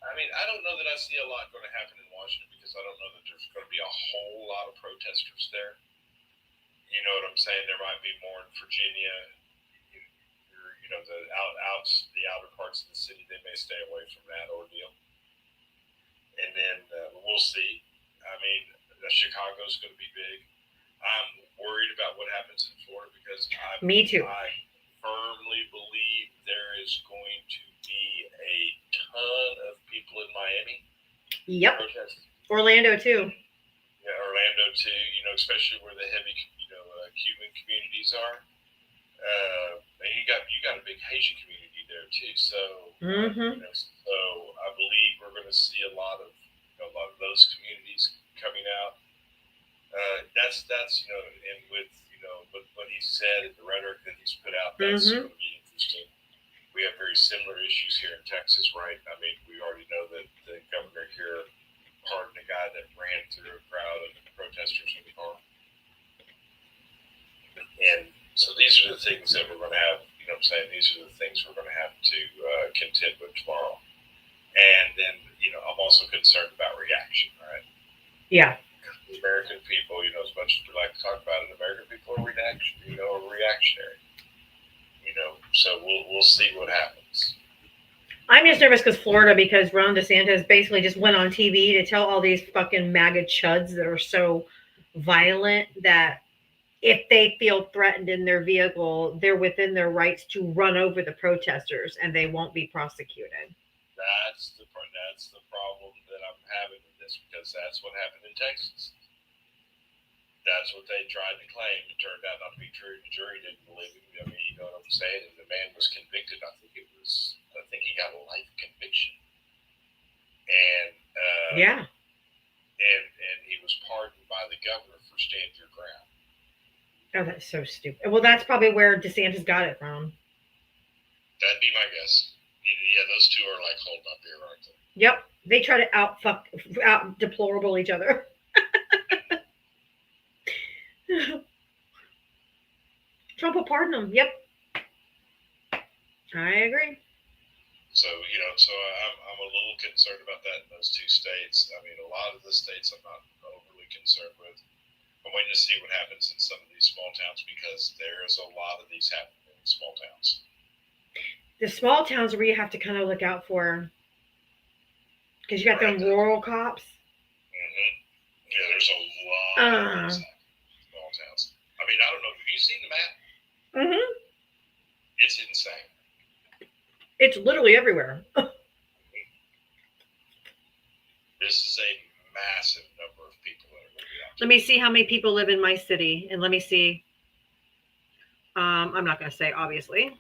I don't know that I see a lot going to happen in Washington because I don't know that there's going to be a whole lot of protesters there. You know what I'm saying? There might be more in Virginia. The outer parts of the city, they may stay away from that ordeal. And then we'll see. Chicago's going to be big. I'm worried about what happens in Florida because Me too. I firmly believe there is going to be a ton of people in Miami. Yep. Protesting. Orlando too. Yeah, Orlando too. Especially where the heavy, Cuban communities are. And you got a big Haitian community there too. So, so I believe we're going to see a lot of those communities coming out. That's and with what he said and the rhetoric that he's put out, that's going to be interesting. We have very similar issues here in Texas, right? We already know that the governor here pardoned a guy that ran through a crowd of protesters in the car. And so these are the things that we're going to have, these are the things we're going to have to contend with tomorrow. And then, I'm also concerned about reaction, right? Yeah. The American people, as much as we like to talk about it, American people are reactionary. So we'll see what happens. I'm just nervous because Ron DeSantis basically just went on TV to tell all these fucking MAGA chuds that are so violent that if they feel threatened in their vehicle, they're within their rights to run over the protesters and they won't be prosecuted. That's the problem that I'm having with this because that's what happened in Texas. That's what they tried to claim. It turned out not to be true. The jury didn't believe it. You know what I'm saying? And the man was convicted. I think he got a life conviction. And and he was pardoned by the governor for stand your ground. Oh, that's so stupid. Well, that's probably where DeSantis got it from. That'd be my guess. Yeah, those two are like holding up here, aren't they? Yep. They try to out deplorable each other. Trump will pardon them. Yep. I agree. So, I'm a little concerned about that in those two states. A lot of the states I'm not overly concerned with. I'm waiting to see what happens in some of these small towns because there's a lot of these happening in small towns. The small towns where you have to kind of look out for because you got them rural cops. Yeah, there's a lot of small towns. I don't know. Have you seen the map? It's insane. It's literally everywhere. This is a massive number of people that are going to be out. Let me see how many people live in my city, and let me see. I'm not going to say, obviously.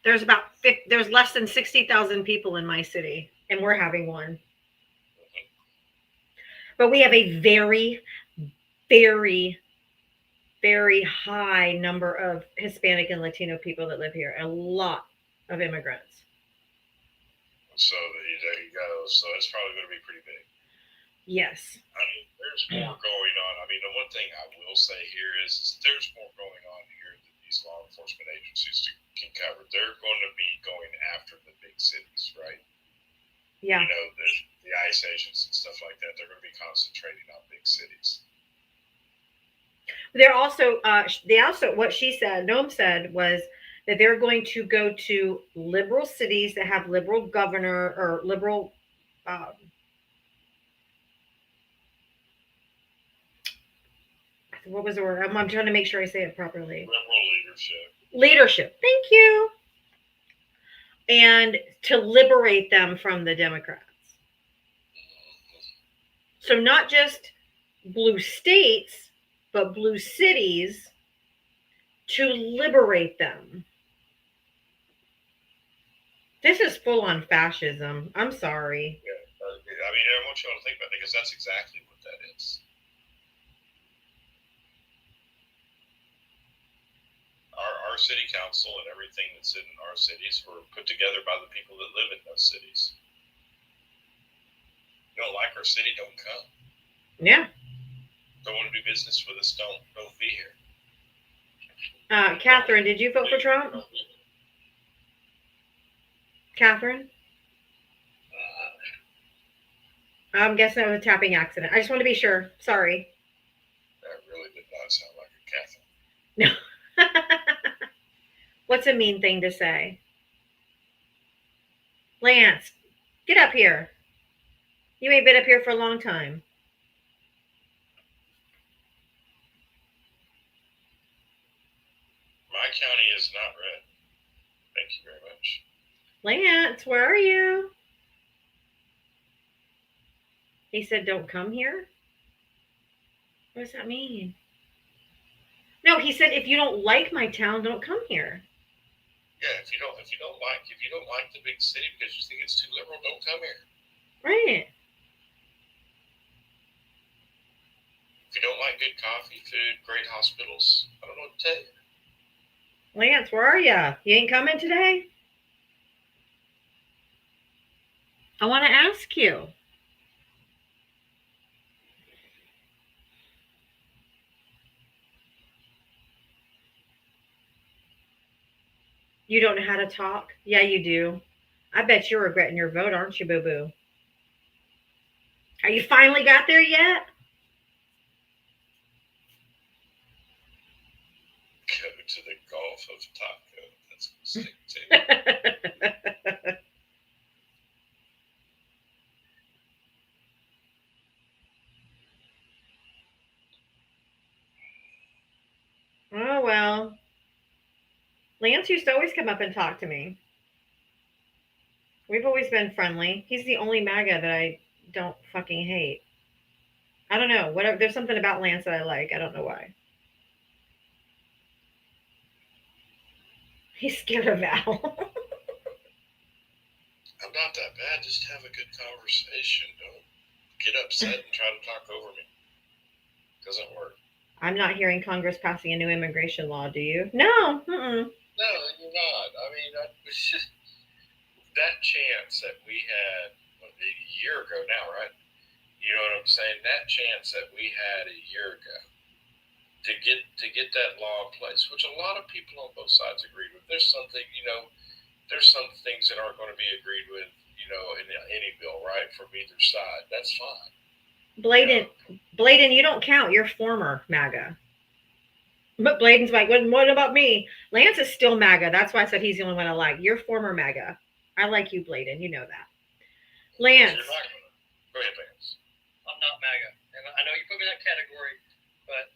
There's less than 60,000 people in my city, and we're having one. But we have a very, very, very high number of Hispanic and Latino people that live here. A lot of immigrants. So there you go. So it's probably going to be pretty big. Yes. I mean, there's more going on. I mean, the one thing I will say here is there's more going on here that these law enforcement agencies can cover. They're going to be going after the big cities, right? Yeah. You know, the ICE agents and stuff like that. They're going to be concentrating on big cities. They're also, what she said, Noam said, was that they're going to go to liberal cities that have liberal governor or liberal, what was the word? I'm trying to make sure I say it properly. Liberal leadership. Leadership. Thank you. And to liberate them from the Democrats. So not just blue states, but blue cities to liberate them. This is full on fascism. I'm sorry. Yeah. I mean, I want you all to think about it because that's exactly what that is. Our city council and everything that's in our cities were put together by the people that live in those cities. You don't like our city, don't come. Yeah. Don't want to do business with us, don't be here. Catherine, did you vote for Trump? Catherine? I'm guessing it was a tapping accident. I just want to be sure. Sorry. That really did not sound like a Catherine. No. What's a mean thing to say? Lance, get up here. You ain't been up here for a long time. My county is not red. Thank you very much. Lance, where are you? He said, don't come here. What does that mean? No, he said, if you don't like my town, don't come here. Yeah, if you don't like the big city because you think it's too liberal, don't come here. Right. If you don't like good coffee, food, great hospitals, I don't know what to tell you. Lance, where are you? You ain't coming today? I want to ask you. You don't know how to talk? Yeah, you do. I bet you're regretting your vote, aren't you, boo-boo? Are you finally got there yet? Go to the Gulf of Taco. That's going to stick to. Oh, well. Lance used to always come up and talk to me. We've always been friendly. He's the only MAGA that I don't fucking hate. I don't know. Whatever. There's something about Lance that I like. I don't know why. He's scared of Val. I'm not that bad. Just have a good conversation. Don't get upset and try to talk over me. Doesn't work. I'm not hearing Congress passing a new immigration law, do you? No. Mm-mm. No, you're not. I mean, it's just that chance that we had a year ago now, right? You know what I'm saying? That chance that we had a year ago to get that law in place, which a lot of people on both sides agreed with. There's something, there's some things that aren't going to be agreed with, in any bill, right, from either side. That's fine. Bladen, you don't count. You're former MAGA. But Bladen's like, what about me? Lance is still MAGA. That's why I said he's the only one I like. You're former MAGA. I like you, Bladen. You know that. Lance. Go ahead, Lance. I'm not MAGA. And I know you put me in that category, but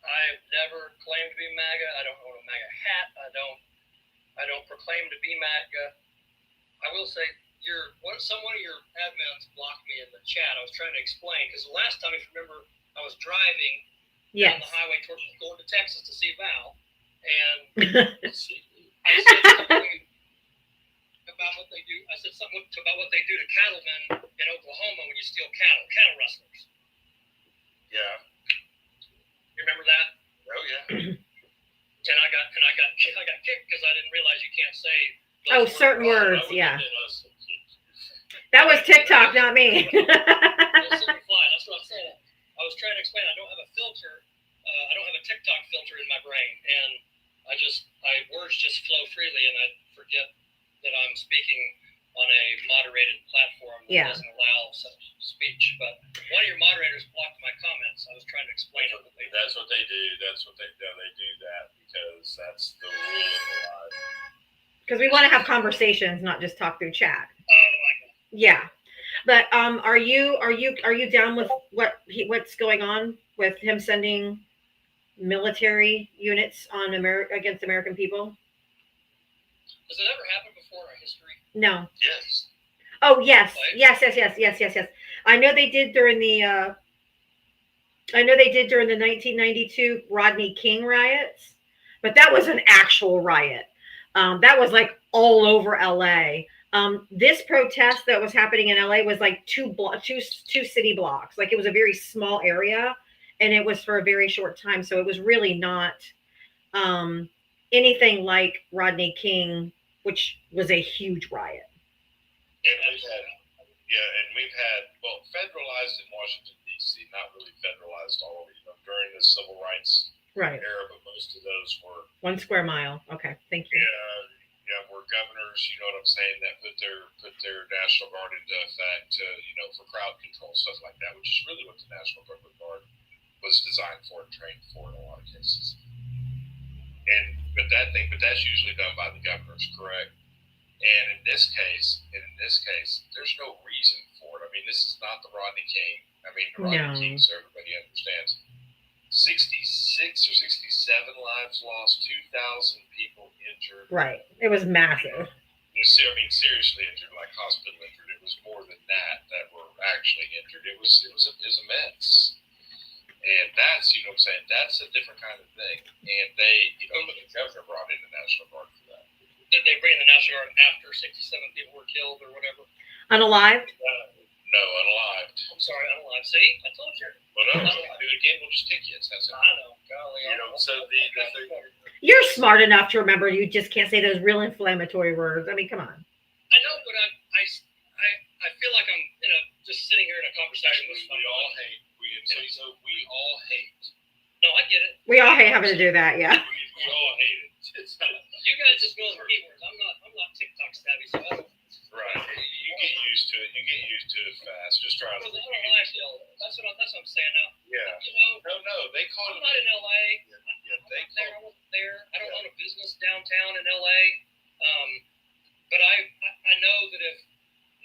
I've never claimed to be MAGA. I don't own a MAGA hat. I don't proclaim to be MAGA. I will say, someone of your admins blocked me in the chat. I was trying to explain, because the last time, if you remember, I was driving down the highway going to Texas to see Val, and I said something about what they do. I said something about what they do to cattlemen in Oklahoma when you steal cattle rustlers. Yeah. You remember that? Oh yeah. And I got kicked because I didn't realize you can't say. Oh, certain words, yeah. That was TikTok, not me. That's what I'm saying. I was trying to explain. I don't have a filter. I don't have a TikTok filter in my brain, and words just flow freely, and I forget that I'm speaking on a moderated platform that doesn't allow such speech. But one of your moderators blocked my comments. I was trying to explain it. That's what they do. That's what they do. They do that because that's the rule of the live. Because we want to have conversations, not just talk through chat. Yeah, but are you down with what's going on with him sending military units on against American people? Does it ever happen before in our history? No. Yes. Oh yes, yes. I know they did during the 1992 Rodney King riots, but that was an actual riot. That was like all over LA. This protest that was happening in LA was like two city blocks. Like it was a very small area, and it was for a very short time. So it was really not anything like Rodney King, which was a huge riot. And we've had federalized in Washington D.C., not really federalized all over. During the civil rights era, but most of those were 1 square mile. Okay, thank you. Yeah, were governors, you know what I'm saying, that put their National Guard into effect to, for crowd control, stuff like that, which is really what the National Guard was designed for and trained for in a lot of cases. But that's usually done by the governors, correct? And in this case, there's no reason for it. I mean, this is not the Rodney King. I mean, the Rodney King, so everybody understands. 66 or 67 lives lost, 2,000 people injured. Right. It was massive. I mean, seriously injured, like hospital injured. It was more than that were actually injured. It was a mess. And that's, you know what I'm saying, that's a different kind of thing. And they, the governor brought in the National Guard for that. Did they bring in the National Guard after 67 people were killed or whatever? Unalived? No, unalived. I'm sorry, unalived. See, I told you. Well, no, do it again. We'll just take you. That's it. I know. Golly, so you're smart enough to remember. You just can't say those real inflammatory words. I mean, come on. I know, but I feel like I'm just sitting here in a conversation with we all hate. We all hate. No, I get it. We all hate having to do that. Yeah. We all hate it. You guys just know the keywords. I'm not TikTok savvy, so I don't. Right. You get used to it. You get used to it fast. Just try to. That's what I'm saying now. Yeah. No. They call I'm it. not in LA. I wasn't there. I don't own a business downtown in LA. But I know that if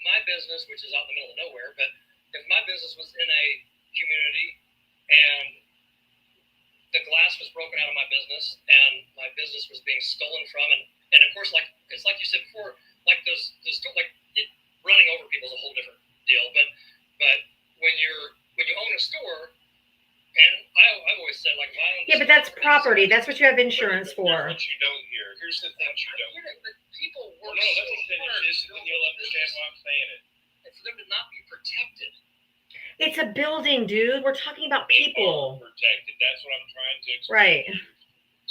my business, which is out in the middle of nowhere, but if my business was in a community and the glass was broken out of my business and my business was being stolen from, and of course, like it's like you said before, like those running over people is a whole different deal. But when you own a store, and I've always said, like, why don't but that's property. That's what you have insurance for. What you don't hear. Here's the thing you don't hear. But people work let me finish this, and then you'll understand why I'm saying it. And for them to not be protected. It's a building, dude. We're talking about people. Protected. That's what I'm trying to explain. Right.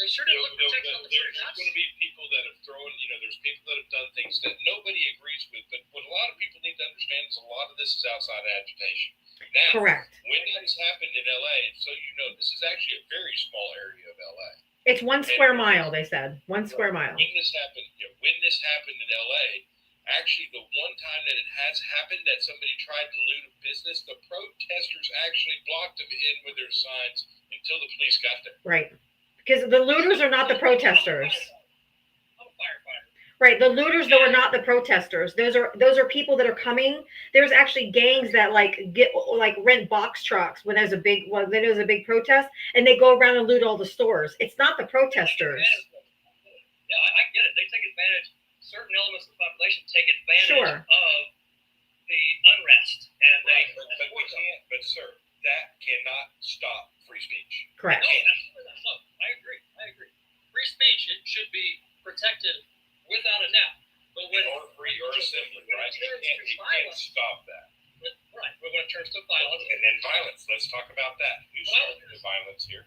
They sure didn't look protected on the There's going to be people that have thrown, there's people that have done things that nobody agrees with. But what a lot of people need to understand is a lot of this is outside agitation. Now, correct. When that has happened in LA, so this is actually a very small area of LA. It's 1 square mile, they said. 1 square mile. When this happened in LA, actually the one time that it has happened that somebody tried to loot a business, the protesters actually blocked them in with their signs until the police got there. Right. Because the looters are not the protesters. I'm a firefighter. Right. The looters, though, are not the protesters. Those are people that are coming. There's actually gangs that rent box trucks when there's a big protest, and they go around and loot all the stores. It's not the protesters. Yeah, I get it. They take advantage. Certain elements of the population take advantage of the unrest, and but we can't. But sir, that cannot stop free speech. Correct. No, I agree. Free speech, it should be protected without a doubt. But when or free or assembly, right? You can't stop that. right, we're going to turn to violence. And then violence. Let's talk about that. Who started the violence here?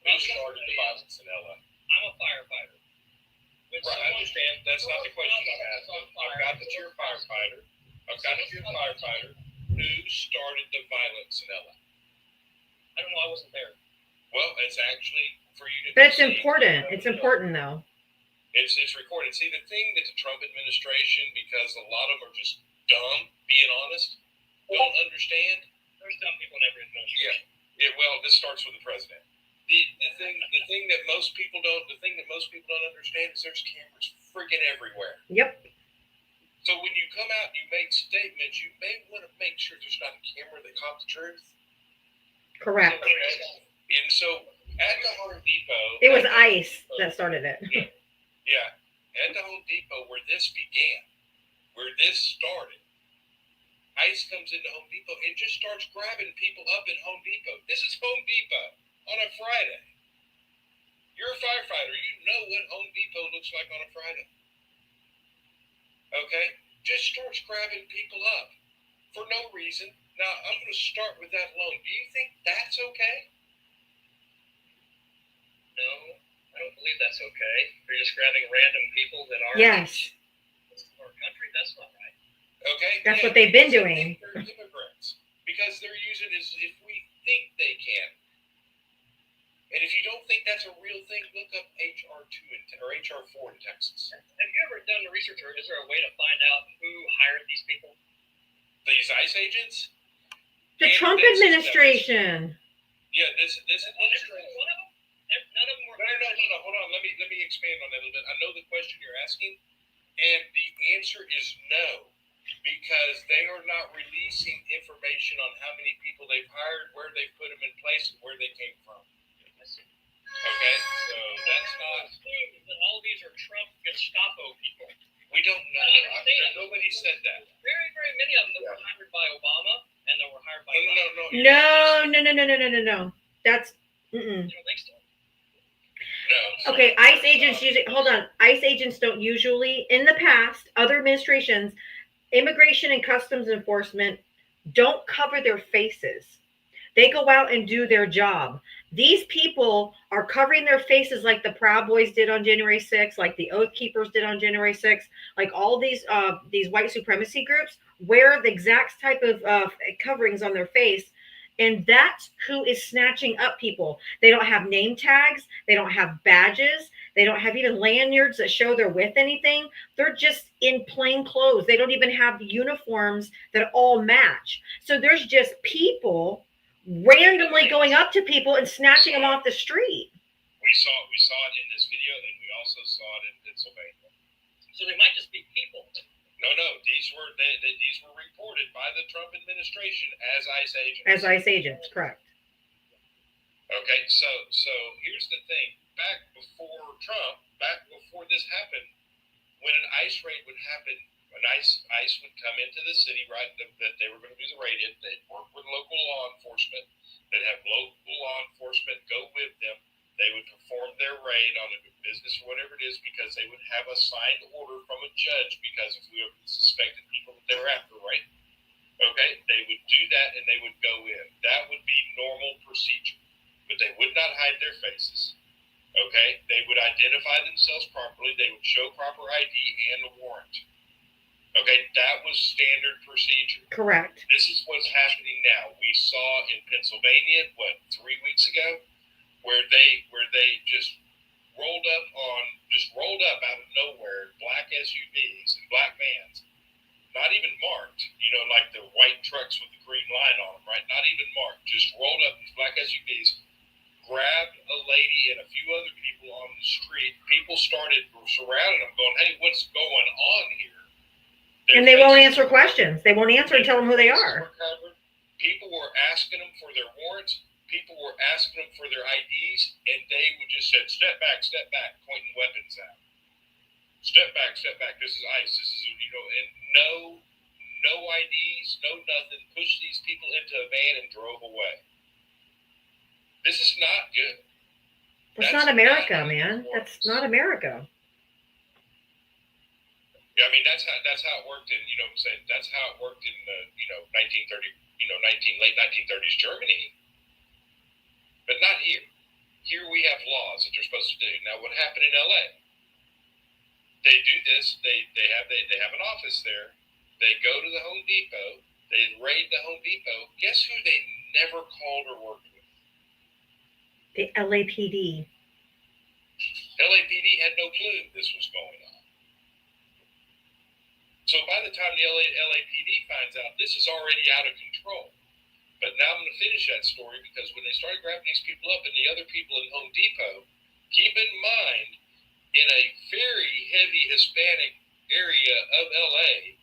Who started the violence in LA? I'm a firefighter. When Right, I understand. That's not the question I'm asking. I've got that you're a firefighter. Who started the violence in LA? I don't know. I wasn't there. Well, it's actually for you to. But it's important. It's important though. It's recorded. See, the thing that the Trump administration, because a lot of them are just dumb, being honest, don't understand. There's dumb people in every administration. Yeah. Well, this starts with the president. The thing that most people don't understand is there's cameras friggin' everywhere. Yep. So when you come out and you make statements, you may want to make sure there's not a camera that caught the truth. Correct. And so at the Home Depot, It was ICE that started it. Yeah, at the Home Depot where this began, where this started, ICE comes into Home Depot and just starts grabbing people up at Home Depot. This is Home Depot on a Friday. You're a firefighter. You know what Home Depot looks like on a Friday. Okay? Just starts grabbing people up for no reason. Now, I'm going to start with that alone. Do you think that's okay? No, I don't believe that's okay. You're just grabbing random people that are Yes. our country. That's not right. Okay? That's what they've been doing. They're immigrants. Because they're using it as if we think they can. And if you don't think that's a real thing, look up HR 4 in Texas. Have you ever done the research, or is there a way to find out who hired these people? These ICE agents? The And Trump this is- administration. Yeah, this administration. One of them? None of them were. No. Hold on. Let me expand on that a little bit. I know the question you're asking, and the answer is no, because they are not releasing information on how many people they've hired, where they put them in place, and where they came from. Okay, so that's not. That all these are Trump Gestapo people. We don't know. Nobody said that. Very, very many of them that were hired by Obama and that were hired by. No. That's. Mm-mm. You don't think so? No. Okay, ICE agents usually, hold on. ICE agents don't usually, in the past, other administrations, Immigration and Customs Enforcement don't cover their faces. They go out and do their job. These people are covering their faces like the Proud Boys did on January 6th, like the Oath Keepers did on January 6th, like all these white supremacy groups wear the exact type of coverings on their face. And that's who is snatching up people. They don't have name tags. They don't have badges. They don't have even lanyards that show they're with anything. They're just in plain clothes. They don't even have uniforms that all match. So there's just people randomly going up to people and snatching them off the street. We saw it in this video, and we also saw it in Pennsylvania. So they might just be people. No, these were reported by the Trump administration as ICE agents. As ICE agents, correct. Okay, so here's the thing. Back before this happened, when an ICE raid would happen, when ICE would come into the city, right, that they were going to do the raid in, they'd work with local law enforcement, they'd have local law enforcement go with them, they would perform their raid on a business or whatever it is, because they would have a signed order from a judge because of whoever the suspected people that they were after, right? Okay, they would do that and they would go in. That would be normal procedure, but they would not hide their faces. Okay, they would identify themselves properly, they would show proper ID and a warrant. Okay, that was standard procedure. Correct. This is what's happening now. We saw in Pennsylvania, 3 weeks ago, where they just rolled up out of nowhere, black SUVs and black vans, not even marked, like the white trucks with the green line on them, right? Not even marked, just rolled up these black SUVs, grabbed a lady and a few other people on the street. People started surrounding them, going, "Hey, what's going on here?" And they won't answer questions. They won't answer and tell them who they are. People were asking them for their warrants. People were asking them for their IDs, and they would just say, step back, pointing weapons out. Step back, this is ICE, this is, and no IDs, no nothing, pushed these people into a van and drove away. This is not good. That's not America, man. That's not America. Yeah, I mean that's how it worked in, you know what I'm saying, that's how it worked in the, 1930, late 1930s Germany, but not here. Here we have laws that they're supposed to do. Now, what happened in LA? They do this. They have an office there. They go to the Home Depot. They raid the Home Depot. Guess who they never called or worked with? The LAPD. LAPD had no clue this was going on. So by the time the LAPD finds out, this is already out of control. But now I'm going to finish that story, because when they started grabbing these people up and the other people in Home Depot, keep in mind, in a very heavy Hispanic area of LA,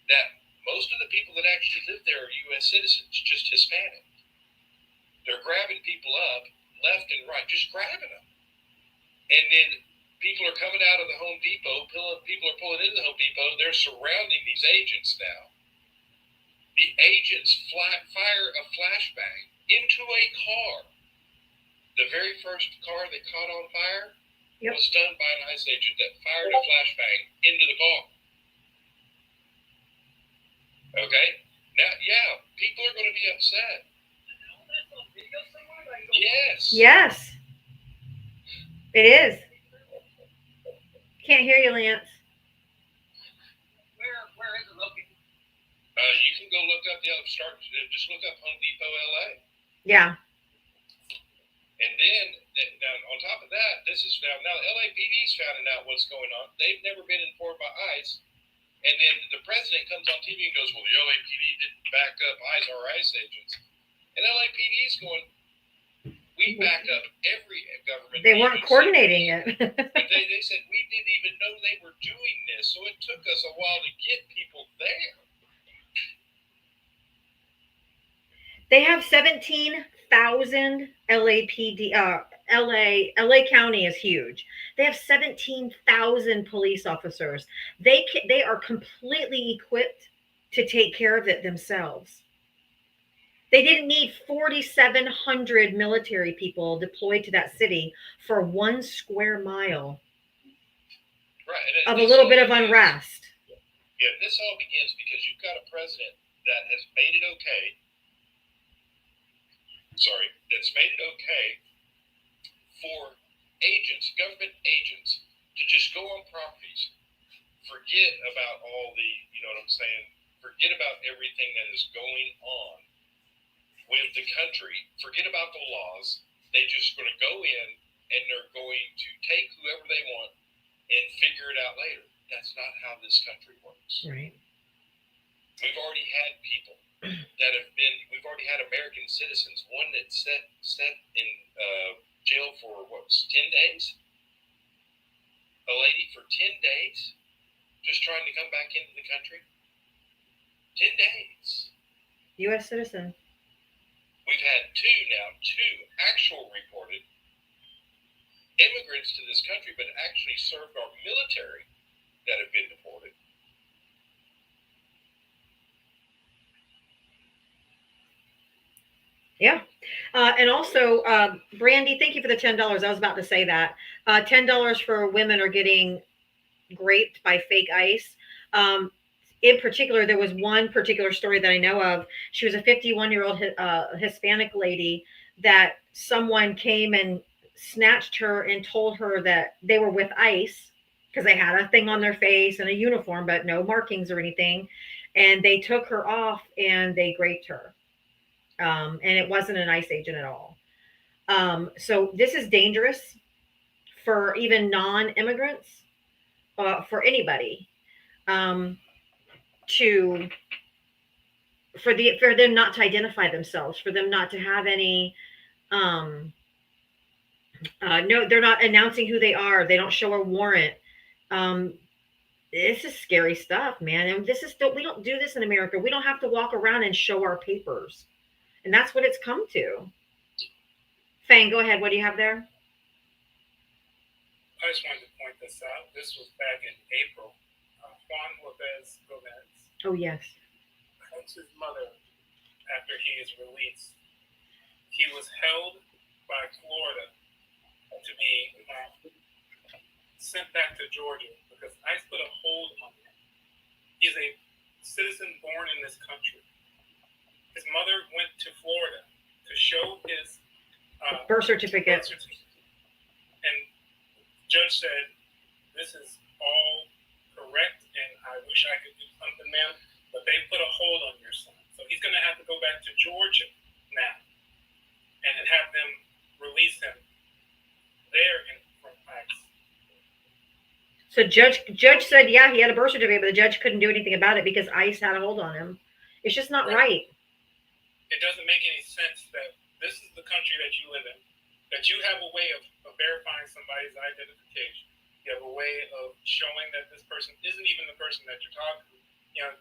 that most of the people that actually live there are U.S. citizens, just Hispanic. They're grabbing people up left and right, just grabbing them. And then people are coming out of the Home Depot, people are pulling into the Home Depot, they're surrounding these agents now. The agents fire a flashbang into a car. The very first car that caught on fire was done by an ICE agent that fired a flashbang into the car. Okay? Now, yeah, people are going to be upset. Yes. Yes. It is. Can't hear you, Lance. Where is it located? You can go look up just look up Home Depot, LA. Yeah. And then, now on top of that, this is now LAPD's finding out what's going on. They've never been informed by ICE. And then the president comes on TV and goes, well, the LAPD didn't back up our ICE agents. And LAPD's going, we back up every government. They weren't coordinating it. But they said, we didn't even know they were doing this. So it took us a while to get people there. They have 17,000 LAPD. LA County is huge. They have 17,000 police officers. They are completely equipped to take care of it themselves. They didn't need 4,700 military people deployed to that city for 1 square mile of a little bit of unrest. Yeah, this all begins because you've got a president that has made it okay. That's made it okay for agents, government agents, to just go on properties, forget about all the, you know what I'm saying, forget about everything that is going on with the country, forget about the laws. They're just going to go in and they're going to take whoever they want and figure it out later. That's not how this country works. Right. We've already had people that have been, we've already had American citizens, one that sat in jail for 10 days? A lady for 10 days just trying to come back into the country? 10 days. U.S. citizen. We've had two actual reported immigrants to this country, but actually served our military that have been deported. Yeah. And also, Brandy, thank you for the $10. I was about to say that. $10 for women are getting raped by fake ICE. In particular, there was one particular story that I know of. She was a 51-year-old Hispanic lady that someone came and snatched her and told her that they were with ICE because they had a thing on their face and a uniform, but no markings or anything. And they took her off and they raped her. And it wasn't an ICE agent at all. So this is dangerous for even non-immigrants, for anybody, for them not to identify themselves, for them not to have any, no, they're not announcing who they are. They don't show a warrant. This is scary stuff, man. And we don't do this in America. We don't have to walk around and show our papers. And that's what it's come to. Fang, go ahead. What do you have there? I just wanted to point this out. This was back in April. Juan Lopez Gomez. Oh, yes. His mother, after he is released, he was held by Florida to be sent back to Georgia because ICE put a hold on him He's a citizen born in this country. His mother went to Florida to show his birth certificate. And judge said, this is all correct, and I wish I could do something, ma'am, but they put a hold on your son. So he's going to have to go back to Georgia now and have them release him there from ICE. So judge said, yeah, he had a birth certificate, but the judge couldn't do anything about it because ICE had a hold on him. It's just not right. It doesn't make any sense that this is the country that you live in, that you have a way of verifying somebody's identification. You have a way of showing that this person isn't even the person that you're talking to,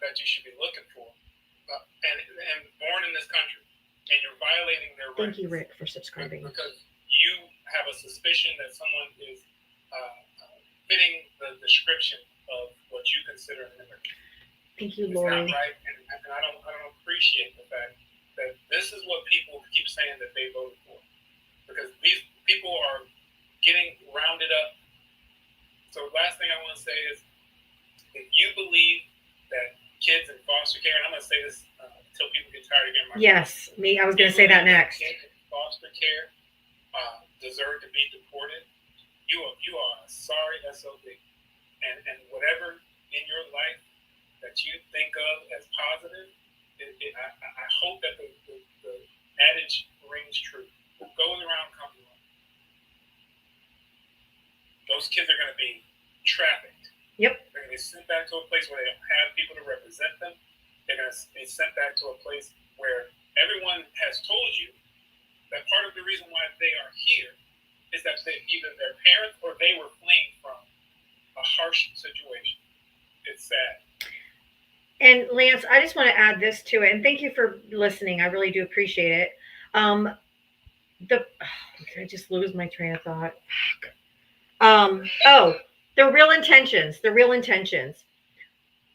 that you should be looking for, and born in this country, and you're violating their rights. Thank you, Rick, for subscribing. Because you have a suspicion that someone is fitting the description of what you consider an immigrant. Thank you, It's Lori. not right, and I don't appreciate the fact that this is what people keep saying that they voted for, because these people are getting rounded up. So last thing I want to say is, if you believe that kids in foster care, and I'm going to say this until people get tired of hearing my Yes, me. I was going to say that next. Kids in foster care deserve to be deported. You are a sorry SOB, and whatever in your life that you think of as positive, I hope that the adage rings true. What goes around comes around. Those kids are going to be trafficked. Yep. They're going to be sent back to a place where they don't have people to represent them. They're going to be sent back to a place where everyone has told you that part of the reason why they are here is that either their parents or they were fleeing from a harsh situation. It's sad. And Lance, I just want to add this to it, and thank you for listening. I really do appreciate it. I just lose my train of thought. The real intentions.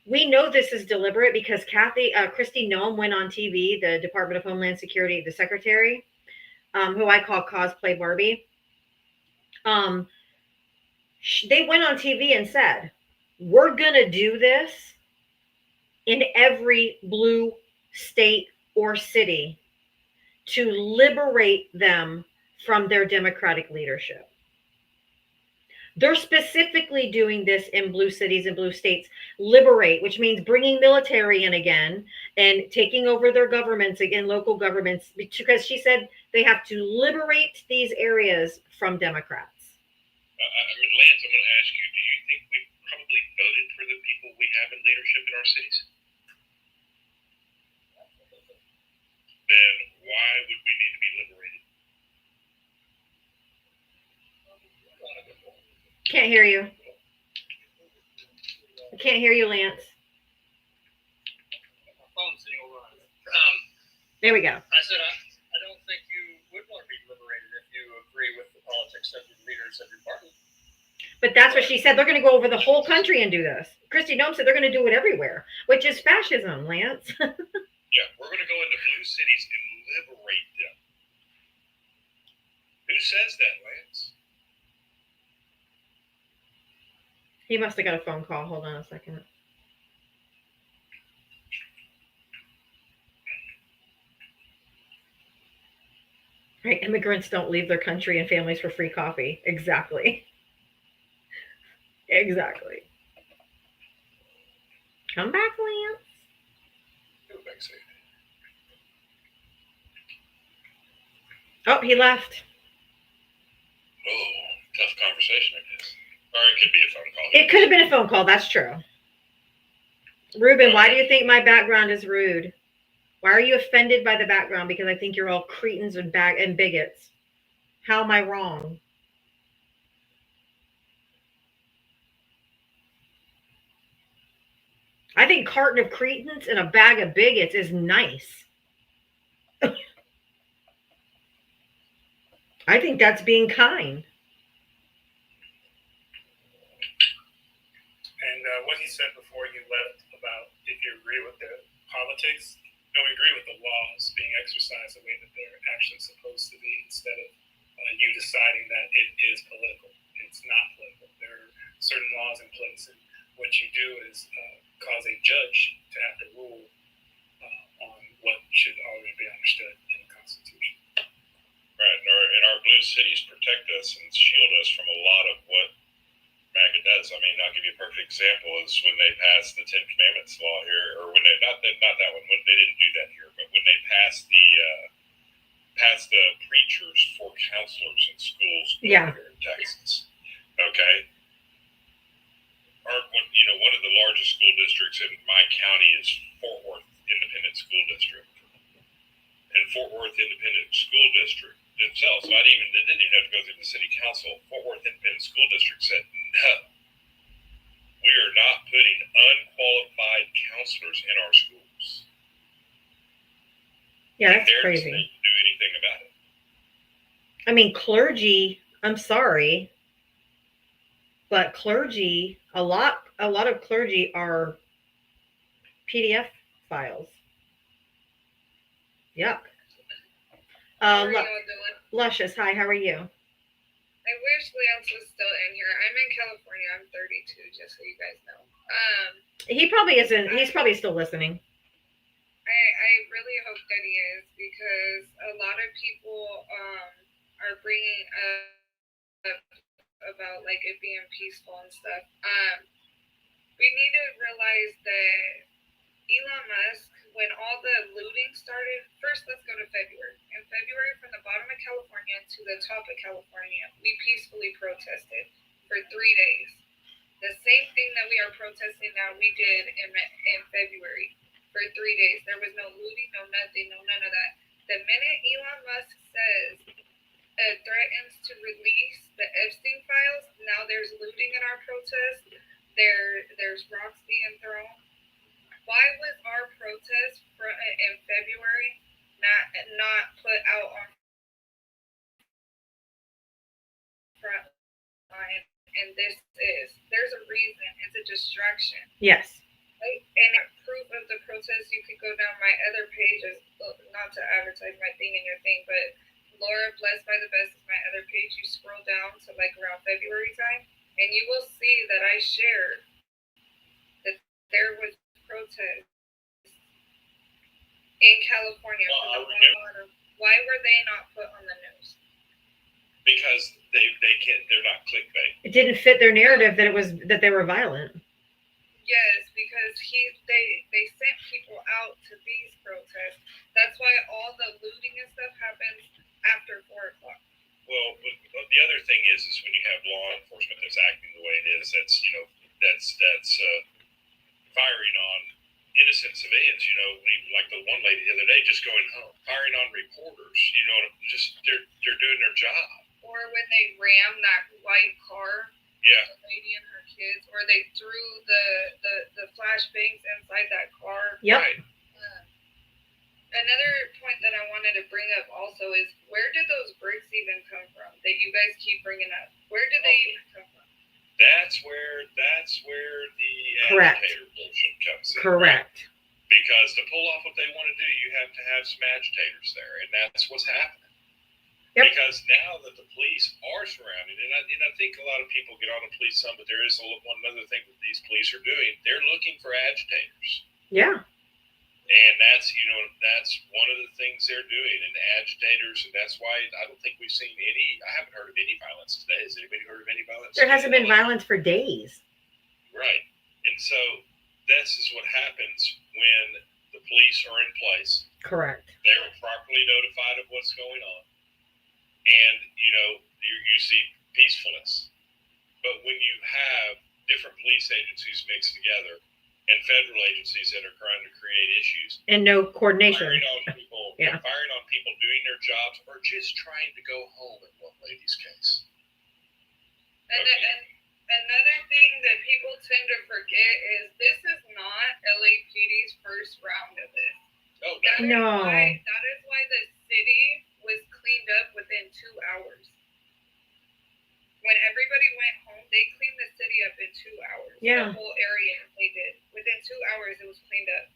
We know this is deliberate because Kristi Noem went on TV, the Department of Homeland Security, the secretary, who I call cosplay Barbie. They went on TV and said, we're going to do this in every blue state or city to liberate them from their Democratic leadership. They're specifically doing this in blue cities and blue states. Liberate, which means bringing military in again and taking over their governments again, local governments, because she said they have to liberate these areas from Democrats. Lance, I'm going to ask you, do you think we probably voted for the people we have in leadership in our cities? Then why would we need to be liberated? Can't hear you. I can't hear you, Lance. My phone's sitting over on it. There we go. I said I don't think you would want to be liberated if you agree with the politics of the leaders of your party. But that's what she said. They're going to go over the whole country and do this. Kristi Noem said they're going to do it everywhere, which is fascism, Lance. Yeah, we're going to go into blue cities and liberate them. Who says that, Lance? He must have got a phone call. Hold on a second. Right, immigrants don't leave their country and families for free coffee. Exactly. Exactly. Come back, Lance. Go back safe. Oh, he left. Oh, tough conversation, I guess. Or it could be a phone call. It could have been a phone call. That's true. Ruben, why do you think my background is rude? Why are you offended by the background? Because I think you're all cretins and bigots. How am I wrong? I think carton of cretins and a bag of bigots is nice. I think that's being kind. And what he said before he left about if you agree with the politics, no, we agree with the laws being exercised the way that they're actually supposed to be, instead of you deciding that it is political. It's not political. There are certain laws in place, and what you do is cause a judge to have to rule on what should already be understood in the Constitution. Right, and our blue cities protect us and shield us from a lot of what MAGA does. I mean, I'll give you a perfect example is when they passed the Ten Commandments law here, or when they not that one, when they didn't do that here, but when they passed the preachers for counselors in schools Yeah. here in Texas. Okay. One of the largest school districts in my county is Fort Worth Independent School District. And Fort Worth Independent School District themselves, they didn't even have to go through the city council. Fort Worth Independent School District said, no, we are not putting unqualified counselors in our schools. Yeah, that's They're crazy. not to do anything about it. I mean, clergy, I'm sorry, but clergy, a lot of clergy are PDF files. Yuck. How are y'all doing? Luscious, hi, how are you? I wish Lance was still in here. I'm in California. I'm 32, just so you guys know. He probably isn't. He's probably still listening. I really hope that he is, because a lot of people are bringing up about like it being peaceful and stuff. We need to realize that Elon Musk, when all the looting started, first let's go to February. In February, from the bottom of California to the top of California, we peacefully protested for 3 days. The same thing that we are protesting now, we did in February for 3 days. There was no looting, no nothing, no none of that. The minute Elon Musk says threatens to release the Epstein files, now there's looting in our protest. There's rocks being thrown. Why was our protest in February not put out on front line? And there's a reason. It's a distraction. Yes. Right? And proof of the protest, you can go down my other pages, not to advertise my thing and your thing, but Laura Blessed by the Best is my other page. You scroll down to like around February time, and you will see that I shared that there was protest in California. Why were they not put on the news? Because they're not clickbait. It didn't fit their narrative that they were violent. Yes, because they sent people out to these protests. That's why all the looting and stuff happens after 4 o'clock. Well, but the other thing is when you have law enforcement that's acting the way it is, that's firing on innocent civilians. Like the one lady the other day just going home, firing on reporters. They're doing their job. Or when they rammed that white car, yeah, the lady and her kids, or they threw the flashbangs inside that car. Yep. Right. Another point that I wanted to bring up also is, where did those bricks even come from that you guys keep bringing up? Where did they even come from? That's where the Correct. agitator bullshit comes in. Correct. Right? Because to pull off what they want to do, you have to have some agitators there, and that's what's happening. Yep. Because now that the police are surrounded, and I think a lot of people get on the police some, but there is one other thing that these police are doing. They're looking for agitators. Yeah. And that's one of the things they're doing, and agitators, and that's why I don't think we've seen I haven't heard of any violence today. Has anybody heard of any violence? There hasn't been violence for days. Right. And so this is what happens when the police are in place. Correct. They're properly notified of what's going on. And, you see peacefulness. But when you have different police agencies mixed together and federal agencies that are trying to create issues. And no coordination. Firing on people, Yeah. Firing on people doing their jobs or just trying to go home in one lady's case. And another thing that people tend to forget is this is not LAPD's first round of this. Oh, No. That is why the city was cleaned up within 2 hours. When everybody went home, they cleaned the city up in 2 hours. Yeah. The whole area they did. Within 2 hours, it was cleaned up.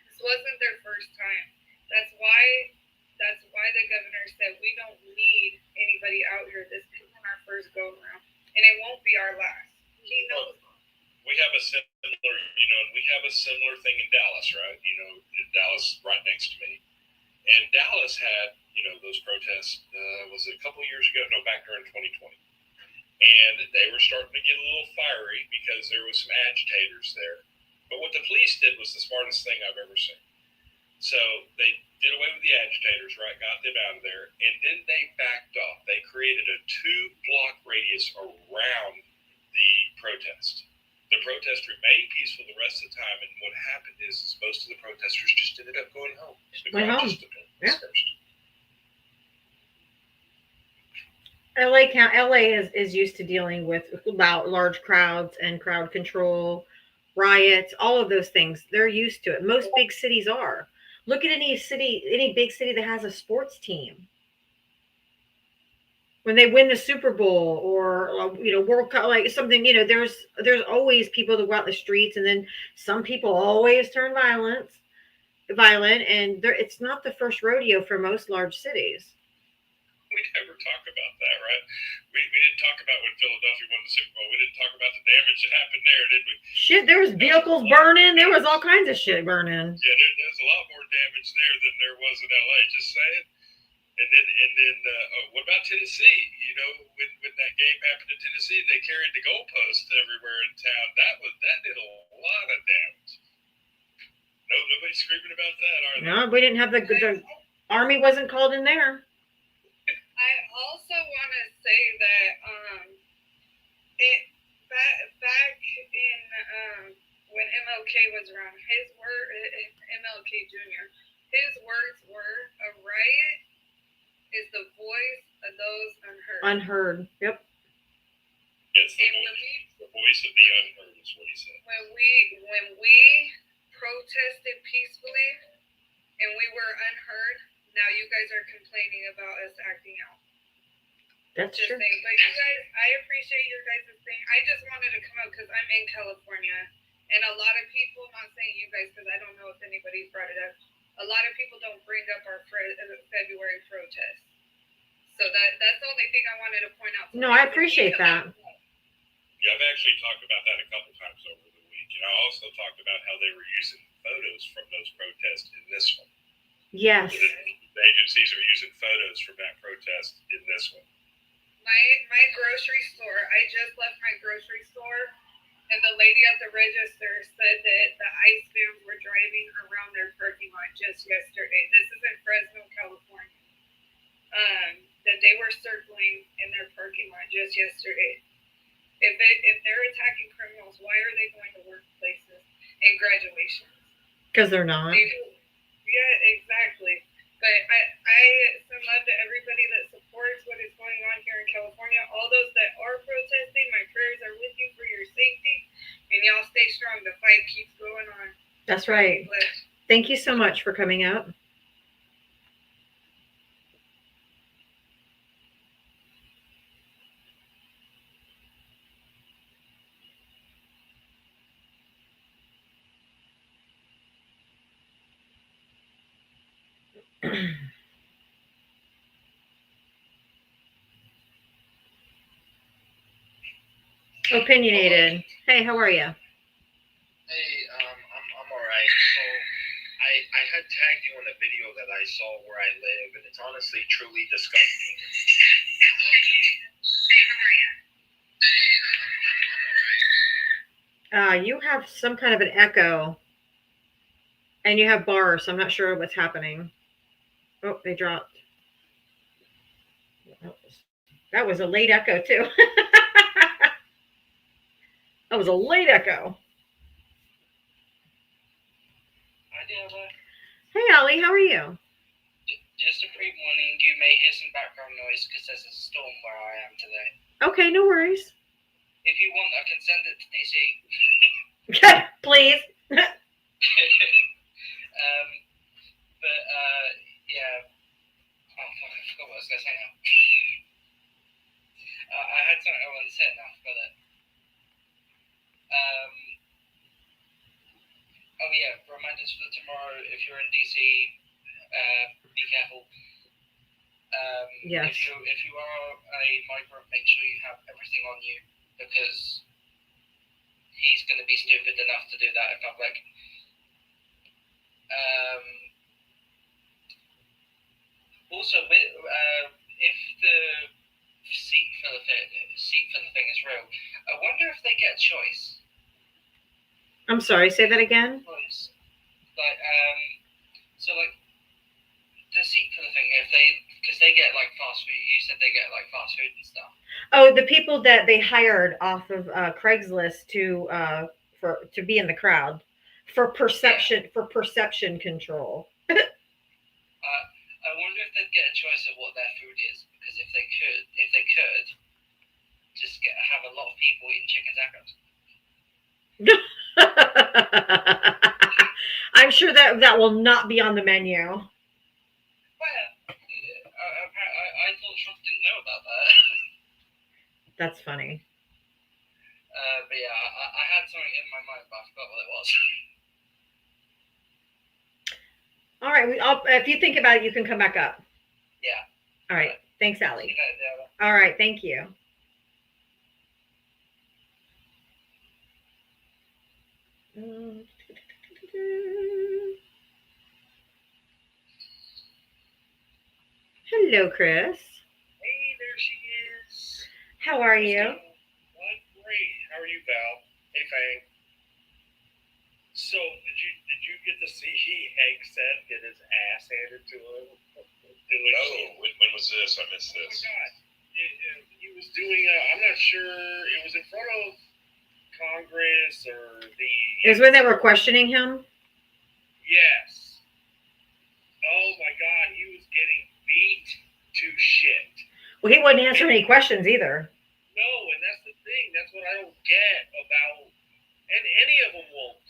This wasn't their first time. That's why the governor said we don't need anybody out here. This isn't our first go around, and it won't be our last. He knows. We have a Dallas, right next to me. And Dallas had, those protests, was it a couple years ago? No, back during 2020. And they were starting to get a little fiery because there was some agitators there. But what the police did was the smartest thing I've ever seen. So they did away with the agitators, right? Got them out of there. And then they backed off. They created a 2-block radius around the protest. The protest remained peaceful the rest of the time. And what happened is most of the protesters just ended up going home. Went home. Yeah. First. LA is used to dealing with large crowds and crowd control, riots, all of those things. They're used to it. Most big cities are. Look at any big city that has a sports team. When they win the Super Bowl or World Cup, like something, there's always people that go out in the streets, and then some people always turn violent, and it's not the first rodeo for most large cities. We never talk about that, right? We didn't talk about when Philadelphia won the Super Bowl. We didn't talk about the damage that happened there, did we? Shit, there was vehicles burning. There was all kinds of shit burning. Yeah, there's a lot more damage there than there was in LA. Just saying. And then, what about Tennessee? When that game happened in Tennessee, they carried the goalposts everywhere in town. That did a lot of damage. Nobody's screaming about that, are they? No, we didn't have the army wasn't called in there. I also want to say that back in when MLK was around, MLK Jr., his words were, "A riot is the voice of those unheard." Unheard. Yep. Yes, the voice of the unheard is what he said. When we protested peacefully and we were unheard, now you guys are complaining about us acting out. That's true. Saying. But you guys, I appreciate your guys' thing. I just wanted to come out because I'm in California, and a lot of people, not saying you guys because I don't know if anybody's brought it up, a lot of people don't bring up our February protest. So that's the only thing I wanted to point out. No, I appreciate that. Yeah, I've actually talked about that a couple times over the week. And I also talked about how they were using photos from those protests in this one. Yes. The agencies are using photos from that protest in this one. My grocery store, I just left my grocery store, and the lady at the register said that the ICE vans were driving around their parking lot just yesterday. This is in Fresno, California. That they were circling in their parking lot just yesterday. If they're attacking criminals, why are they going to workplaces and graduations? Because they're not. Yeah, exactly. But I send love to everybody that supports what is going on here in California. All those that are protesting, my prayers are with you for your safety. And y'all stay strong. The fight keeps going on. That's right. Thank you so much for coming out. Opinionated. Hey, how are you? Hey, I'm all right. So I had tagged you in a video that I saw where I live, and it's honestly truly disgusting. You have some kind of an echo, and you have bars, so I'm not sure what's happening. Oh, they dropped. That was a late echo, too. That was a late echo. Hi, Diava. Hey, Ollie, how are you? Just a brief warning, you may hear some background noise because there's a storm where I am today. Okay, no worries. If you want, I can send it to DC. Please. Yeah. Oh, fuck, I forgot what I was going to say now. I had something I wanted to say now, I forgot it. Reminders for tomorrow. If you're in DC, be careful. Yes. If you are a migrant, make sure you have everything on you because he's going to be stupid enough to do that in public. Also, if the seat for the thing is real, I wonder if they get a choice. I'm sorry, say that again. Choice. Like, so like the seat for the thing, because they get like fast food. You said they get like fast food and stuff. Oh, the people that they hired off of Craigslist to be in the crowd for perception control. I wonder if they'd get a choice of what their food is, because if they could, just have a lot of people eating chicken tacos. I'm sure that will not be on the menu. Well, I thought Trump didn't know about that. That's funny. But yeah, I had something in my mind, but I forgot what it was. All right. If you think about it, you can come back up. Yeah. All right. Thanks, Allie. See you later. All right. Thank you. Hello, Chris. Hey, there she is. How are you? I'm great. How are you, Val? Hey, Fang. So, did you get to see Hank Seth get his ass handed to him? Oh, when was this? I missed this. Oh my God. He was doing, I'm not sure, it was in front of Congress or the... Is when they were questioning him? Yes. Oh my God, he was getting beat to shit. Well, he wouldn't answer any questions either. No, and that's the thing. That's what I don't get about, and any of them won't.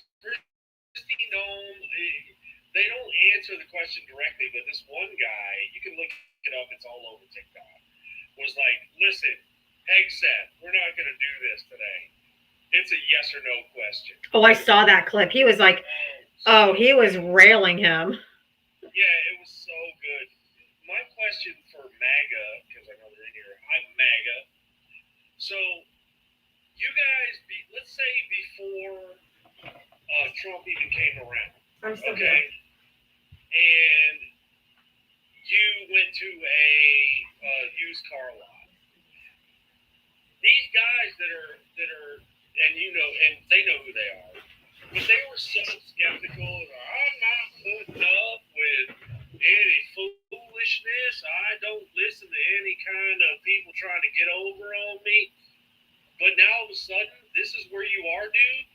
Christine Nome, they don't answer the question directly, but this one guy, you can look it up, it's all over TikTok, was like, listen, Hegseth, we're not going to do this today. It's a yes or no question. Oh, I saw that clip. He was like, he was railing him. Yeah, it was so good. My question for MAGA, because I know they're in here, I'm MAGA. So, you guys, let's say before Trump even came around, I'm still okay? here. And you went to a used car lot. These guys that are, and you know, and they know who they are, but they were so skeptical. I'm not putting up with any foolishness. I don't listen to any kind of people trying to get over on me. But now all of a sudden, this is where you are, dude.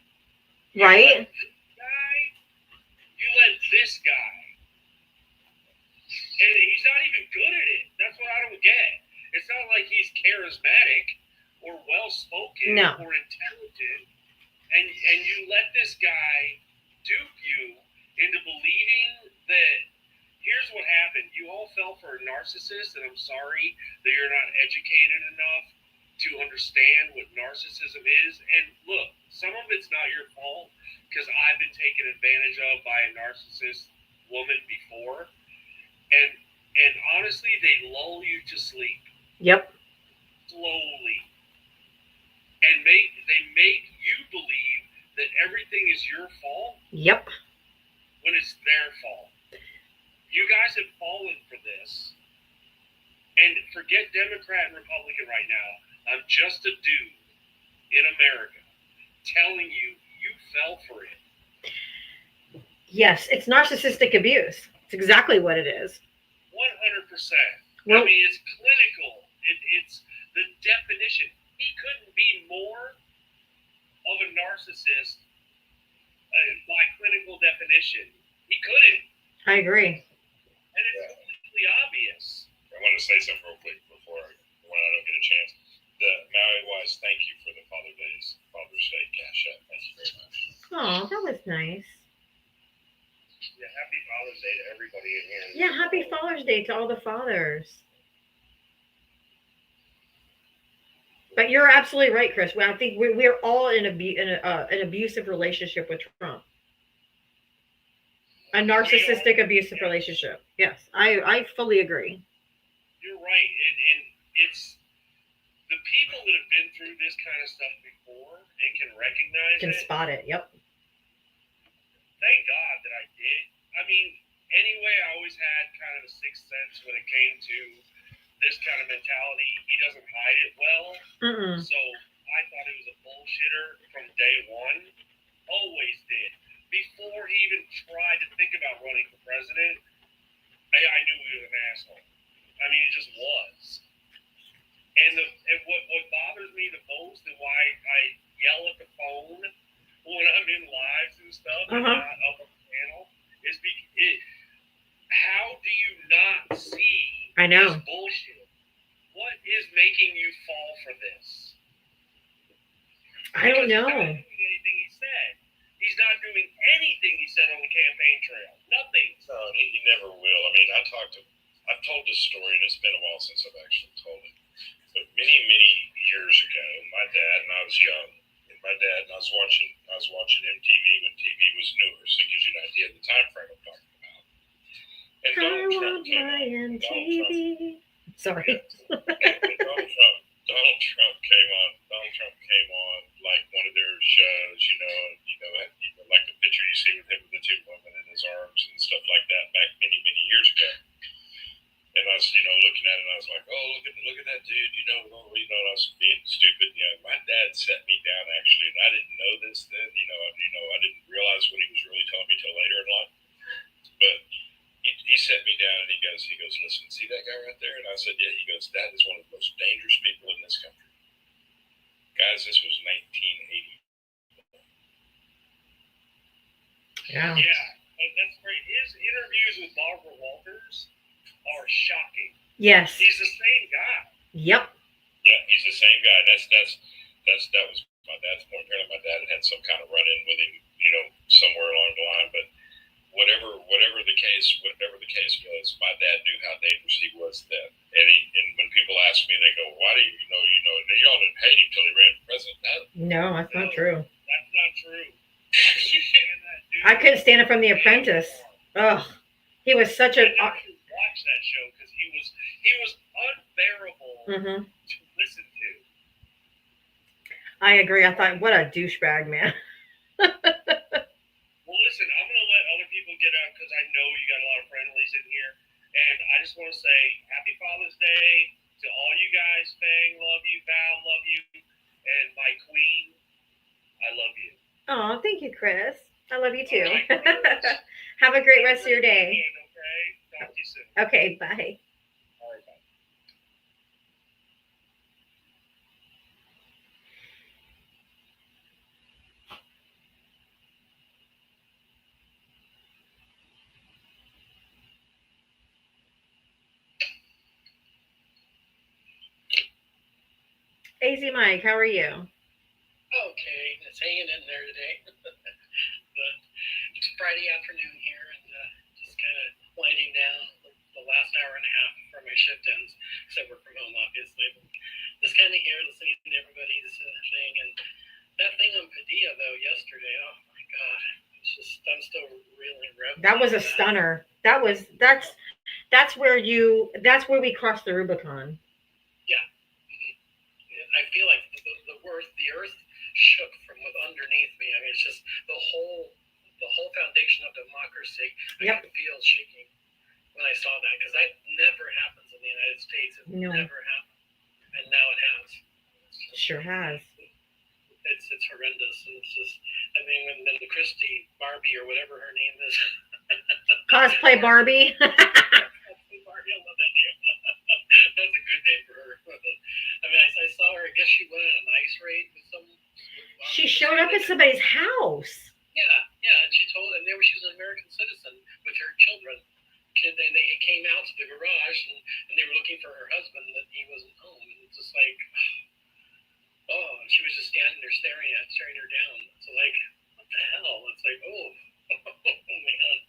Right? You let this guy, and he's not even good at it. That's what I don't get. It's not like he's charismatic or well-spoken or intelligent, and you let this guy dupe you into believing that here's what happened. You all fell for a narcissist, and I'm sorry that you're not educated enough to understand what narcissism is. And look, some of it's not your fault, because I've been taken advantage of by a narcissist woman before. And honestly, they lull you to sleep. Yep. Slowly. And they make you believe that everything is your fault. Yep. When it's their fault. You guys have fallen for this. And forget Democrat and Republican right now. I'm just a dude in America telling you fell for it. Yes, it's narcissistic abuse. It's exactly what it is. 100%. Well, I mean, it's clinical. It's the definition. He couldn't be more of a narcissist by clinical definition. He couldn't. I agree. And it's completely obvious. I want to say something real quick when I don't get a chance. The Maui Wise, thank you for the Father's Day cash app. Thank you very much. Oh, that was nice. Yeah, happy Father's Day to everybody in here. Yeah, happy Father's Day to all the fathers. But you're absolutely right, Chris. I think we're all in an abusive relationship with Trump. A narcissistic abusive relationship. Yes, I fully agree. You're right. And it's the people that have been through this kind of stuff before and can recognize Can it. spot it. Yep. Thank God that I did. I mean, anyway, I always had kind of a sixth sense when it came to this kind of mentality. He doesn't hide it well. So I thought he was a bullshitter from day one. Always did. Before he even tried to think about running for president, I knew he was an asshole. I mean, he just was. And what bothers me the most and why I yell at the phone when I'm in lives and stuff and not up on the panel is how do you not see this bullshit? What is making you fall for this? I don't know. He's not doing anything he said. He's not doing anything he said on the campaign trail. Nothing. No, he never will. I mean, I've told this story, and it's been a while since I've actually told it. But many, many years ago, my dad and I was young, and I was watching MTV when TV was newer, so it gives you an idea of the time frame I'm talking about. And Donald Trump came on. Sorry. Donald Trump came on like one of their shows, like the picture you see with him with the two women in his arms and stuff like that back many, many years ago. And I was, looking at it, and I was like, oh, look at that dude, and I was being stupid. My dad set me down, actually, and I didn't know this then, I didn't realize what he was really telling me till later in life. But he set me down, and he goes, listen, see that guy right there? And I said, yeah. He goes, that is one of the most dangerous people in this country. Guys, this was 1980. Yeah. Yeah, and that's great. His interviews with Barbara Walters are shocking. Yes. He's the same guy. Yep. Yeah, he's the same guy. That was my dad's point. Apparently, my dad had some kind of run-in with him, somewhere along the line. But whatever the case was, my dad knew how dangerous he was then. And when people ask me, they go, "Why do you know? Y'all didn't hate him till he ran for president." No, that's not true. That's not true. I couldn't stand it from The Apprentice. Ugh, he was such a. Watch that show because he was unbearable to listen to. I agree. I thought, what a douchebag, man. Well, listen, I'm going to let other people get out because I know you got a lot of friendlies in here. And I just want to say Happy Father's Day to all you guys. Fang, love you. Val, love you. And my queen, I love you. Oh, thank you, Chris. I love you too. Right, Have a great rest of your day. Okay, talk to you soon. Okay, bye. All right, bye. AZ Mike, how are you? Okay, it's hanging in there today. It's Friday afternoon here, and just kind of winding down the last hour and a half before my shift ends, except we're from home, obviously. But just kind of here listening to everybody's thing. And that thing on Padilla, though, yesterday, oh my God, I'm still reeling. That was a stunner. That's where we crossed the Rubicon. Yeah. I feel like the earth shook from underneath me. I mean, it's just the whole foundation of democracy. I could feel shaking when I saw that, because that never happens in the United States. It never happened, and now it has. Sure has. It's horrendous. And it's just, I mean, when the Christie Barbie or whatever her name is. Cosplay Barbie. Barbie, I love that name. That's a good name for her. I mean, I saw her. I guess she went on an ice raid with some. She showed up at somebody's house. Yeah, and she was an American citizen with her children. And they came out to the garage and they were looking for her husband, that he wasn't home. And it's just like, oh, and she was just standing there staring her down. So like, what the hell? It's like, oh man.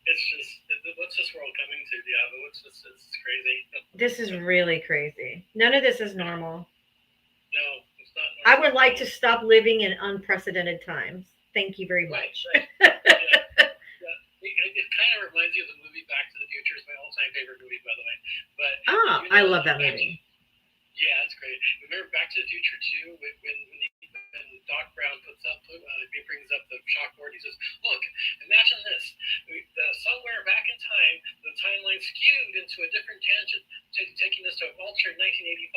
It's just, what's this world coming to, Diava? It's crazy. This is really crazy. None of this is normal. No, it's not normal. I would like to stop living in unprecedented times. Thank you very much. Right. It kind of reminds you of the movie Back to the Future. It's my all-time favorite movie, by the way. But I love that movie. Yeah, it's great. Remember Back to the Future 2 when Doc Brown he brings up the chalkboard. He says, "Look, imagine this. Somewhere back in timeline skewed into a different tangent, taking us to altered 1985.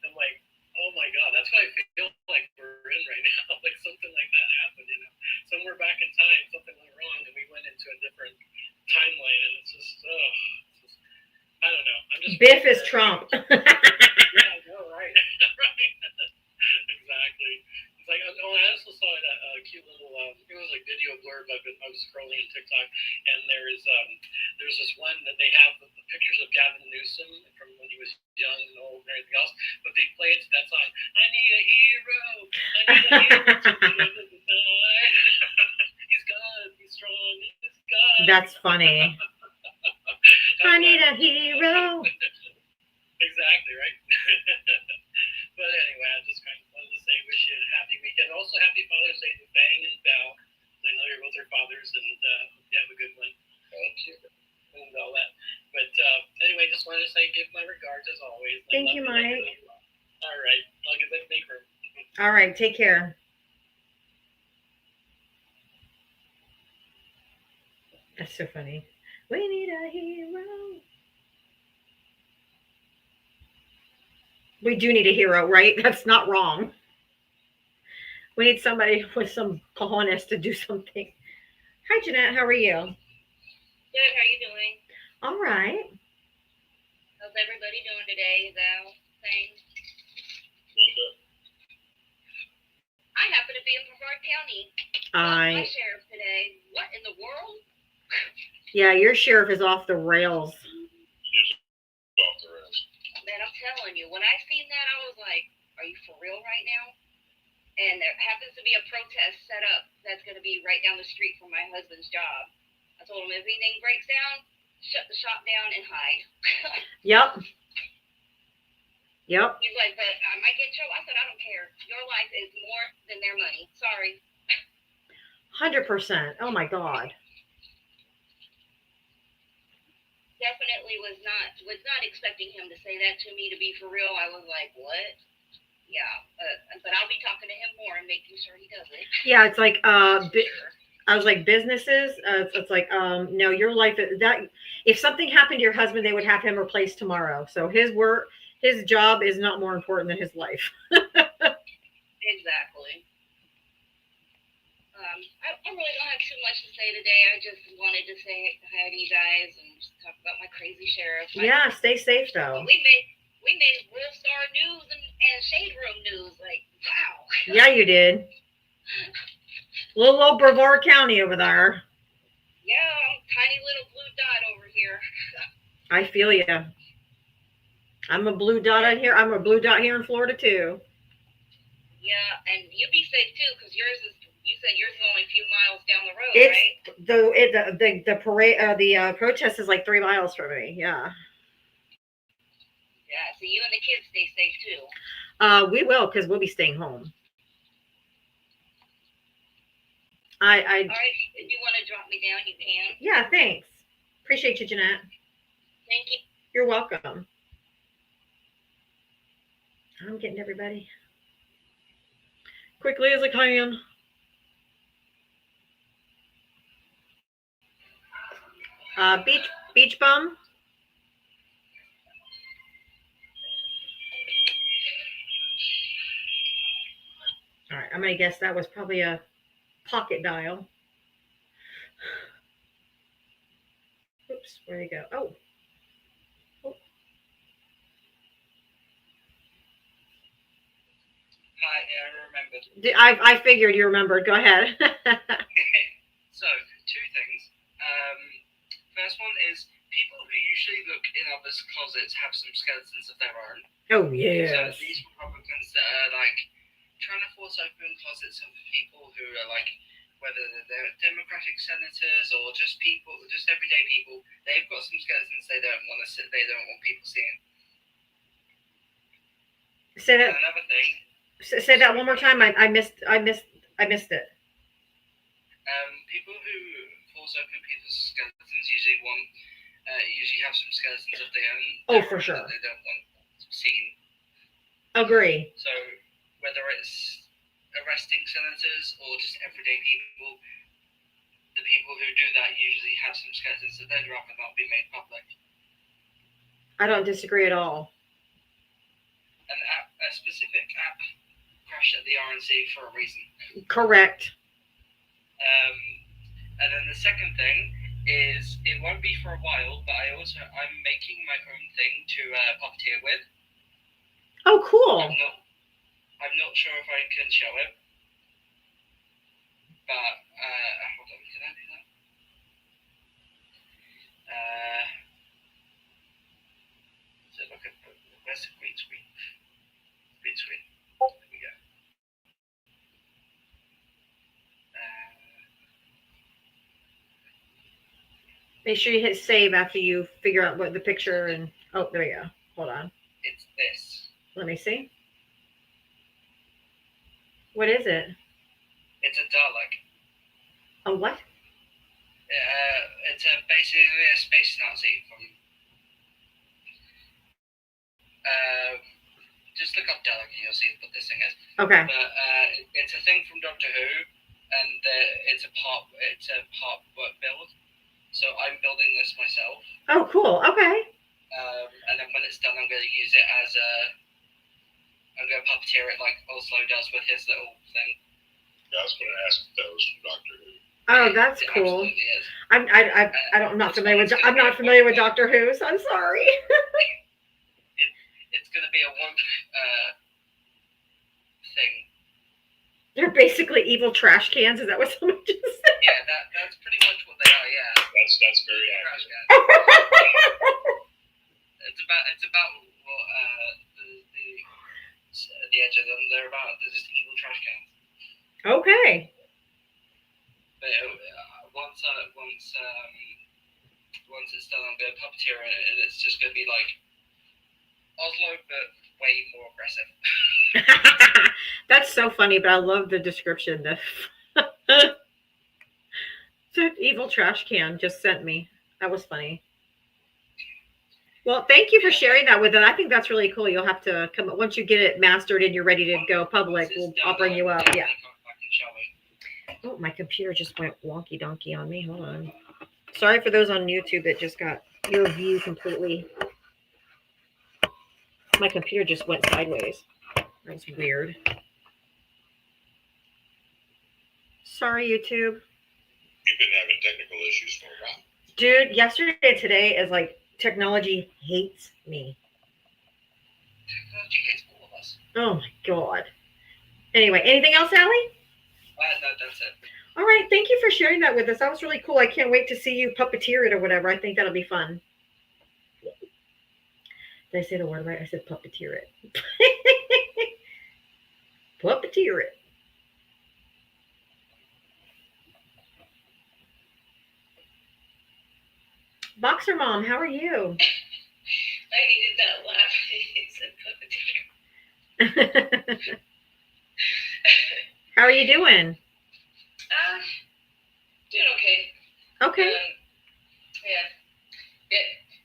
I'm like, oh my God, that's what I feel like we're in right now. Like something like that happened, you know. Somewhere back in time, something went wrong, and we went into a different timeline, and it's just, I don't know. I'm just Biff is Trump. Yeah, I know, right? Right. Exactly. It's like, oh, I also saw a cute little, it was like video blurb. I was scrolling on TikTok, and there's this one that they have the pictures of Gavin Newsom from when he was young and old and everything else, but they play it to that song, I need a hero, I need a hero to the end of the night. He's God, he's strong, he's God. That's funny. I need a hero. Exactly, right? But anyway, I just kind of wanted to say wish you a happy weekend. Also, happy Father's Day to Fang and Val. I know you're both their fathers, and hope you have a good one. Thank you. And all that. But anyway, just wanted to say give my regards as always. Thank you, Mike. All right, I'll get back to make room. All right, take care. That's so funny. We need a hero. We do need a hero, right? That's not wrong. We need somebody with some cojones to do something. Hi, Jeanette. How are you? Good. How you doing? All right. How's everybody doing today? Val, thing. I happen to be in Brevard County. My sheriff today. What in the world? Yeah, your sheriff is off the rails. Off the rails. Man, I'm telling you, when I seen that, I was like, are you for real right now? And there happens to be a protest set up that's going to be right down the street from my husband's job. I told him if anything breaks down, shut the shop down and hide. Yep. Yep. He's like, but I might get in trouble. I said, I don't care. Your life is more than their money. Sorry. 100%. Oh my God. Definitely was not expecting him to say that to me. To be for real, I was like, what? Yeah, but I'll be talking to him more and making sure he does it. Yeah, it's like I was like businesses. It's like no, your life is that. If something happened to your husband, they would have him replaced tomorrow. So his job is not more important than his life. Exactly. I really don't have too much to say today. I just wanted to say hi to you guys and just talk about my crazy sheriff. Yeah, stay safe though. We made Real Star News and Shade Room News. Like, wow. Yeah, you did. Little old Brevard County over there. Yeah, I'm tiny little blue dot over here. I feel you. I'm a blue dot out here. I'm a blue dot here in Florida too. Yeah, and you be safe too, because you said yours is only a few miles down the road, right? The parade, the protest is like 3 miles from me. Yeah. Yeah. So you and the kids stay safe too. We will, because we'll be staying home. All right. If you want to drop me down, you can. Yeah. Thanks. Appreciate you, Jeanette. Thank you. You're welcome. I'm getting everybody quickly as I can. Beach bum. All right, I'm gonna guess that was probably a pocket dial. Oops, where'd it go? Oh. Hi, yeah, I remembered. I figured you remembered. Go ahead. So, two things. First one is people who usually look in others' closets have some skeletons of their own. Oh, yes. So these Republicans that are like trying to force open closets of people who are like, whether they're Democratic senators or just people, just everyday people, they've got some skeletons they don't want people seeing. Say that. And another thing. Say that one more time. I missed it. People who force open people's skeletons usually have some skeletons of their own. Oh, for sure. That they don't want seen. Agree. So whether it's arresting senators or just everyday people, the people who do that usually have some skeletons that they'd rather not be made public. I don't disagree at all. A specific app crashed at the RNC for a reason. Correct. And then the second thing is it won't be for a while, but I'm making my own thing to puppeteer with. Oh, cool. I'm not sure if I can show it, but hold on, can I do that? So look at where's the green screen? Green screen. There we go. Make sure you hit save after you figure out what the picture and oh, there you go. Hold on. It's this. Let me see. What is it? It's a Dalek. A what? It's basically a space Nazi from. Just look up Dalek and you'll see what this thing is. Okay. But it's a thing from Doctor Who, and it's a part work build. So I'm building this myself. Oh, cool. Okay. And then when it's done, I'm going to use it as I'm going to puppeteer it like Oslo does with his little thing. Yeah, I was going to ask if that was from Doctor Who. Oh, that's It cool. absolutely is. I'm not familiar with Doctor Who, so I'm sorry. It's going to be a woke thing. They're basically evil trash cans. Is that what someone just said? Yeah, that's pretty much what they are. Yeah. That's very Trash accurate. cans. It's about well, the edge of them. They're just evil trash cans. Okay. But once it's done, I'm going to puppeteer it, and it's just going to be like Oslo, but way more aggressive. That's so funny, but I love the description that the evil trash can just sent me. That was funny. Well, thank you for sharing that with us. I think that's really cool. You'll have to come once you get it mastered and you're ready to go public. I'll bring you up. Yeah. Oh, my computer just went wonky donkey on me. Hold on. Sorry for those on YouTube that just got your view completely. My computer just went sideways. That's weird. Sorry, YouTube. We've been having technical issues for a while. Dude, yesterday and today is like technology hates me. Technology hates all of us. Oh my God. Anyway, anything else, Allie? No, that's it. All right. Thank you for sharing that with us. That was really cool. I can't wait to see you puppeteer it or whatever. I think that'll be fun. Did I say the word right? I said puppeteer it. Puppeteer it. Boxer Mom, how are you? I needed that laugh. He said puppeteer. How are you doing? Doing okay. Okay. Yeah,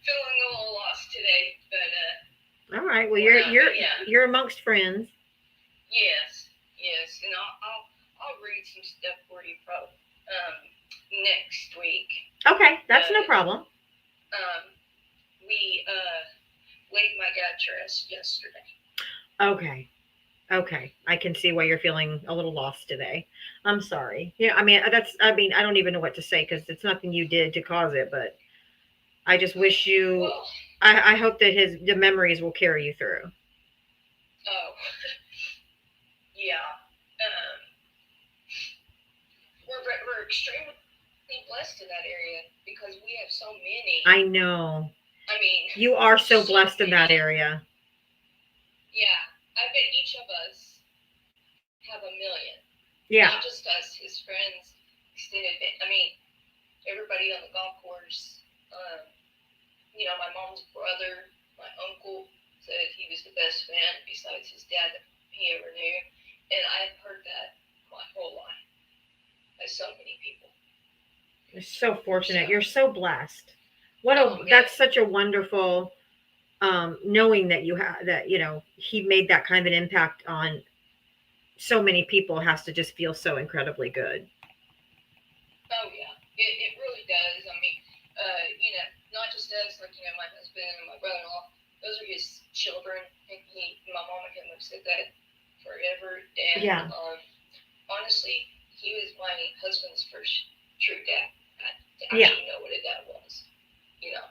feeling a little lost today, but All right. Well, yeah. you're amongst friends. yes, and I'll read some stuff for you probably next week. Okay, that's no problem. We laid my dad to rest yesterday. Okay. I can see why you're feeling a little lost today. I'm sorry. Yeah, I mean, I don't even know what to say because it's nothing you did to cause it, but I just wish you, Well, I hope that the memories will carry you through. oh, yeah. We're extremely blessed in that area because we have so many. I know. I mean, You are so blessed in that area. yeah. I bet each of us have a million. Yeah. Not just us, his friends, extended. I mean, everybody on the golf course. My mom's brother, my uncle said he was the best man besides his dad that he ever knew, and I've heard that my whole life by so many people. You're so fortunate. You're so blessed. Yeah. That's such a wonderful knowing that he made that kind of an impact on so many people has to just feel so incredibly good. Oh yeah, it really does. I mean, not just us, like, you know, my husband and my brother-in-law, those are his children, and my mom and him have said that forever, and, Yeah. Honestly, he was my husband's first true dad. I Yeah. actually know what a dad was, you know.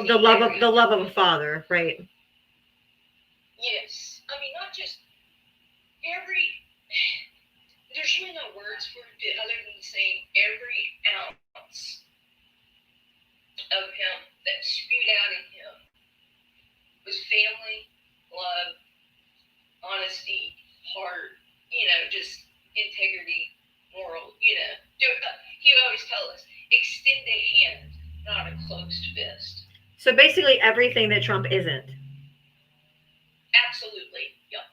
The love of a father, right? Yes. I mean, not just there's really no words for it other than saying every ounce of him that spewed out in him was family, love, honesty, heart, you know, just integrity, moral, you know. He would always tell us, extend a hand, not a closed fist. So basically everything that Trump isn't. Absolutely, yeah.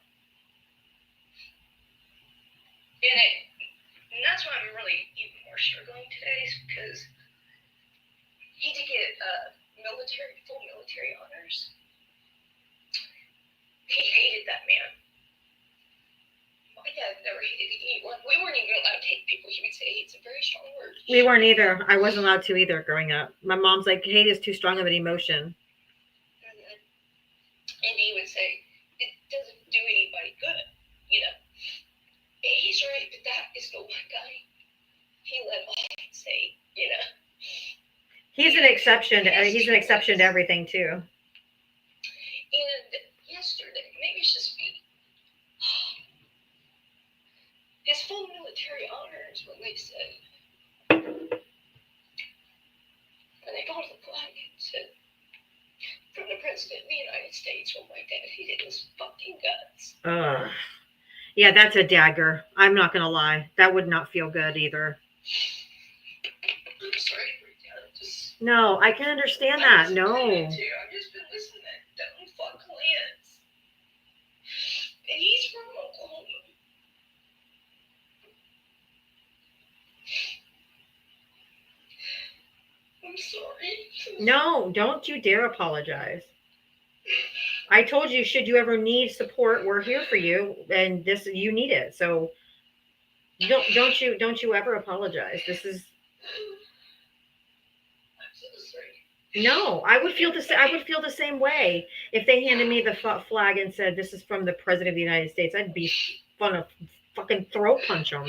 And that's why I'm really even more struggling today, is because he did get full military honors. He hated that man. My dad never hated anyone. We weren't even allowed to hate people. He would say hate's a very strong word. We weren't either. I wasn't allowed to either growing up. My mom's like, hate is too strong of an emotion. Mm-hmm. And he would say, it doesn't do anybody good, you know. And he's right, but that is the one guy he let off and say, you know. He's an exception. He's an exception to everything too. And yesterday, maybe it's just me, his full military honors, when they said, when they brought the flag and said, from the President of the United States, oh my dad hated his fucking guts. Yeah, that's a dagger. I'm not going to lie. That would not feel good either. I'm sorry to break down. No, I can understand that. No. I've just been listening to dumb fuck Lance. And he's from Oklahoma. I'm sorry. No, don't you dare apologize. I told you, should you ever need support, we're here for you, and you need it. So don't you ever apologize. This is. I'm so sorry. No, I would feel the same way if they handed me the flag and said this is from the President of the United States. I'd be fun to fucking throat punch them.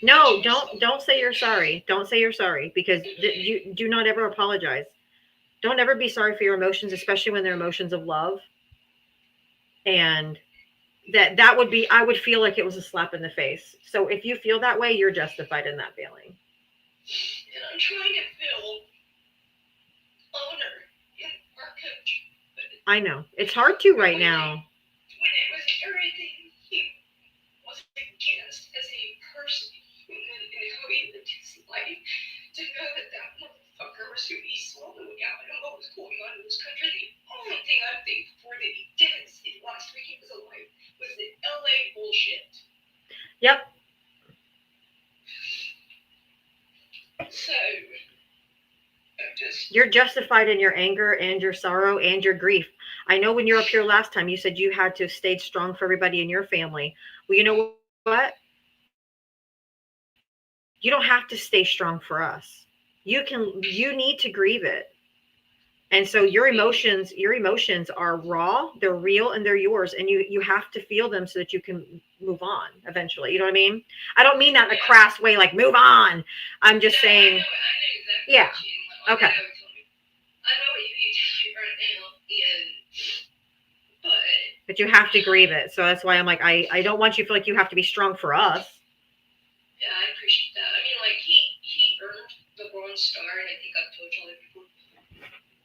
No, don't say you're sorry. Don't say you're sorry, because you do not ever apologize. Don't ever be sorry for your emotions, especially when they're emotions of love. And that would be, I would feel like it was a slap in the face. So if you feel that way, you're justified in that feeling. And I'm trying to feel honor in our country. I know. It's hard to right now. When it was everything he was against as a person, and how he lived his life, to know that motherfucker was who he swallowed out and what was going on in this country. The only thing I'm thankful for that he didn't see last week he was alive was the LA bullshit. Yep. So, you're justified in your anger and your sorrow and your grief. I know when you were up here last time, you said you had to stay strong for everybody in your family. Well, you know what? You don't have to stay strong for us. You need to grieve it. And so your emotions are raw, they're real, and they're yours. And you have to feel them so that you can move on eventually. You know what I mean? I don't mean that in a crass way, like move on. I'm just saying, I know exactly yeah. Okay. I know what you need to do right now, but you have to grieve it. So that's why I'm like, I don't want you to feel like you have to be strong for us. Yeah, I appreciate that. I mean, like, he earned the Bronze Star, and I think I've told you all that before.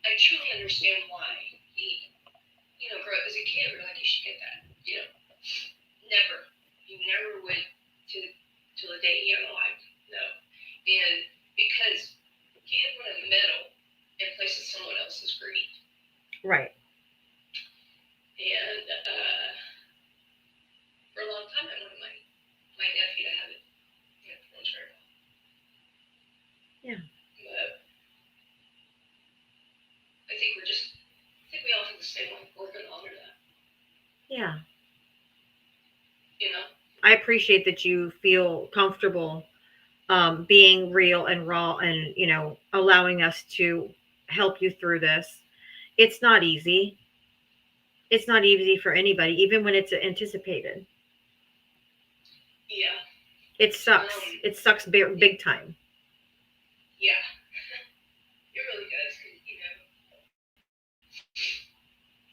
I truly understand why he, grew up as a kid. We're like, you should get that. He never went till the day he unalived. No. And because he had won a medal in place of someone else's greed. Right. And for a long time, I wanted my nephew to have it. Yeah. But I think we all have the same, like, we're going to honor that. Yeah. I appreciate that you feel comfortable being real and raw and, allowing us to help you through this. It's not easy. It's not easy for anybody, even when it's anticipated. Yeah. It sucks. It sucks big time. Yeah. It really does, because,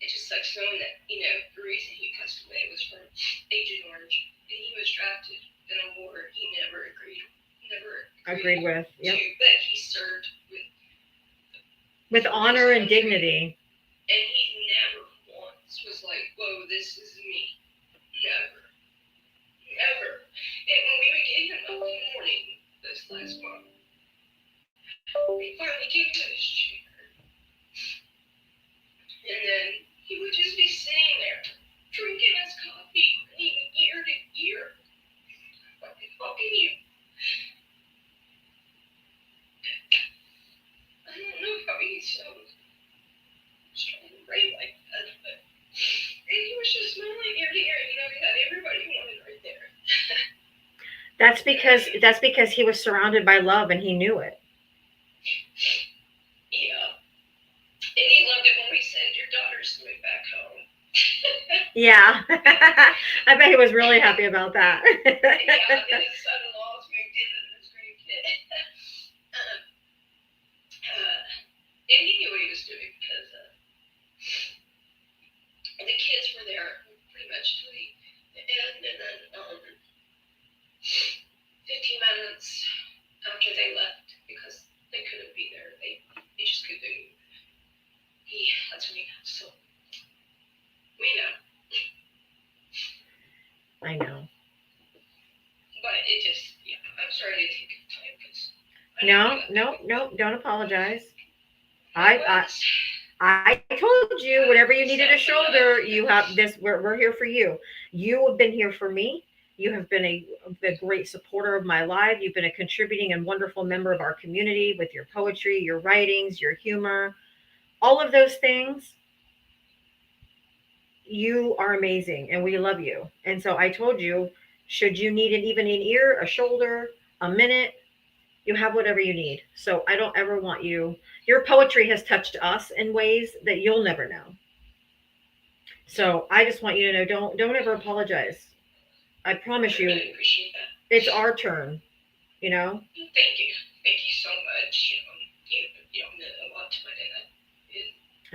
it just sucks knowing that, the reason he passed away was from Agent Orange, and he was drafted in a war he never agreed with. Yep. to, but he served With honor and dignity. and he never once was like, whoa, this is me. Never. Never. And when we would get him up in the morning this last month, we finally gave him his chair. And then he would just be sitting there, drinking his coffee, eating ear to ear. How can you? I don't know how he's so strong and brave like that, but and he was just smiling ear to ear. He had everybody he wanted right there. That's because he was surrounded by love and he knew it. Yeah. And he loved it when we said your daughter's coming back home. Yeah. I bet he was really happy about that. Yeah, and his son-in-law's moved in and his grandkid. And he knew what he was doing because the kids were there pretty much till the end, and then 15 minutes after they left, because they couldn't be there, they just couldn't. That's when he left. So we know. I know. But it just, I'm sorry to take time because. No, don't apologize. I told you whatever you needed a shoulder, you have this. We're here for you. You have been here for me. You have been a great supporter of my life. You've been a contributing and wonderful member of our community with your poetry, your writings, your humor, all of those things. You are amazing and we love you. And so I told you, should you need even an ear, a shoulder, a minute, you have whatever you need. So I don't ever want you. Your poetry has touched us in ways that you'll never know. So I just want you to know, don't ever apologize. I promise you, I really appreciate that. It's our turn, Thank you. Thank you so much. You meant a lot to my dad.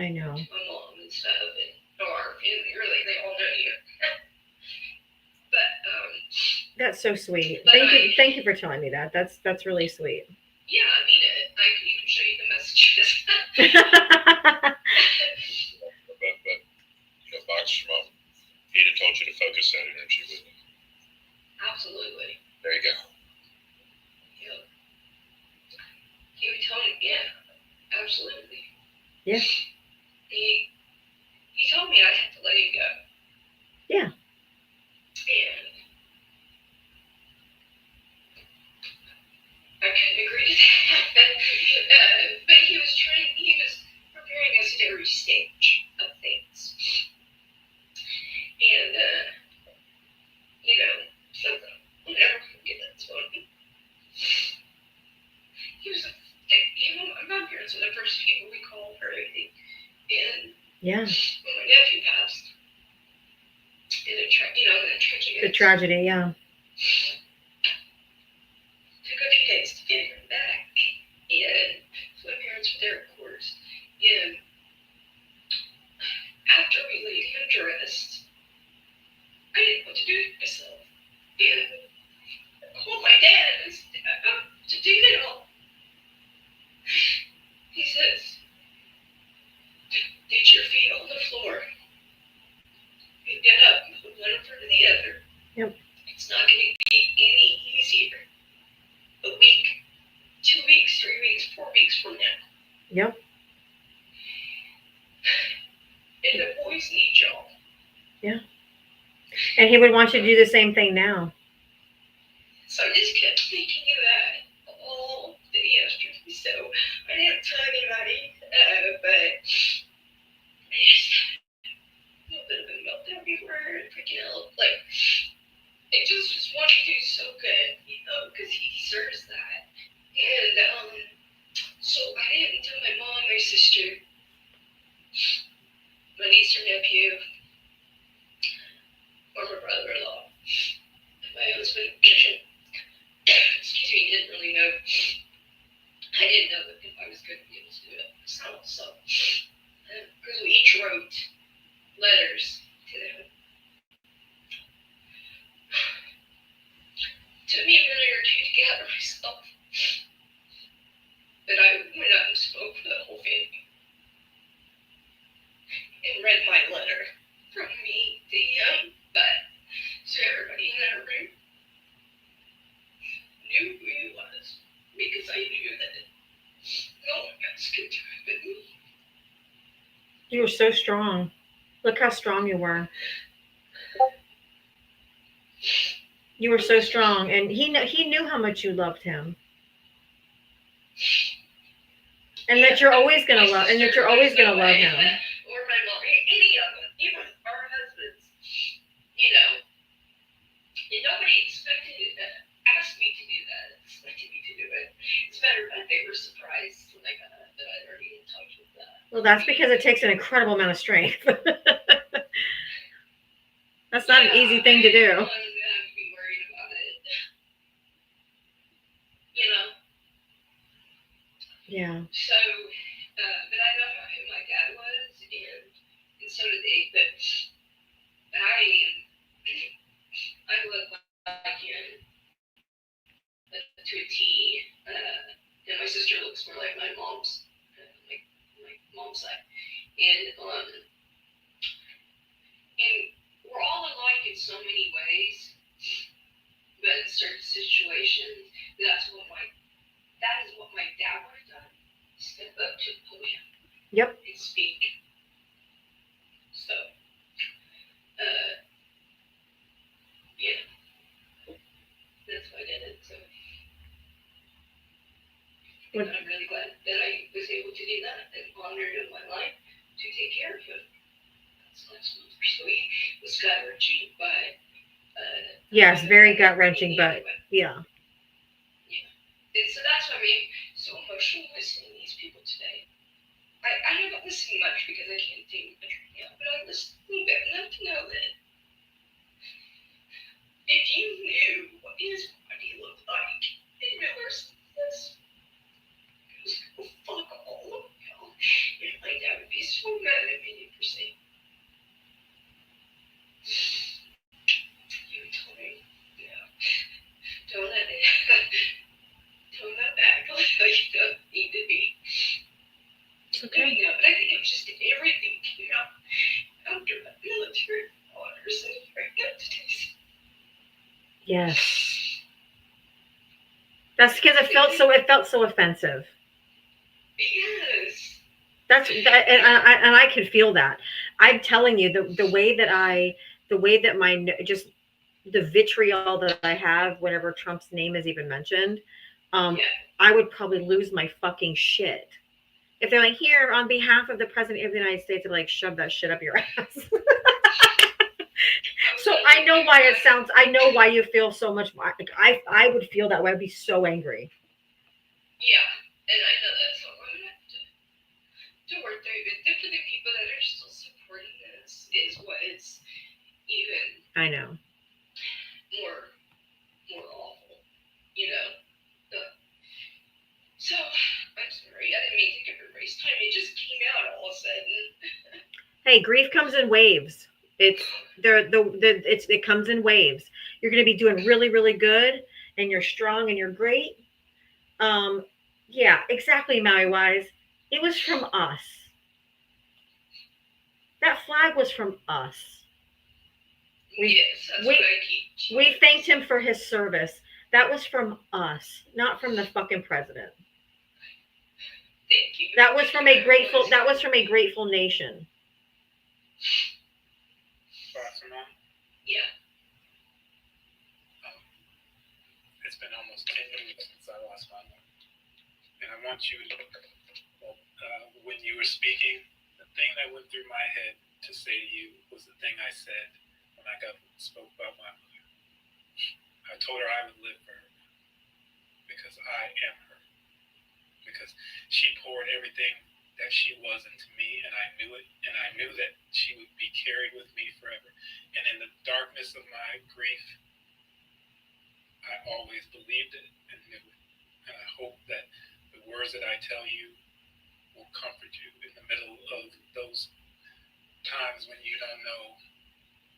I know. To my mom and stuff, and our family, really, they all know you. But that's so sweet. But Thank you for telling me that. That's really sweet. Yeah, I mean it. I could even show you the messages. But Boxer's mom, he'd have told you to focus that energy with him. Absolutely. There you go. Yeah. He would tell me, yeah, absolutely. Yeah. He told me I had to let it go. Yeah. And I couldn't agree to that. But he was preparing us at every stage of things. And, I'll never forget that story. My parents were the first people we called for everything. And yeah. When my nephew passed, in a tragedy. The tragedy, yeah. Took a few days to get him back, and my parents were there, of course. And after we laid him to rest, I didn't know what to do with myself. And I called my dad to do it all. He says, "Get your feet on the floor and get up and put one in front of the other." Yep. It's not going to be any easier. A week, 2 weeks, 3 weeks, 4 weeks from now. Yep. And the boys need y'all. Yeah. And he would want you to do the same thing now. So I just kept thinking of that all day yesterday. So I didn't tell anybody, but I just had a little bit of a meltdown before I freaking out. Like, it just there's that. And so I didn't tell my mom, my sister, my niece or nephew, or my brother-in-law. My husband, excuse me, didn't really know. I didn't know if I was going to be able to do it myself. So, because we each wrote letters to them. Took me a minute or two to gather myself. But I went out and spoke for the whole family. And read my letter from me to him. But, so everybody in that room knew who he was. Because I knew that no one else could do it but me. You were so strong. Look how strong you were. You were so strong, and he knew how much you loved him, and that you're always gonna love, and that you're always gonna love him. Or my mom, any of them, even our husbands, you know. And nobody asked me to do that. Expected me to do it. As a matter of fact, they were surprised when I got that I'd already in touch with that. Well, that's because it takes an incredible amount of strength. That's not an easy thing to do. I wasn't gonna be worried about it. You know. Yeah. So, but I know who my dad was, and so did they. But I look like him to a T. And my sister looks more like my mom's, my mom's side. And we're all alike in so many ways, but in certain situations, that is what my dad would have done. Step up to the podium. Yep. And speak. So, yeah, that's why I did it. So, and I'm really glad that I was able to do that and honored in my life to take care of him. That's really was gut-wrenching, but Yes, very gut-wrenching, but yeah. Yeah. And so that's what made me so emotional listening to these people today. I haven't listened much because I can't take much right now, but I listened a little bit enough to know that if you knew what his body looked like in Miller's this, go fuck all of y'all. And my dad would be so mad at me for saying, you told me, don't let that go like you don't need to be. It's okay. Yeah, but I think it was just everything came out after the military honors and pregnancies. Yes. That's because it felt so offensive. Yes. And I can feel that. I'm telling you, the way that my just the vitriol that I have whenever Trump's name is even mentioned, I would probably lose my fucking shit. If they're like, here, on behalf of the President of the United States, they're like, shove that shit up your ass. So I know why you feel so much. I would feel that way. I'd be so angry. Yeah, and I know that's what I'm going to have to work through. But for the people that are still supporting this is what is even I know. more awful, you know. So I'm sorry, I didn't mean to take everybody's time. It just came out all of a sudden. Hey, grief comes in waves. It comes in waves. You're going to be doing really, really good, and you're strong and you're great. Yeah, exactly, Maui Wise. It was from us. That flag was from us. Yes, that's what I keep. We thanked him for his service. That was from us, not from the fucking president. Thank you. That was from a grateful nation. Yeah. It's been almost 10 years since I lost my mom. And I want you to, when you were speaking, the thing that went through my head to say to you was the thing I said when I spoke about my mother. I told her I would live for her because I am her. Because she poured everything that she was into me, and I knew it, and I knew that she would be carried with me forever. And in the darkness of my grief, I always believed it and knew it. And I hope that the words that I tell you will comfort you in the middle of those times when you don't know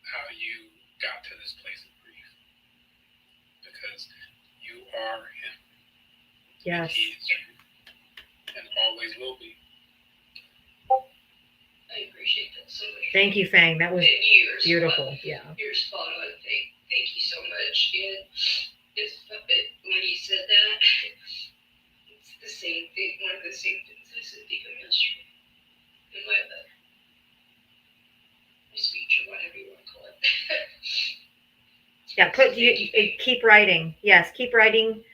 how you got to this place of grief. Because you are him. Yes. And he is you. And always will be. I appreciate that so much. Thank you, Fang. That was Years, beautiful. Yeah. Years thought on it. Thank you so much. And when you said that, it's the same thing. One of the same things I said to you yesterday in my speech or whatever you want to call it. Yeah. Keep writing. Yes, keep writing.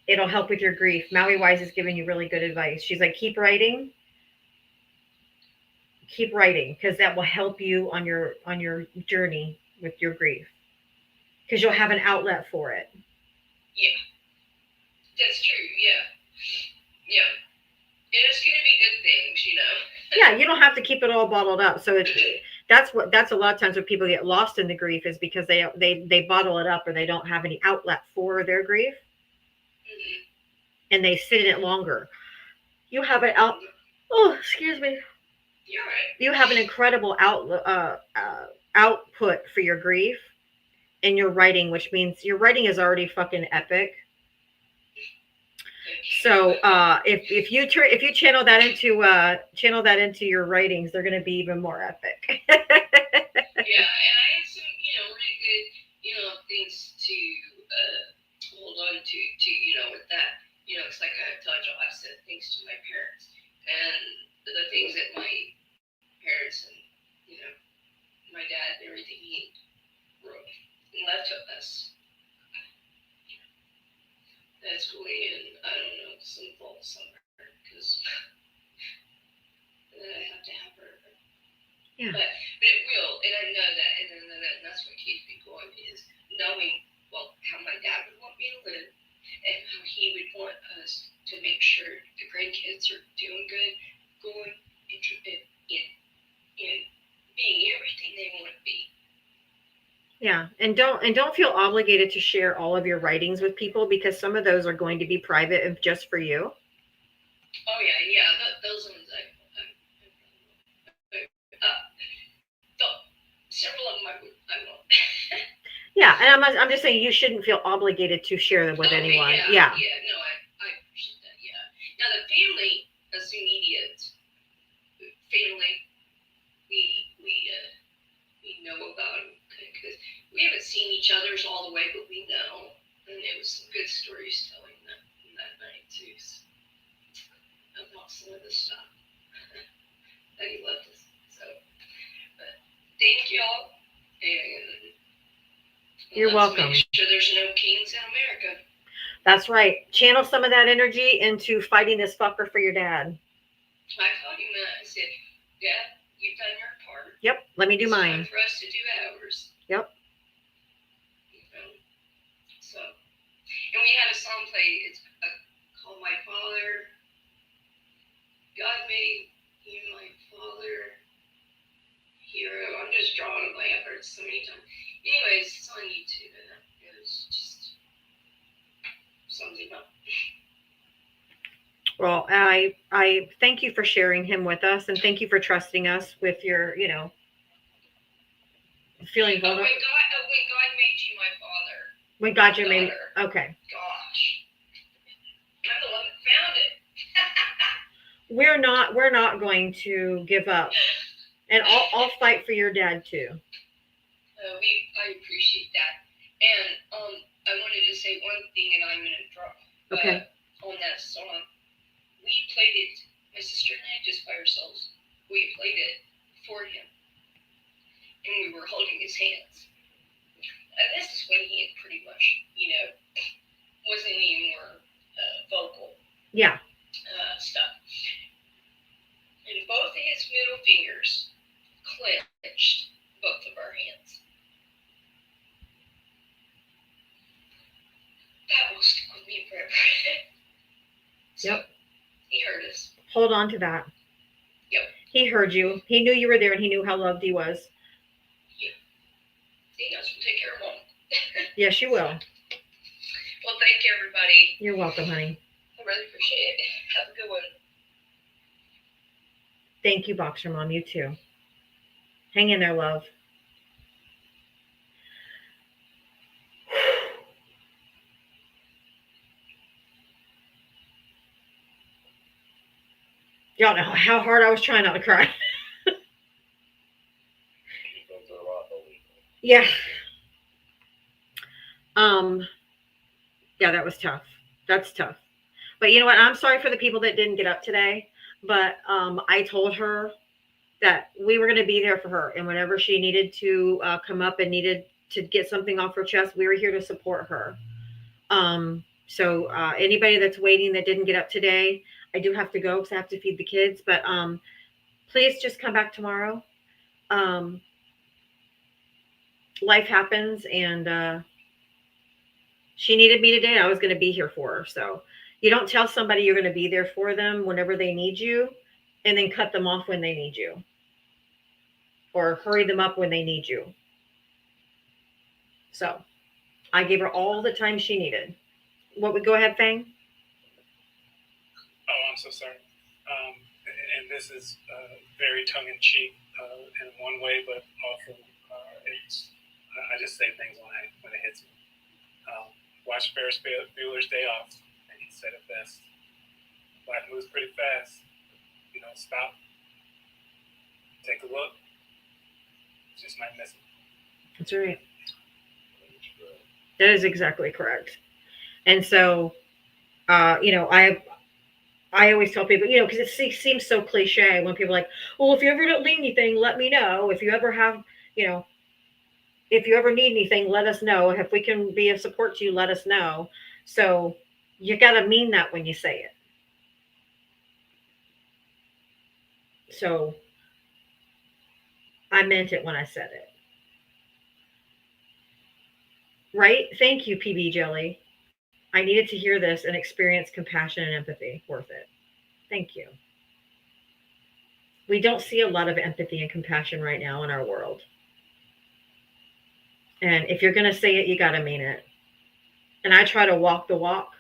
It'll help with your grief. Maui Wise is giving you really good advice. She's like, keep writing, because that will help you on your journey with your grief, because you'll have an outlet for it. Yeah, that's true. Yeah, and it's gonna be good things, you know. Yeah, you don't have to keep it all bottled up. So that's a lot of times when people get lost in the grief is because they bottle it up, or they don't have any outlet for their grief. Mm-hmm. And they sit in it longer. You have an out. Oh, excuse me. You're right. You have an incredible output for your grief in your writing, which means your writing is already fucking epic. So if you channel that into your writings, they're going to be even more epic. Yeah, and I have some, really good, things to hold on to, with that. It's like I've told you, I've said things to my parents, and the things that my parents and, my dad and everything he wrote and left to us. That's going in, I don't know, some vault somewhere, because then I have to have her. Yeah. But it will, and I know that, and that's what keeps me going, is knowing, how my dad would want me to live, and how he would want us to make sure the grandkids are doing good, going, in being everything they want to be. Yeah, and don't feel obligated to share all of your writings with people, because some of those are going to be private and just for you. Oh yeah, those ones several of them I won't. Yeah, and I'm just saying you shouldn't feel obligated to share them with anyone. Yeah. No, I appreciate that. Yeah. Now the family, as immediate family, we know about them because we haven't seen each other's all the way, but we know, and it was some good stories telling that night too. So, about some of the stuff that he left us. So, but thank y'all, and you're welcome. Make sure there's no kings in America. That's right. Channel some of that energy into fighting this fucker for your dad. I told him that. I said, Dad, you've done your part. Yep. Let me do mine. It's time for us to do ours. Yep. So, and we had a song play. It's called My Father. God made you my father, hero. I'm just drawing a blank. I've heard it so many times. Anyways, it's on YouTube, and it was just something up. Well, I thank you for sharing him with us, and thank you for trusting us with your, feeling vulnerable. When God made you my father. When God you made, okay. Gosh, I'm the one that found it. We're not going to give up, and I'll fight for your dad too. I appreciate that, and I wanted to say one thing, and I'm gonna drop on that song. We played it, my sister and I, just by ourselves. We played it for him, and we were holding his hands. And this is when he had pretty much, wasn't any more vocal. Yeah. Stuff. And both of his middle fingers clenched both of our hands. That will stick with me forever. So Yep. he heard us. Hold on to that. Yep. He heard you. He knew you were there, and he knew how loved he was. He knows we'll take care of him. Yes, you will. Well, thank you, everybody. You're welcome, honey. I really appreciate it. Have a good one. Thank you, Boxer Mom. You too. Hang in there, love. Y'all know how hard I was trying not to cry. Yeah. Yeah, that was tough. That's tough. But you know what? I'm sorry for the people that didn't get up today. But I told her that we were going to be there for her. And whenever she needed to come up and needed to get something off her chest, we were here to support her. So anybody that's waiting that didn't get up today, I do have to go because I have to feed the kids. But please just come back tomorrow. Life happens, and she needed me today. And I was going to be here for her. So you don't tell somebody you're going to be there for them whenever they need you and then cut them off when they need you, or hurry them up when they need you. So I gave her all the time she needed. What would go ahead, Fang? Oh, I'm so sorry. And this is very tongue-in-cheek in one way, but also I just say things when it hits me. Watch Ferris Bueller's Day Off, and he said it best. Life moves pretty fast. You don't stop. Take a look. Just might miss it. That's right. That is exactly correct. And so, I always tell people, because it seems so cliche when people are like, well, if you ever don't need anything, let me know. If you ever have, if you ever need anything, let us know. If we can be of support to you, let us know. So you got to mean that when you say it. So I meant it when I said it. Right? Thank you, PB Jelly. I needed to hear this and experience compassion and empathy. Worth it. Thank you. We don't see a lot of empathy and compassion right now in our world. And if you're going to say it, you got to mean it. And I try to walk the walk.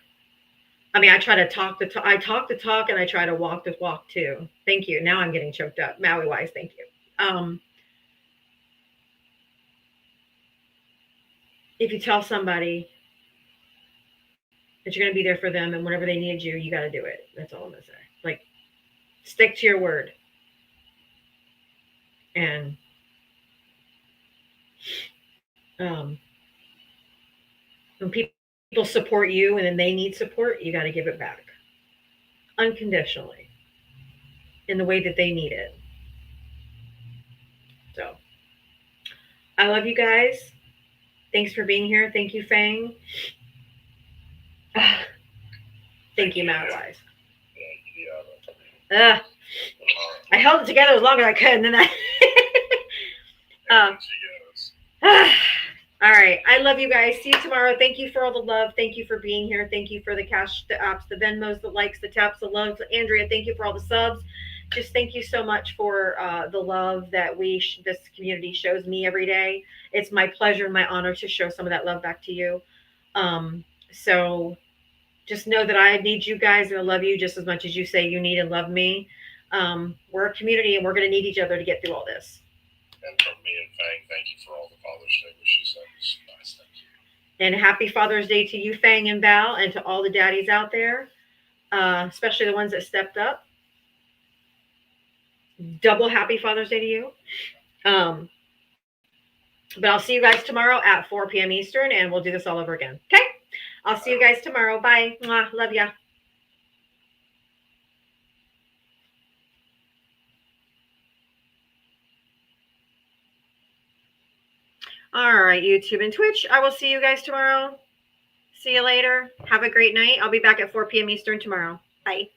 I try to talk the talk. I talk the talk, and I try to walk the walk too. Thank you. Now I'm getting choked up. Maui Wise, thank you. If you tell somebody that you're going to be there for them and whenever they need you, you got to do it. That's all I'm going to say. Like, stick to your word. And when people support you and then they need support, you got to give it back unconditionally in the way that they need it. So I love you guys. Thanks for being here. Thank you, Fang. Thank you, Matt Wise. I held it together as long as I could, and then all right. I love you guys. See you tomorrow. Thank you for all the love. Thank you for being here. Thank you for the cash, the apps, the Venmos, the likes, the taps, the loves. Andrea, thank you for all the subs. Just thank you so much for the love that this community shows me every day. It's my pleasure and my honor to show some of that love back to you. So just know that I need you guys and I love you just as much as you say you need and love me. We're a community and we're going to need each other to get through all this. And from me and Fang, thank you for all the Father's Day wishes. That was nice. Thank you. And happy Father's Day to you, Fang and Val, and to all the daddies out there, especially the ones that stepped up. Double happy Father's Day to you. But I'll see you guys tomorrow at 4 p.m. Eastern, and we'll do this all over again. Okay? I'll see you guys tomorrow. Bye. Mwah. Love ya. All right, YouTube and Twitch. I will see you guys tomorrow. See you later. Have a great night. I'll be back at 4 p.m. Eastern tomorrow. Bye.